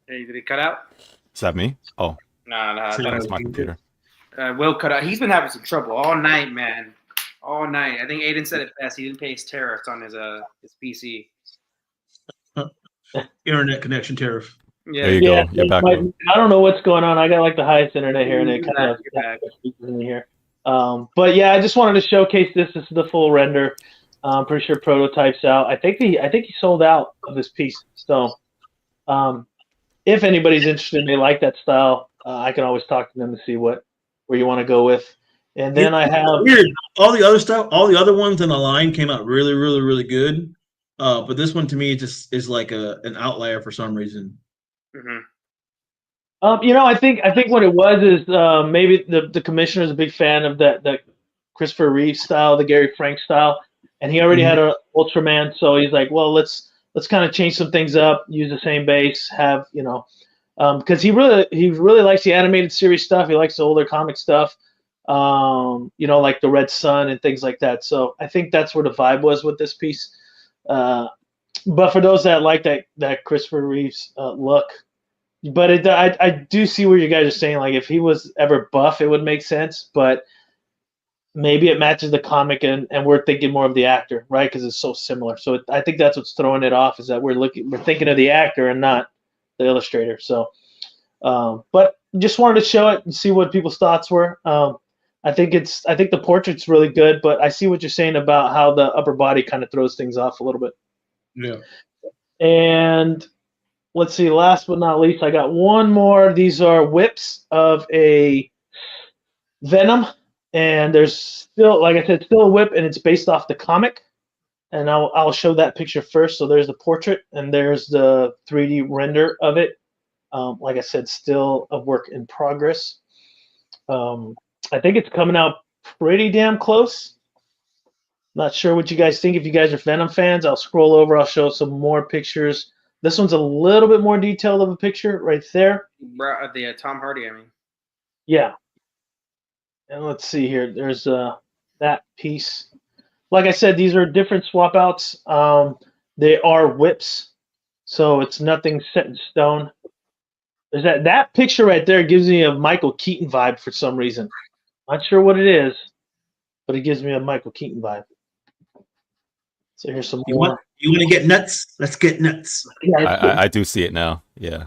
Hey, did it cut out? Is that me? Oh, no, that's my computer. Will cut out. He's been having some trouble all night, man. All night. I think Aiden said it best. He didn't pay his tariffs on his PC. Internet connection tariff. Yeah. There you go. You're back. I don't know what's going on. I got like the highest internet here, and it kind of in here. But yeah, I just wanted to showcase this. This is the full render. I'm pretty sure prototype's out. I think he sold out of this piece. So, if anybody's interested and they like that style, I can always talk to them to see where you want to go with. And then I have weird. All the other stuff, all the other ones in the line came out really, really, really good. But this one to me just is like an outlier for some reason. Mm-hmm. I think what it was is maybe the commissioner is a big fan of that Christopher Reeve style, the Gary Frank style, and he already had an Ultraman, so he's like, well, let's kind of change some things up, use the same base, have because he really likes the animated series stuff. He likes the older comic stuff, like the Red Sun and things like that. So I think that's where the vibe was with this piece. But for those that like that Christopher Reeves look. But I do see where you guys are saying, like, if he was ever buff, it would make sense. But maybe it matches the comic, and we're thinking more of the actor, right? Because it's so similar. So I think that's what's throwing it off, is that we're thinking of the actor and not the illustrator. So, but just wanted to show it and see what people's thoughts were. I think the portrait's really good, but I see what you're saying about how the upper body kind of throws things off a little bit. Yeah. And let's see, last but not least, I got one more. These are whips of a Venom, and there's still, like I said, still a whip, and it's based off the comic. And I'll show that picture first. So there's the portrait, and there's the 3D render of it. Like I said, still a work in progress. I think it's coming out pretty damn close. Not sure what you guys think. If you guys are Venom fans, I'll scroll over. I'll show some more pictures. This one's a little bit more detailed of a picture right there. The Tom Hardy, I mean. Yeah. And let's see here. There's that piece. Like I said, these are different swap outs. They are whips, so it's nothing set in stone. There's that picture right there gives me a Michael Keaton vibe for some reason. Not sure what it is, but it gives me a Michael Keaton vibe. So here's some more. You want to get nuts? Let's get nuts. Yeah, I do see it now. Yeah.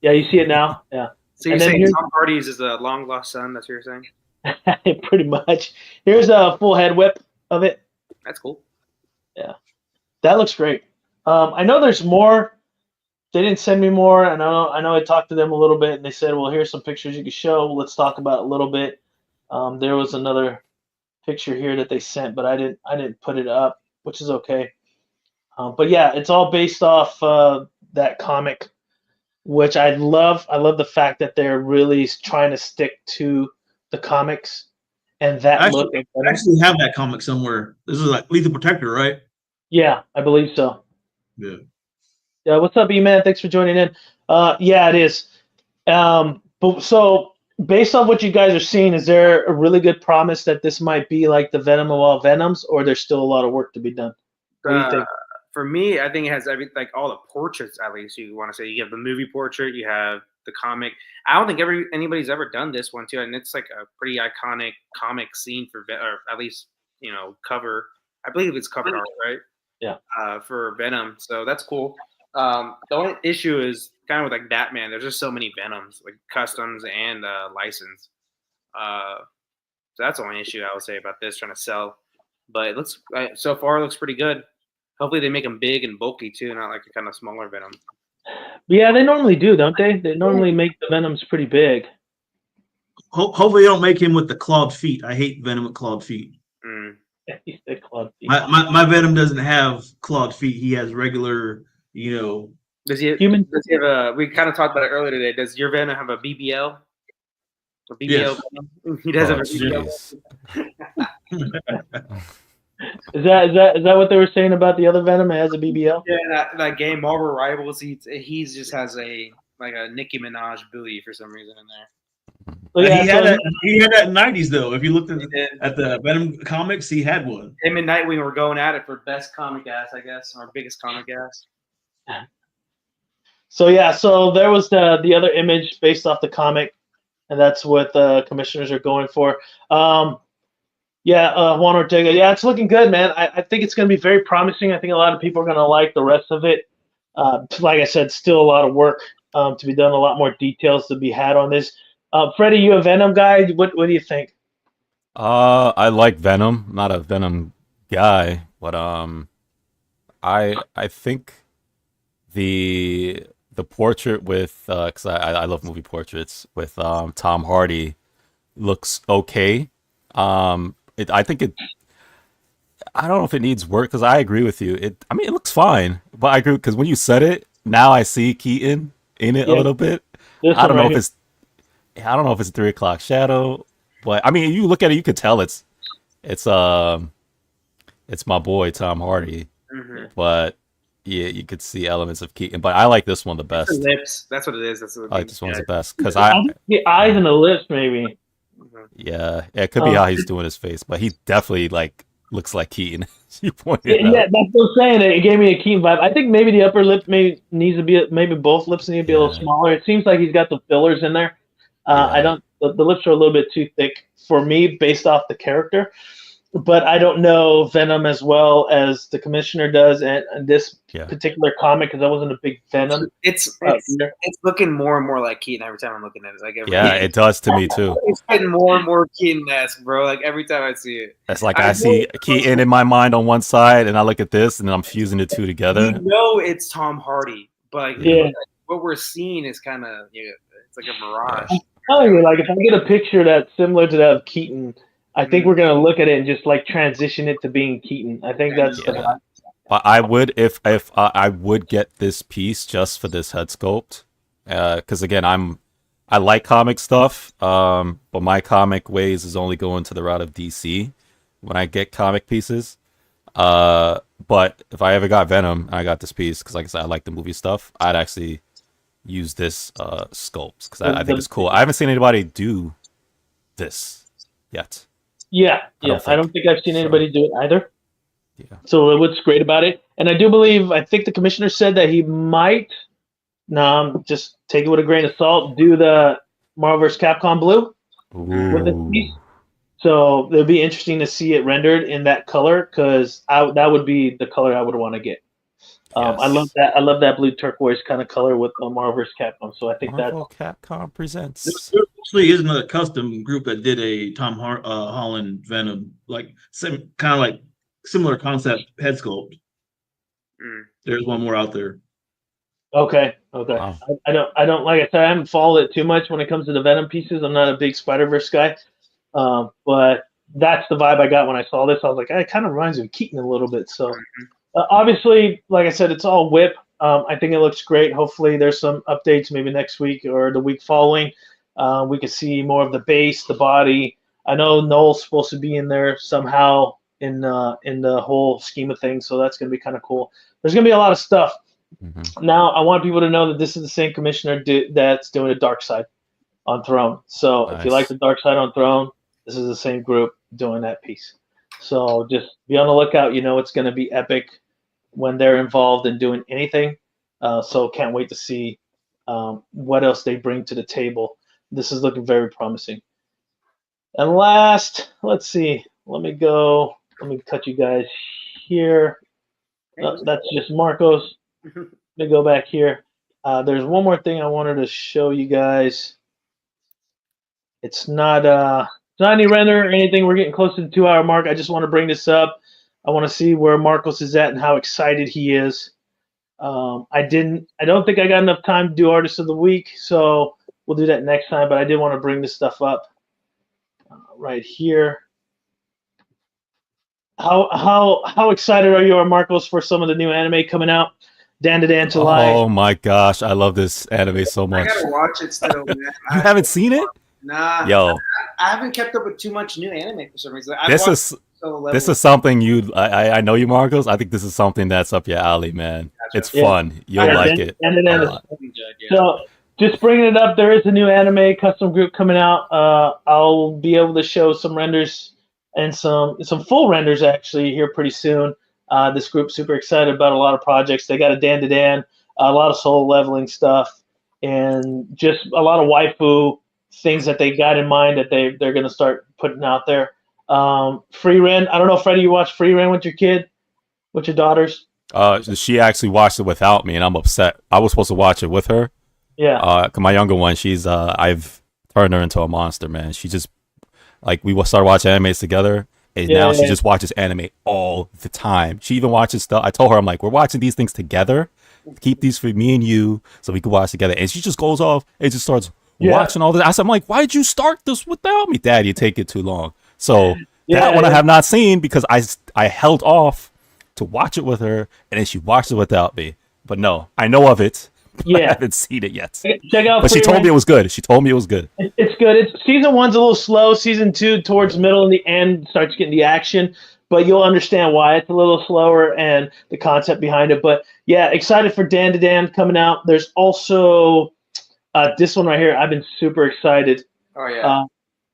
Yeah, you see it now? Yeah. So you're saying Tom Hardy's is a long lost son? That's what you're saying? Pretty much. Here's a full head whip of it. That's cool. Yeah. That looks great. I know there's more. They didn't send me more. I know I talked to them a little bit, and they said, well, here's some pictures you can show. Let's talk about it a little bit. There was another picture here that they sent, but I didn't put it up, which is okay. But yeah, it's all based off that comic, which I love. I love the fact that they're really trying to stick to the comics and that look. I actually have that comic somewhere. This is like Lethal Protector, right? Yeah, I believe so. Yeah. Yeah. What's up, E-Man? Thanks for joining in. Yeah, it is. But so based on what you guys are seeing, is there a really good promise that this might be like the Venom of all Venoms, or there's still a lot of work to be done? What do you think? For me, I think it has like all the portraits. At least you want to say you have the movie portrait, you have the comic. I don't think anybody's ever done this one too, and it's like a pretty iconic comic scene or at least cover. I believe it's cover art, right? Yeah. For Venom, so that's cool. The only issue is kind of with like Batman. There's just so many Venoms, like customs and license. So that's the only issue I would say about this trying to sell. But it looks so far it looks pretty good. Hopefully they make them big and bulky too, not like a kind of smaller Venom. Yeah, they normally do, don't they? They normally make the Venoms pretty big. Hopefully they don't make him with the clawed feet. I hate Venom with clawed feet. Mm. My Venom doesn't have clawed feet. He has regular, Does he human? Does he have a? We kind of talked about it earlier today. Does your Venom have a BBL? A BBL? Yes. Venom? He does have a BBL. Is that what they were saying about the other Venom? It has a BBL. Yeah, that game Marvel Rivals. He just has a Nicki Minaj buoy for some reason in there. So, yeah, he had that in the 90s though. If you looked at the Venom comics, he had one. Him and Nightwing were going at it for best comic ass, I guess, or biggest comic ass. So yeah, so there was the other image based off the comic, and that's what the commissioners are going for. Juan Ortega. Yeah, it's looking good, man. I think it's going to be very promising. I think a lot of people are going to like the rest of it. Like I said, still a lot of work to be done, a lot more details to be had on this. Freddie, you a Venom guy? What do you think? I like Venom. I'm not a Venom guy, but I think the portrait with because I love movie portraits with Tom Hardy looks okay. I think I don't know if it needs work because I agree with you. It looks fine, but I agree because when you said it, now I see Keaton in it a little bit. I don't know if it's 3 o'clock shadow, but I mean, you look at it, you could tell it's my boy Tom Hardy, but yeah, you could see elements of Keaton. But I like this one the best. The lips, that's what it is. I like this one's the best because the eyes and the lips maybe. Yeah, it could be how he's doing his face, but he definitely looks like Keaton. You pointed out. Yeah, that's what I'm saying. It gave me a Keaton vibe. I think maybe the upper lip needs to be maybe both lips need to be a little smaller. It seems like he's got the fillers in there. I don't. The lips are a little bit too thick for me based off the character, but I don't know Venom as well as the Commissioner does, and this particular comic because I wasn't a big Venom. It's looking more and more like Keaton every time I'm looking at it. Like it does to me too. It's getting more and more Keaton-esque, bro. Like every time I see it, it's like I see Keaton in my mind on one side, and I look at this, and then I'm fusing the two together. It's Tom Hardy, but what we're seeing is kind of it's like a mirage. I'm telling you, like if I get a picture that's similar to that of Keaton, I think we're gonna look at it and just like transition it to being Keaton. I think that's the. But I would if I would get this piece just for this head sculpt, because again, I like comic stuff, but my comic ways is only going to the route of DC when I get comic pieces. But if I ever got Venom and I got this piece, because like I said, I like the movie stuff, I'd actually use this sculpt because I think it's cool. I haven't seen anybody do this yet. Yeah, I don't think I've seen anybody do it either. Yeah. So what's great about it, and I do believe, I think the commissioner said that he might, just take it with a grain of salt, do the Marvel vs. Capcom blue with this piece. So it'll be interesting to see it rendered in that color, because that would be the color I would want to get. I love that. I love that blue turquoise kind of color with Marvel vs. Capcom. So I think Marvel Capcom presents. There actually is another custom group that did a Tom Holland Venom, like kind of like similar concept head sculpt. There's one more out there. Okay. Wow. I don't like I said, I haven't followed it too much when it comes to the Venom pieces. I'm not a big Spider-Verse guy, but that's the vibe I got when I saw this. I was like, it kind of reminds me of Keaton a little bit. So obviously, like I said, it's all whip. I think it looks great. Hopefully, there's some updates maybe next week or the week following. We can see more of the base, the body. I know Noel's supposed to be in there somehow in the whole scheme of things, so that's going to be kind of cool. There's going to be a lot of stuff. Now, I want people to know that this is the same commissioner that's doing a Dark Side on Throne. So if you like the Dark Side on Throne, this is the same group doing that piece. So just be on the lookout. You know it's going to be epic when they're involved in doing anything. So can't wait to see what else they bring to the table. This is looking very promising. And last, let's see. Let me cut you guys here. That's just Marcos. Let me go back here. There's one more thing I wanted to show you guys. It's not any render or anything. We're getting close to the 2-hour mark. I just want to bring this up. I want to see where Marcos is at and how excited he is. I don't think I got enough time to do Artist of the Week, so we'll do that next time. But I did want to bring this stuff up right here. How excited are you, Marcos, for some of the new anime coming out? Dan July. Oh my gosh, I love this anime so much. I gotta watch it still, man. You haven't seen it? Nah. Yo, I haven't kept up with too much new anime for some reason. this is something I know you, Marcos. I think this is something that's up your alley, man. Gotcha. It's fun. You'll like it. So just bringing it up, there is a new anime custom group coming out. I'll be able to show some renders and some full renders actually here pretty soon. This group's super excited about a lot of projects. They got a Dan, a lot of soul leveling stuff, and just a lot of waifu things that they got in mind that they're going to start putting out there. Free Ren. I don't know, Freddie, you watch Free Ren with your kid, with your daughters? She actually watched it without me, and I'm upset. I was supposed to watch it with her. Yeah. 'Cause my younger one, she's I've turned her into a monster, man. She just we started watching animes together. And now she just watches anime all the time. She even watches stuff. I told her, I'm like, we're watching these things together. Keep these for me and you so we can watch together. And she just goes off and just starts watching all this. I'm like, why did you start this without me, Dad? You take it too long. So that one I have not seen because I held off to watch it with her, and then she watched it without me. But no, I know of it. I haven't seen it yet. Check out. But she told me it was good. She told me it was good. It's good. Season 1's a little slow. Season 2, towards the middle and the end, starts getting the action. But you'll understand why it's a little slower and the concept behind it. But yeah, excited for Dan coming out. There's also this one right here. I've been super excited. Oh yeah.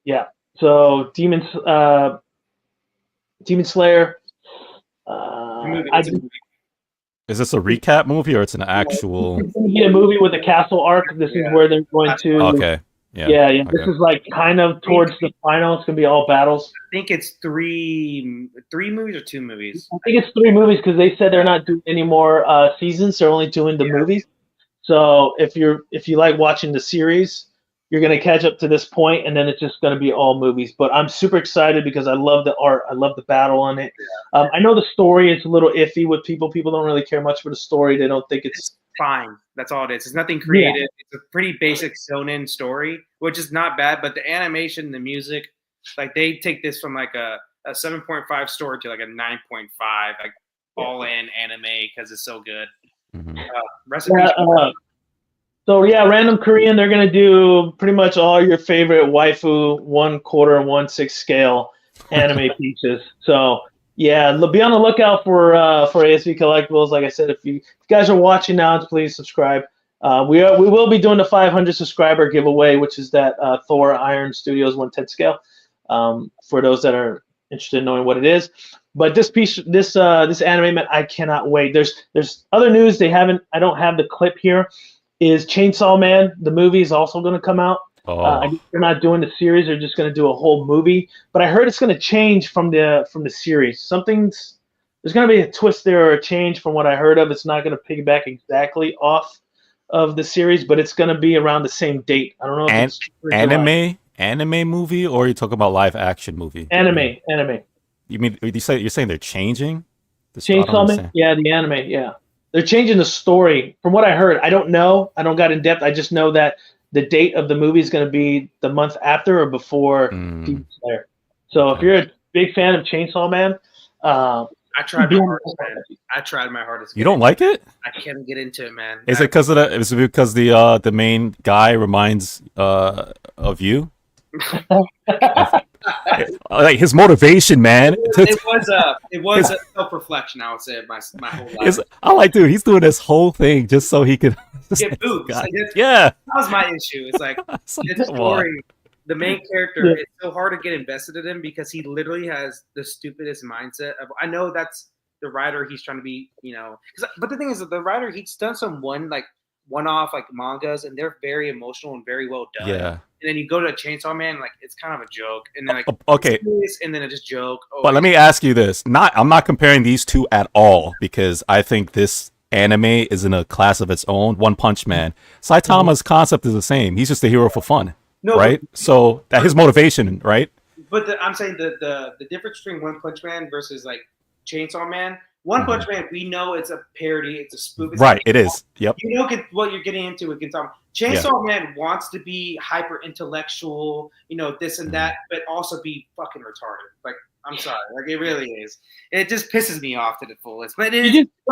Yeah. So Demon Slayer. Is this a recap movie or it's an actual? It's going to be a movie with a castle arc. This is where they're going to. Okay. Yeah. This is like kind of towards the final. It's going to be all battles. I think it's three movies or 2 movies. I think it's 3 movies because they said they're not doing any more seasons. They're only doing the movies. So if you like watching the series, you're going to catch up to this point, and then it's just going to be all movies. But I'm super excited because I love the art. I love the battle on it. I know the story is a little iffy with people. People don't really care much for the story. They don't think it's fine. That's all it is. It's nothing creative. Yeah. It's a pretty basic shonen story, which is not bad. But the animation, the music, like they take this from like a 7.5 story to like a 9.5, like all in anime because it's so good. Mm-hmm. So yeah, Random Korean. They're gonna do pretty much all your favorite waifu 1/4 and 1/6 scale anime pieces. So yeah, be on the lookout for ASV Collectibles. Like I said, if you guys are watching now, please subscribe. We will be doing the 500 subscriber giveaway, which is that Thor Iron Studios 1/10 scale. For those that are interested in knowing what it is. But this piece, this anime, man, I cannot wait. There's other news. I don't have the clip here. Is Chainsaw Man, the movie, is also going to come out. I guess they're not doing the series; they're just going to do a whole movie. But I heard it's going to change from the series. There's going to be a twist there or a change from what I heard of. It's not going to piggyback exactly off of the series, but it's going to be around the same date. I don't know if it's anime movie, or are you talking about live action movie? Anime. You mean you're saying they're changing? Chainsaw Man? Yeah, the anime. Yeah, they're changing the story. From what I heard, I don't know. I don't got in depth. I just know that the date of the movie is going to be the month after or before Demon Slayer. So if you're a big fan of Chainsaw Man, I tried my hardest, man. I tried my hardest. You don't like it? I can't get into it, man. Is it because of that? Is it because the main guy reminds of you? Like his motivation, man. It was a self-reflection. I would say my whole life. I'm like, dude, he's doing this whole thing just so he could get boobs. Like, yeah, that was my issue. It's like the story. The main character, it's so hard to get invested in him because he literally has the stupidest mindset of. I know that's the writer. He's trying to be, but the thing is that the writer, he's done some one-off like mangas, and they're very emotional and very well done. Yeah. And then you go to Chainsaw Man, like it's kind of a joke, and then like okay, and then it just joke. But let me ask you this: I'm not comparing these two at all because I think this anime is in a class of its own. One Punch Man. Saitama's concept is the same. He's just a hero for fun, right? So that his motivation, right? But I'm saying the difference between One Punch Man versus like Chainsaw Man. One Punch Man, we know it's a parody, it's a spoof. It is. Yep. You know what you're getting into with Gotham. Chainsaw Man wants to be hyper intellectual, this and that, but also be fucking retarded. Like, I'm sorry, like it really is. It just pisses me off to the fullest. But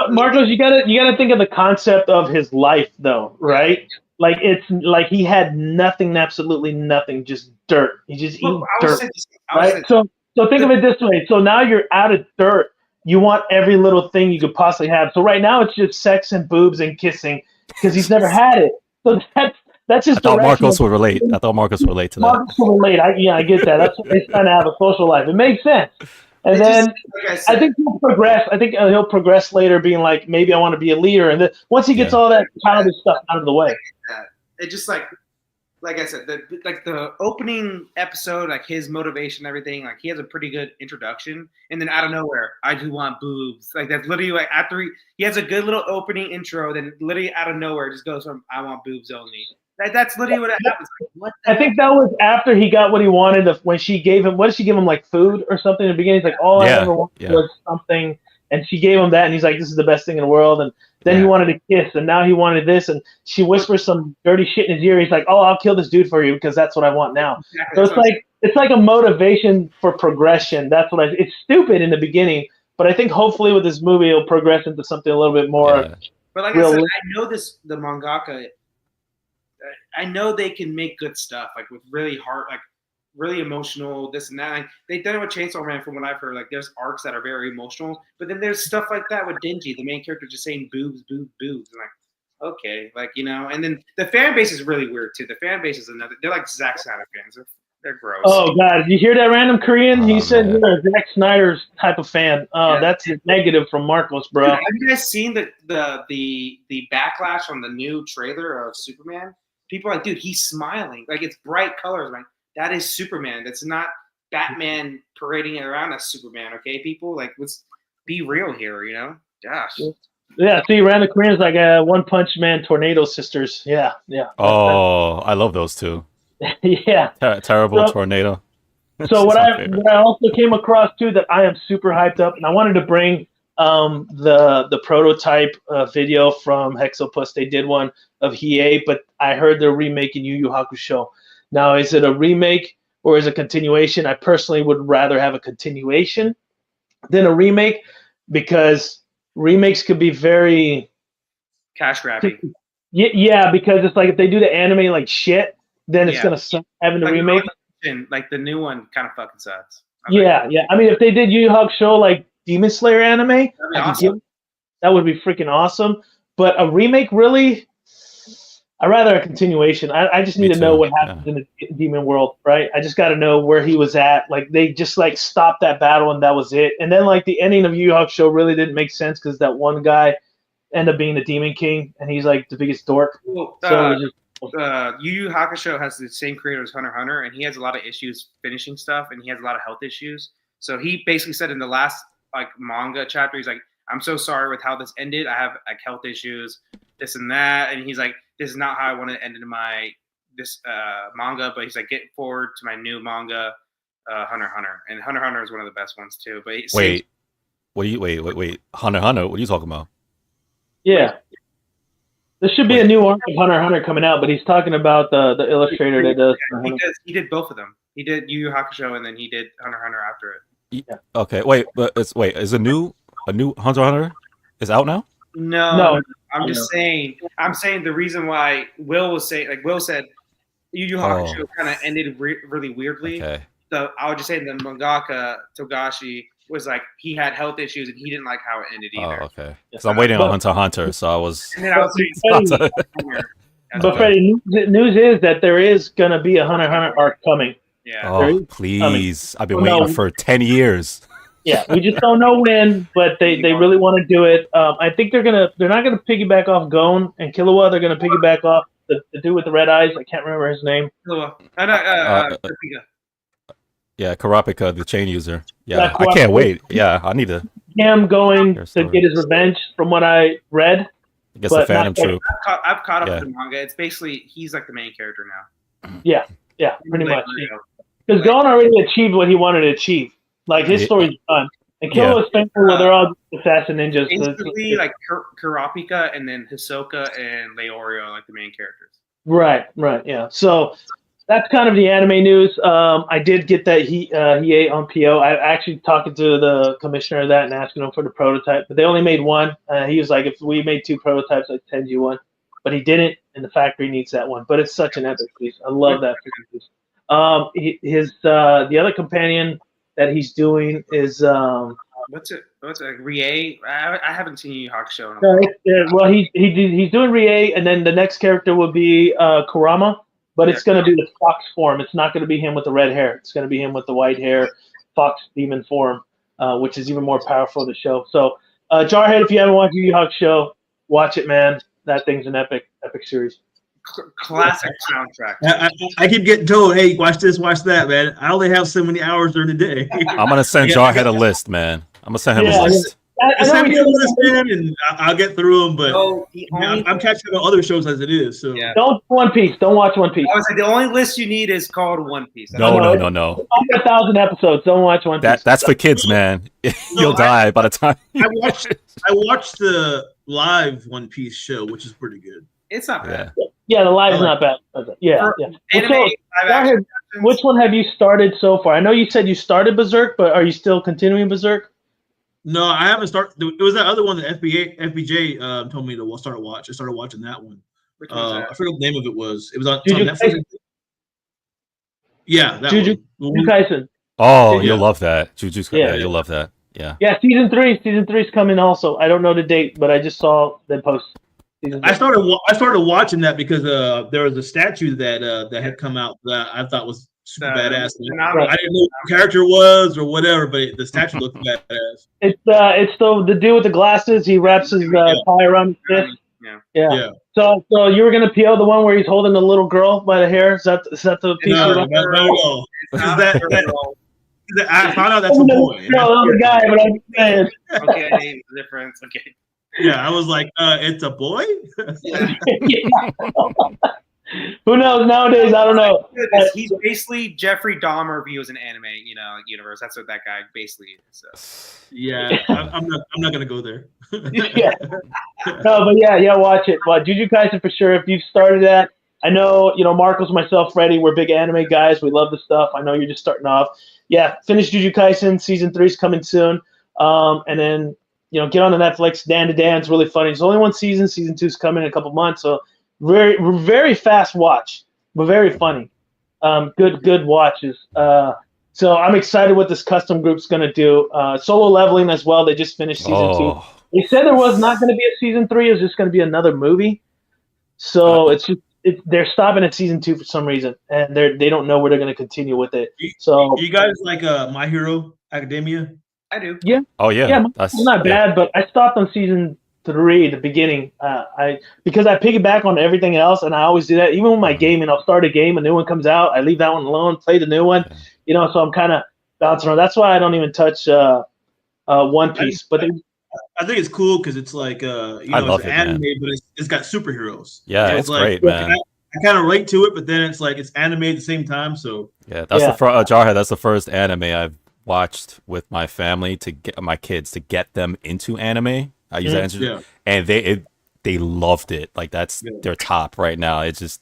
Marcos, you gotta think of the concept of his life, though, right? Like it's like he had nothing, absolutely nothing, just dirt. He just eating dirt, right? So think of it this way. So now you're out of dirt. You want every little thing you could possibly have. So right now it's just sex and boobs and kissing because he's never had it. So that's just. I thought Marcos would relate. I thought Marcos would relate to that. Marcos would relate. I get that. That's what he's trying to have a social life. It makes sense. And then I think he'll progress. I think he'll progress later, being like, maybe I want to be a leader. And then once he gets all that childish stuff out of the way, it just like I said, the opening episode, like his motivation, everything, like he has a pretty good introduction, and then out of nowhere, I do want boobs. Like that's literally like after he has a good little opening intro, then literally out of nowhere just goes from I want boobs only. That's literally what happens. Like, what I think that was after he got what he wanted. When she gave him, what did she give him, like food or something? In the beginning, he's like, all I ever wanted was something, and she gave him that, and he's like, this is the best thing in the world, and then he wanted to kiss, and now he wanted this, and she whispers some dirty shit in his ear. He's like, "Oh, I'll kill this dude for you because that's what I want now." Exactly. So it's like a motivation for progression. That's what it's stupid in the beginning, but I think hopefully with this movie it'll progress into something a little bit more. Yeah. But like I said, I know the mangaka. I know they can make good stuff like with really hard, like really emotional, this and that. Like, they've done it with Chainsaw Man from what I've heard. Like there's arcs that are very emotional, but then there's stuff like that with Denji, the main character just saying boobs, boobs, boobs. And like, okay, like, and then the fan base is really weird too. The fan base is they're like Zack Snyder fans. They're gross. Oh God, did you hear that Random Korean? He said you're a Zack Snyder's type of fan. Oh, that's negative from Marcos, bro. Dude, have you guys seen the backlash on the new trailer of Superman? People are like, dude, he's smiling. Like it's bright colors, man. That is Superman. That's not Batman parading around as Superman, okay, people? Like, let's be real here, Gosh. Yeah, see, Random Korean's like One Punch Man Tornado Sisters. Yeah. Oh, I love those two. Yeah. Terrible Tornado. So what I also came across, too, that I am super hyped up, and I wanted to bring the prototype video from Hexopus. They did one of Hiei, but I heard they're remaking Yu Yu Hakusho. Now, is it a remake or is it a continuation? I personally would rather have a continuation than a remake because remakes could be very cash grabbing. Yeah, because it's like if they do the anime like shit, then it's Yeah. gonna suck having to Like, remake. Like the new one kind of fucking sucks. Yeah. I mean, if they did Yu Yu Hakusho like Demon Slayer anime, That'd be I could awesome. that would be freaking awesome. But a remake, really, I'd rather a continuation. I just need Me to know too, what happens in the demon world, right? I just got to know where he was at. Like they just like stopped that battle and that was it. And then like the ending of Yu Yu Hakusho really didn't make sense because that one guy ended up being the Demon King and he's like the biggest dork. Well, So it was just, Yu Yu Hakusho has the same creator as Hunter x Hunter, and he has a lot of issues finishing stuff, and he has a lot of health issues. So he basically said in the last like manga chapter, he's like, "I'm so sorry with how this ended. I have like health issues, this and that," and he's like, "This is not how I want to end my manga." But he's like, "Get forward to my new manga, Hunter x Hunter," and Hunter x Hunter is one of the best ones too. But Wait, Hunter x Hunter. What are you talking about? yeah. There should be a new arc of Hunter x Hunter coming out, but he's talking about the illustrator that does. He did both of them. He did Yu Yu Hakusho, and then he did Hunter x Hunter after it. Yeah. Okay, is a new Hunter x Hunter is out now? No. I'm just saying. I'm saying the reason why Will said Yu Yu Hakusho kind of ended really weirdly. Okay. So I would just say the mangaka Togashi was like he had health issues and he didn't like how it ended either. Oh, okay. So I'm waiting on Hunter x Hunter, so I was. And then I was saying, But Freddie, news is that there is gonna be a Hunter x Hunter arc coming. yeah. Oh, please! I've been waiting for 10 years. Yeah, we just don't know when, but they really want to do it. I think they're not gonna piggyback off Gon and Killua. They're gonna piggyback off the dude with the red eyes. I can't remember his name. Yeah, Karapika, the chain user. Yeah, That's I can't wait. Yeah, I need to. Him going Their to get his stories. revenge, from what I read. I guess But the Phantom not quite. Troop. I've caught up Yeah. with the manga. It's basically he's like the main character now. Yeah, pretty Like, much. you know, Because Gon already achieved what he wanted to achieve. Like his Yeah. story's done. And Killua's thankful that they're all assassin ninjas. basically like Kurapika and then Hisoka and Leorio are like the main characters. Right, yeah. So that's kind of the anime news. I did get that he ate on PO. I actually talking to the commissioner of that and asking him for the prototype, but they only made one. He was like, if we made 2 prototypes, I'd send you one. But he didn't, and the factory needs that one. But it's such an epic piece. I love that piece. The other companion that he's doing is What's it? Rie? I haven't seen Yu Yu Hakusho in a while. well, he's doing Rie, and then the next character will be Kurama, but it's going to be the fox form. It's not going to be him with the red hair. It's going to be him with the white hair, fox demon form, which is even more powerful in the show. So, Jarhead, if you haven't watched Yu Yu Hakusho, watch it, man. That thing's an epic series. Classic soundtrack. I keep getting told, hey, watch this, watch that, man. I only have so many hours during the day. I'm gonna send Jarhead a list, man. I'm gonna send him a list. I Send me know a list, man, and I'll get through them. But So I'm catching up on other shows as it is. So Yeah. don't One Piece. Don't watch One Piece. I would say the only list you need is called One Piece. That's No. Over 1,000 episodes. Don't watch One Piece. That's for kids, man. You'll die by the time. I watched the live One Piece show, which is pretty good. It's not bad. Yeah, the live's not bad. Yeah. For anime, So, live action which one have you started so far? I know you said you started Berserk, but are you still continuing Berserk? No, I haven't started. It was that other one that FBJ told me to start watch. I started watching that one. Which one's that? I forget what the name of it was. It was on Netflix. Kaisen. Yeah, that Jujutsu one. Kaisen. Oh, Yeah. you'll love that. Jujutsu. Yeah. Yeah, you'll love that. Yeah. Yeah, season 3's coming also. I don't know the date, but I just saw the post. I started watching that because there was a statue that had come out that I thought was super badass. Phenomenal. I didn't know what the character was or whatever, but the statue looked badass. It's the dude with the glasses. He wraps his tie around his fist. Yeah. So you were gonna PO the one where he's holding the little girl by the hair? Is that the piece? No, of no. It's not That- a girl. I found out that's a boy. No, the guy, but I'm saying. Okay, the difference. Okay. Yeah, I was like, it's a boy? Who knows nowadays? I don't know. He's basically Jeffrey Dahmer views an anime, universe. That's what that guy basically is. So. Yeah, I'm not gonna go there. Yeah. No, but yeah, watch it. Well, Jujutsu Kaisen for sure. If you've started that, I know, Marcos, myself, Freddie, we're big anime guys. We love the stuff. I know you're just starting off. Yeah, finish Jujutsu Kaisen. Season 3's coming soon. And then, get on the Netflix. Dan to Dan's really funny. It's only one season. Season 2's coming in a couple months. So very fast watch, but very funny. Good watches. So I'm excited what this custom group's going to do. Solo Leveling as well. They just finished season 2. They said there was not going to be a season 3. It was just going to be another movie. So they're stopping at season 2 for some reason, and they don't know where they're going to continue with it. So you guys like My Hero Academia? I do. Yeah. Oh yeah. Yeah, it's not bad, but I stopped on season 3 at the beginning. Because I piggyback on everything else, and I always do that. Even with my gaming, I'll start a game, a new one comes out, I leave that one alone, play the new one. You know, so I'm kind of bouncing around. That's why I don't even touch One Piece. But I think it's cool because it's like it's anime, but it's got superheroes. Yeah, so it's great, man. I kind of relate to it, but then it's like it's anime at the same time. So yeah, that's the first Jarhead. That's the first anime I've watched with my family to get my kids to get them into anime. I use that, and they loved it. Like that's their top right now. It's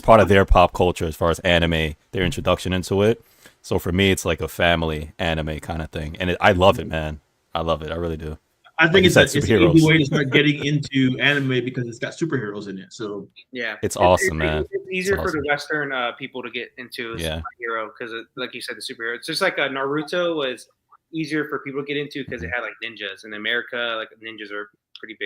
part of their pop culture as far as anime, their introduction into it. So for me, it's like a family anime kind of thing, and I love it, man. I love it. I really do. I think it's an easy way to start getting into anime because it's got superheroes in it. So yeah, it's awesome, man. It's easier for the Western people to get into My Hero because, like you said, the superhero. It's just like Naruto was easier for people to get into because it had like ninjas. In America, like ninjas are pretty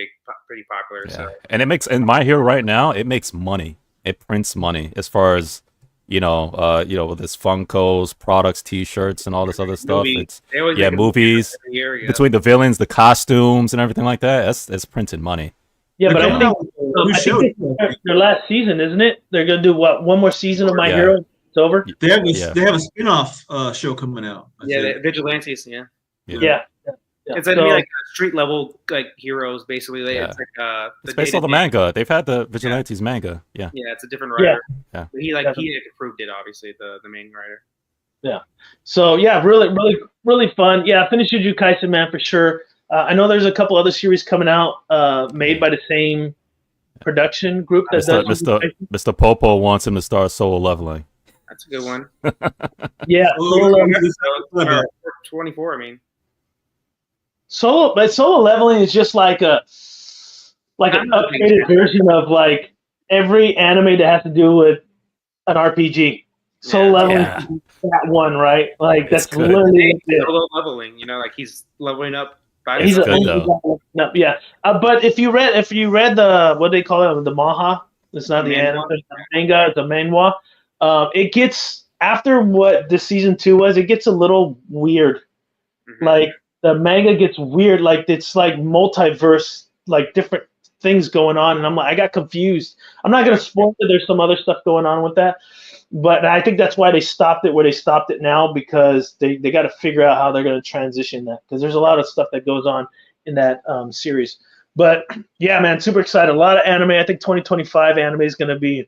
popular. Yeah. So and My Hero right now, it makes money. It prints money as far as with this Funkos, products, T-shirts, and all this other stuff. Movies. Between the villains, the costumes, and everything like that, it's printing money. Yeah, but I think their last season, isn't it? They're gonna do one more season of My Hero. It's over. They have a spin-off show coming out. The Vigilantes. Yeah. It's going to be like street level like heroes, basically. It's like it's based on the manga. They've had the Vigilantes manga. Yeah. Yeah, it's a different writer. Yeah. He approved it, obviously, the main writer. Yeah. So really fun. Yeah, finish Jujutsu Kaisen, man, for sure. I know there's a couple other series coming out made by the same production group that does Mr. Popo wants him to start Solo Leveling. That's a good one. Yeah. 24, I mean. Solo Leveling is just like an updated version of like every anime that has to do with an RPG. Solo Leveling is that one, right? Like that's literally Solo Leveling. Like he's leveling up. He's yeah. But if you read the what do they call it, the maha? It's not the anime, it's the manga. It's a manhwa. It gets after what the season 2 was. It gets a little weird, like. The manga gets weird, like it's like multiverse, like different things going on, and I got confused. I'm not gonna spoil it. There's some other stuff going on with that, but I think that's why they stopped it where they stopped it now because they got to figure out how they're gonna transition that because there's a lot of stuff that goes on in that series. But yeah, man, super excited. A lot of anime. I think 2025 anime is gonna be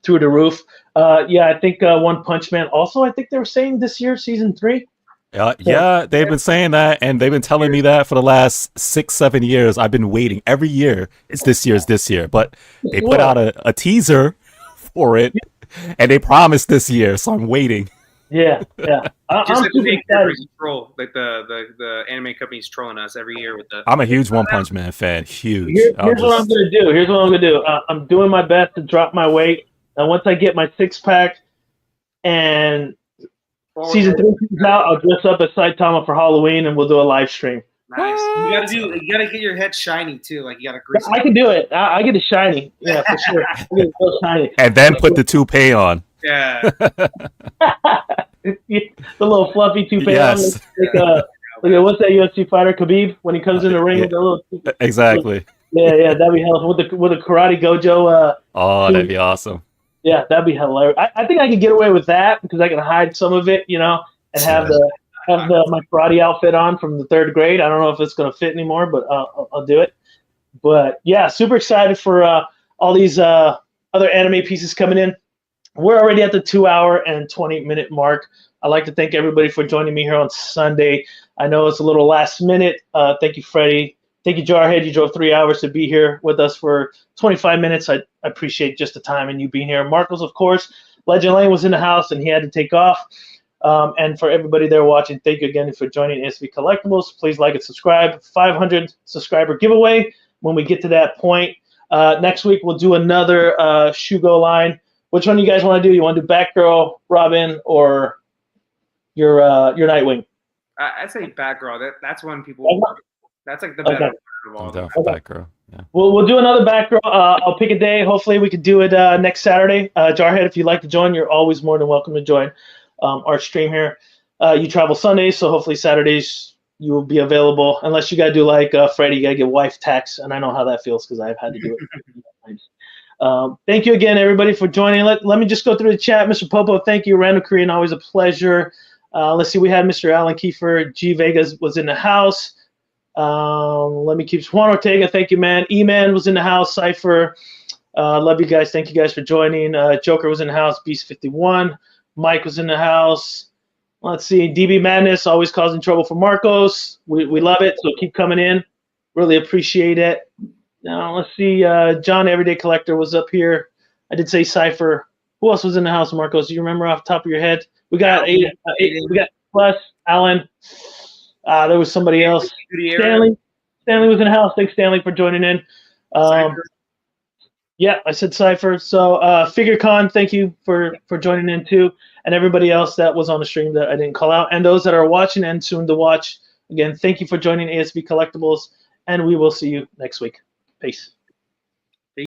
through the roof. I think One Punch Man. Also, I think they were saying this year season 3. They've been saying that, and they've been telling me that for the last 6-7 years. I've been waiting every year. It's this year, but they put out a teaser for it, and they promised this year, so I'm waiting. Yeah. I'm super excited. Troll, like the anime company's trolling us every year with the. I'm a huge One Punch Man fan. Huge. Here's what I'm gonna do. I'm doing my best to drop my weight, and once I get my 6-pack and season 3 comes out, I'll dress up as Saitama for Halloween, and we'll do a live stream. Nice. You gotta get your head shiny too. Like you gotta grease. I can do it. I get it shiny. Yeah, for sure. I get it so shiny. And then put the toupee on. Yeah. The little fluffy toupee. Yes. Look at what's that UFC fighter Khabib when he comes in the ring with the little. Exactly. Yeah, that'd be helpful with the Karate Gojo. That'd be awesome. Yeah, that'd be hilarious. I think I could get away with that because I can hide some of it, and have my karate outfit on from the 3rd grade. I don't know if it's going to fit anymore, but I'll do it. But yeah, super excited for all these other anime pieces coming in. We're already at the 2-hour and 20-minute mark. I'd like to thank everybody for joining me here on Sunday. I know it's a little last minute. Thank you, Freddie. Thank you, Jarhead. You drove 3 hours to be here with us for 25 minutes. I appreciate just the time and you being here. Marcos, of course. Legend Lane was in the house and he had to take off. And for everybody there watching, thank you again for joining SV Collectibles. Please like and subscribe. 500 subscriber giveaway when we get to that point. Next week we'll do another Shugo line. Which one do you guys want to do? You want to do Batgirl, Robin, or your Nightwing? I'd say Batgirl. That's when people. That's like the better Okay. of all. I'm down for Batgirl. Yeah. We'll do another Batgirl. I'll pick a day. Hopefully we could do it next Saturday. Jarhead, if you'd like to join, you're always more than welcome to join our stream here. You travel Sundays, so hopefully Saturdays you will be available. Unless you got to do like Freddie, you got to get wife tax, and I know how that feels because I've had to do it. Thank you again, everybody, for joining. Let me just go through the chat. Mr. Popo, thank you. Randall Korean, always a pleasure. Let's see. We had Mr. Alan Kiefer. G. Vegas was in the house. Let me keep Juan Ortega. Thank you, man. E-Man was in the house. Cypher. Love you guys. Thank you guys for joining. Joker was in the house. Beast 51. Mike was in the house. Let's see. DB Madness, always causing trouble for Marcos. We love it, so keep coming in. Really appreciate it. Now, let's see. John Everyday Collector was up here. I did say Cypher. Who else was in the house, Marcos? Do you remember off the top of your head? We got eight. We got Plus, Alan. There was somebody else. Stanley was in the house. Thanks, Stanley, for joining in. Yeah, I said Cypher. So FigureCon, thank you for joining in too. And everybody else that was on the stream that I didn't call out. And those that are watching and soon to watch. Again, thank you for joining ASB Collectibles. And we will see you next week. Peace.